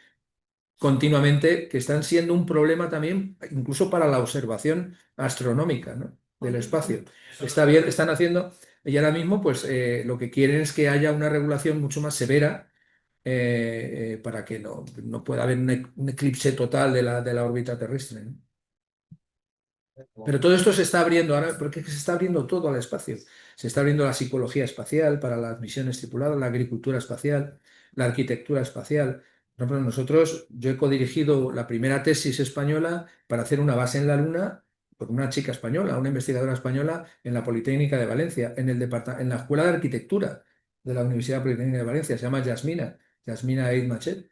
B: continuamente, que están siendo un problema también incluso para la observación astronómica, ¿no?, del espacio. Está bien, están haciendo, y ahora mismo pues lo que quieren es que haya una regulación mucho más severa para que no pueda haber un eclipse total de la órbita terrestre, ¿no? Pero todo esto se está abriendo ahora, porque es que se está abriendo todo al espacio. Se está abriendo la psicología espacial para las misiones tripuladas, la agricultura espacial, la arquitectura espacial. Por ejemplo, yo he codirigido la primera tesis española para hacer una base en la Luna por una chica española, una investigadora española en la Politécnica de Valencia, en la Escuela de Arquitectura de la Universidad Politécnica de Valencia. Se llama Yasmina Eid Machet,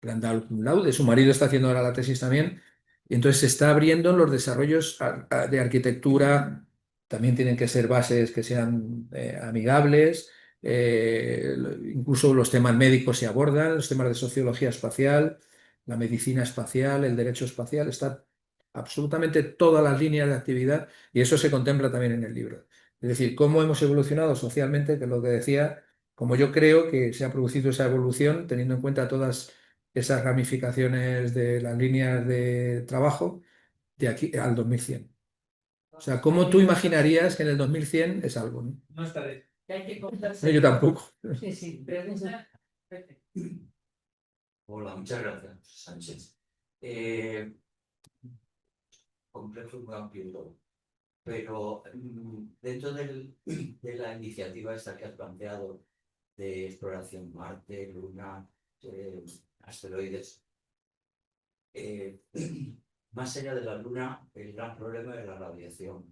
B: le han dado el cum laude, su marido está haciendo ahora la tesis también, y entonces se está abriendo en los desarrollos de arquitectura, también tienen que ser bases que sean amigables, incluso los temas médicos se abordan, los temas de sociología espacial, la medicina espacial, el derecho espacial, está absolutamente todas las líneas de actividad y eso se contempla también en el libro. Es decir, cómo hemos evolucionado socialmente, que es lo que decía, como yo creo que se ha producido esa evolución, teniendo en cuenta todas esas ramificaciones de las líneas de trabajo de aquí al 2100. O sea, ¿cómo tú imaginarías que en el 2100 es algo, ¿no?
I: No estaré.
H: Que hay que
B: No,
H: contarse.
B: yo tampoco.
H: Sí, sí, pregunta.
J: Hola, muchas gracias, Sánchez. Complejo y muy amplio todo. Pero dentro de la iniciativa esta que has planteado de exploración Marte, Luna, asteroides, más allá de la Luna, el gran problema es la radiación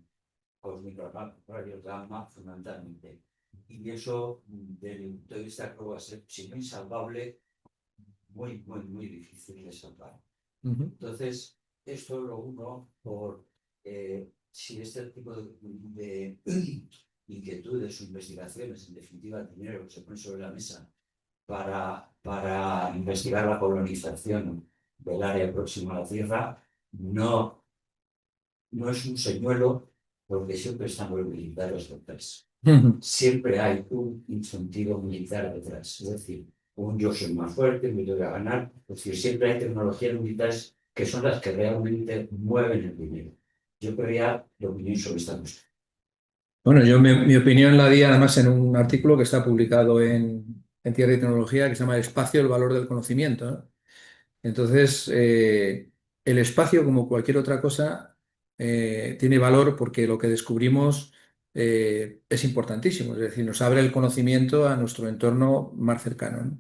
J: cósmica, rayos gamma, fundamentalmente. Y eso, desde el punto de vista que va a ser, si no insalvable, muy difícil de salvar. Entonces, esto lo uno por si este tipo de inquietudes o investigaciones, en definitiva, dinero que se pone sobre la mesa para investigar la colonización del área próxima a la Tierra, no es un señuelo, porque siempre están los militares detrás. Siempre hay un incentivo militar detrás. Es decir, yo soy más fuerte, me voy a ganar. Es decir, siempre hay tecnologías militares que son las que realmente mueven el dinero. Yo quería la opinión sobre esta cuestión.
B: Bueno, yo mi opinión la di además en un artículo que está publicado en Tierra y Tecnología que se llama El espacio, el valor del conocimiento, ¿no? Entonces, el espacio, como cualquier otra cosa, tiene valor porque lo que descubrimos es importantísimo, es decir, nos abre el conocimiento a nuestro entorno más cercano, ¿no?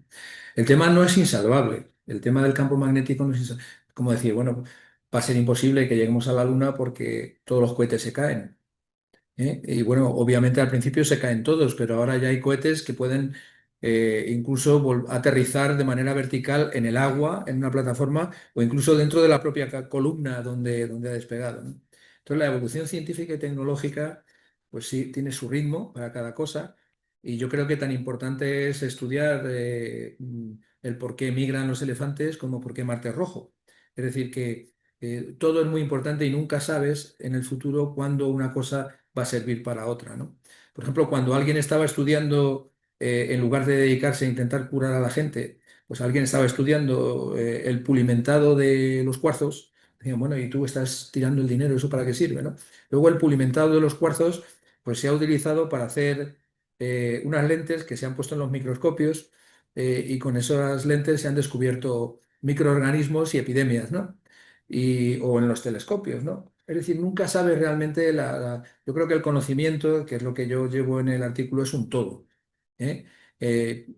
B: El tema no es insalvable, el tema del campo magnético no es insalvable. Como decir, bueno, va a ser imposible que lleguemos a la Luna porque todos los cohetes se caen. Y bueno, obviamente al principio se caen todos, pero ahora ya hay cohetes que pueden incluso aterrizar de manera vertical en el agua, en una plataforma o incluso dentro de la propia columna donde ha despegado, ¿no? Entonces la evolución científica y tecnológica, pues sí, tiene su ritmo para cada cosa y yo creo que tan importante es estudiar el por qué migran los elefantes como por qué Marte es rojo. Es decir, que todo es muy importante y nunca sabes en el futuro cuándo una cosa va a servir para otra, ¿no? Por ejemplo, cuando alguien estaba estudiando, en lugar de dedicarse a intentar curar a la gente, pues alguien estaba estudiando el pulimentado de los cuarzos, decían, bueno, y tú estás tirando el dinero, ¿eso para qué sirve, no? Luego el pulimentado de los cuarzos, pues se ha utilizado para hacer unas lentes que se han puesto en los microscopios y con esas lentes se han descubierto microorganismos y epidemias, ¿no? O en los telescopios, ¿no? Es decir, nunca sabes realmente Yo creo que el conocimiento, que es lo que yo llevo en el artículo, es un todo, ¿eh?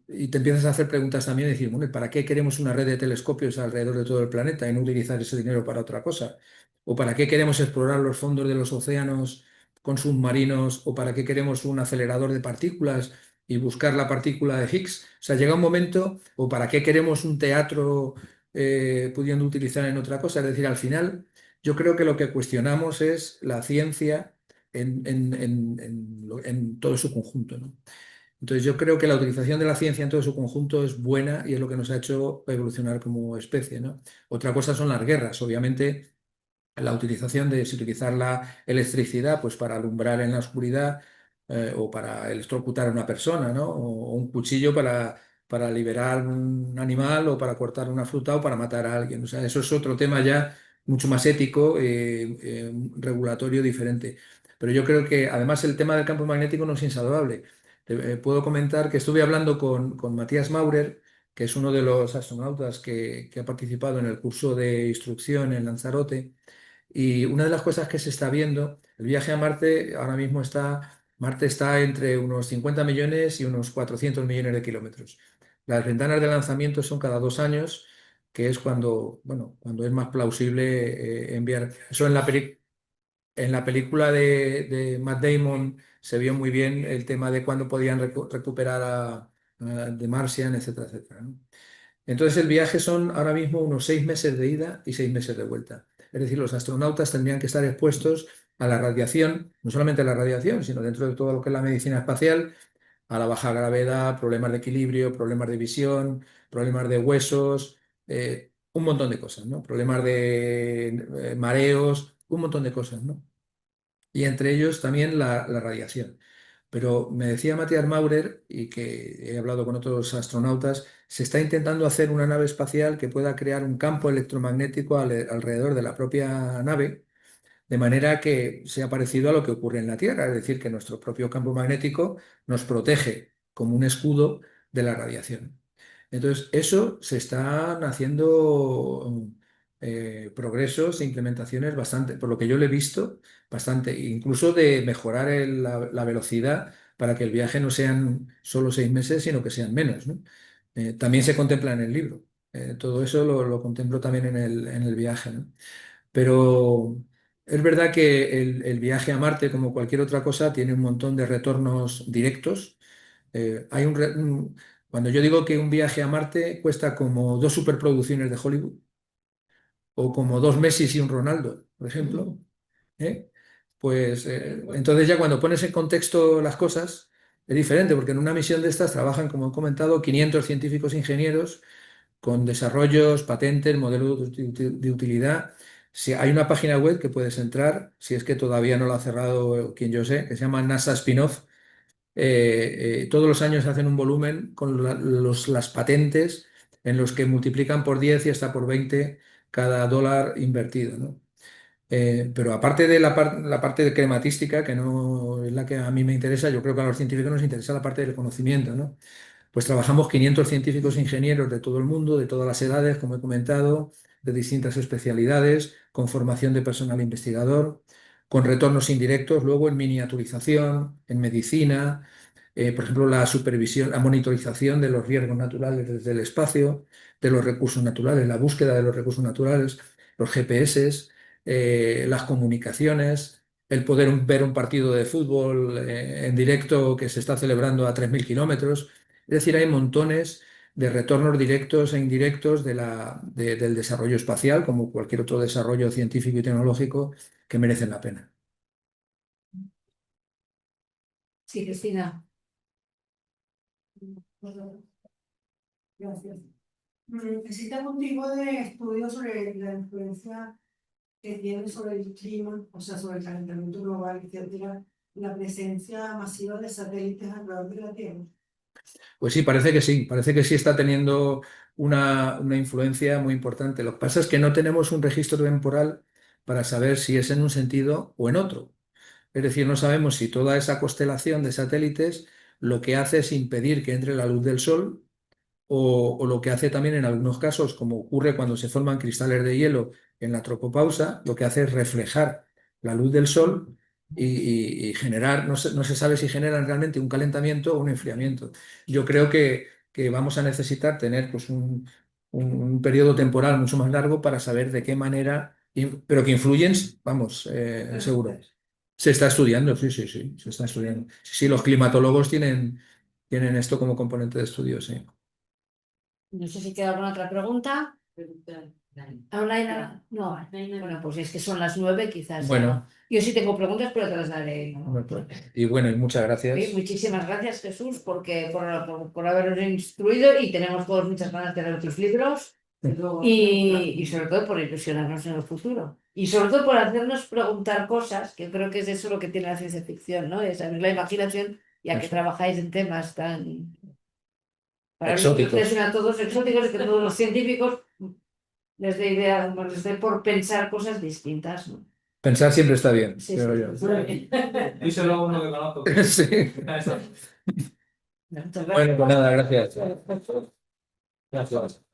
B: Y te empiezas a hacer preguntas también y decir, bueno, ¿para qué queremos una red de telescopios alrededor de todo el planeta y no utilizar ese dinero para otra cosa? ¿O para qué queremos explorar los fondos de los océanos con submarinos? ¿O para qué queremos un acelerador de partículas y buscar la partícula de Higgs? O sea, llega un momento, ¿o para qué queremos un teatro pudiendo utilizar en otra cosa? Es decir, al final yo creo que lo que cuestionamos es la ciencia en todo su conjunto, ¿no? Entonces yo creo que la utilización de la ciencia en todo su conjunto es buena y es lo que nos ha hecho evolucionar como especie, ¿no? Otra cosa son las guerras. Obviamente la utilización de si utilizar la electricidad pues para alumbrar en la oscuridad o para electrocutar a una persona, ¿no? O un cuchillo para liberar un animal o para cortar una fruta o para matar a alguien. O sea, eso es otro tema ya mucho más ético, regulatorio, diferente. Pero yo creo que además el tema del campo magnético no es insalvable. Puedo comentar que estuve hablando con Matías Maurer, que es uno de los astronautas que ha participado en el curso de instrucción en Lanzarote, Y una de las cosas que se está viendo, el viaje a Marte ahora mismo Marte está entre unos 50 millones y unos 400 millones de kilómetros. Las ventanas de lanzamiento son cada 2 años, que es cuando es más plausible enviar. Eso en la película de Matt Damon se vio muy bien el tema de cuándo podían recuperar a The Martian, etcétera, etcétera, ¿no? Entonces el viaje son ahora mismo unos 6 meses de ida y 6 meses de vuelta. Es decir, los astronautas tendrían que estar expuestos a la radiación, no solamente a la radiación, sino dentro de todo lo que es la medicina espacial, a la baja gravedad, problemas de equilibrio, problemas de visión, problemas de huesos, un montón de cosas, ¿no? Problemas de mareos, un montón de cosas, ¿no? Y entre ellos también la radiación. Pero me decía Matthias Maurer, y que he hablado con otros astronautas, se está intentando hacer una nave espacial que pueda crear un campo electromagnético alrededor de la propia nave, de manera que sea parecido a lo que ocurre en la Tierra, es decir, que nuestro propio campo magnético nos protege como un escudo de la radiación. Entonces, eso se están haciendo progresos e implementaciones bastante, por lo que yo le he visto, bastante, incluso de mejorar la velocidad para que el viaje no sean solo 6 meses, sino que sean menos, ¿no? También se contempla en el libro. Todo eso lo contemplo también en el viaje, ¿no? Pero es verdad que el viaje a Marte, como cualquier otra cosa, tiene un montón de retornos directos. Cuando yo digo que un viaje a Marte cuesta como 2 superproducciones de Hollywood, o como 2 Messi y un Ronaldo, por ejemplo, ¿eh? Pues entonces ya cuando pones en contexto las cosas es diferente, porque en una misión de estas trabajan, como he comentado, 500 científicos ingenieros con desarrollos, patentes, modelos de utilidad. Si hay una página web que puedes entrar, si es que todavía no la ha cerrado quien yo sé, que se llama NASA Spin-off. Todos los años hacen un volumen con las patentes en los que multiplican por 10 y hasta por 20 cada dólar invertido, ¿no? Pero aparte de la parte de crematística, que no es la que a mí me interesa, yo creo que a los científicos nos interesa la parte del conocimiento, ¿no? Pues trabajamos 500 científicos e ingenieros de todo el mundo, de todas las edades, como he comentado, de distintas especialidades, con formación de personal investigador, con retornos indirectos, luego en miniaturización, en medicina, por ejemplo, la supervisión, la monitorización de los riesgos naturales desde el espacio, de los recursos naturales, la búsqueda de los recursos naturales, los GPS, las comunicaciones, el poder ver un partido de fútbol en directo que se está celebrando a 3.000 kilómetros. Es decir, hay montones de retornos directos e indirectos del desarrollo espacial, como cualquier otro desarrollo científico y tecnológico, que merecen la pena.
A: Sí, Cristina.
K: Gracias. ¿Existe algún tipo de estudio sobre la influencia que tiene sobre el clima, o sea, sobre el calentamiento global, etcétera, la presencia masiva de satélites alrededor de la Tierra?
B: Pues sí, parece que sí está teniendo una influencia muy importante. Lo que pasa es que no tenemos un registro temporal para saber si es en un sentido o en otro. Es decir, no sabemos si toda esa constelación de satélites lo que hace es impedir que entre la luz del Sol, o lo que hace también en algunos casos, como ocurre cuando se forman cristales de hielo en la tropopausa, lo que hace es reflejar la luz del Sol y generar, no se sabe si generan realmente un calentamiento o un enfriamiento. Yo creo que vamos a necesitar tener pues, un periodo temporal mucho más largo para saber de qué manera, pero que influyen, vamos, seguro. Se está estudiando, sí, se está estudiando. Sí, los climatólogos tienen esto como componente de estudio, sí.
A: No sé si queda alguna otra pregunta. ¿Aún hay nada? No. Bueno, pues es que son las 9, quizás.
B: Bueno.
A: Yo sí tengo preguntas, pero te las daré, ¿no?
B: Y bueno, y muchas gracias.
A: Sí, muchísimas gracias, Jesús, por habernos instruido, y tenemos todos muchas ganas de leer tus libros y sobre todo por ilusionarnos en el futuro. Y sobre todo por hacernos preguntar cosas, que creo que es eso lo que tiene la ciencia ficción, ¿no? Es abrir la imaginación, ya que trabajáis en temas tan... Para
B: exóticos.
A: A todos exóticos, que todos los científicos les dé por pensar cosas distintas, ¿no?
B: Pensar siempre está bien,
A: Sí,
B: creo
A: sí.
B: yo.
I: Díselo a uno que conozco.
B: Sí.
A: Muchas gracias.
B: Bueno, pues nada, gracias. Gracias.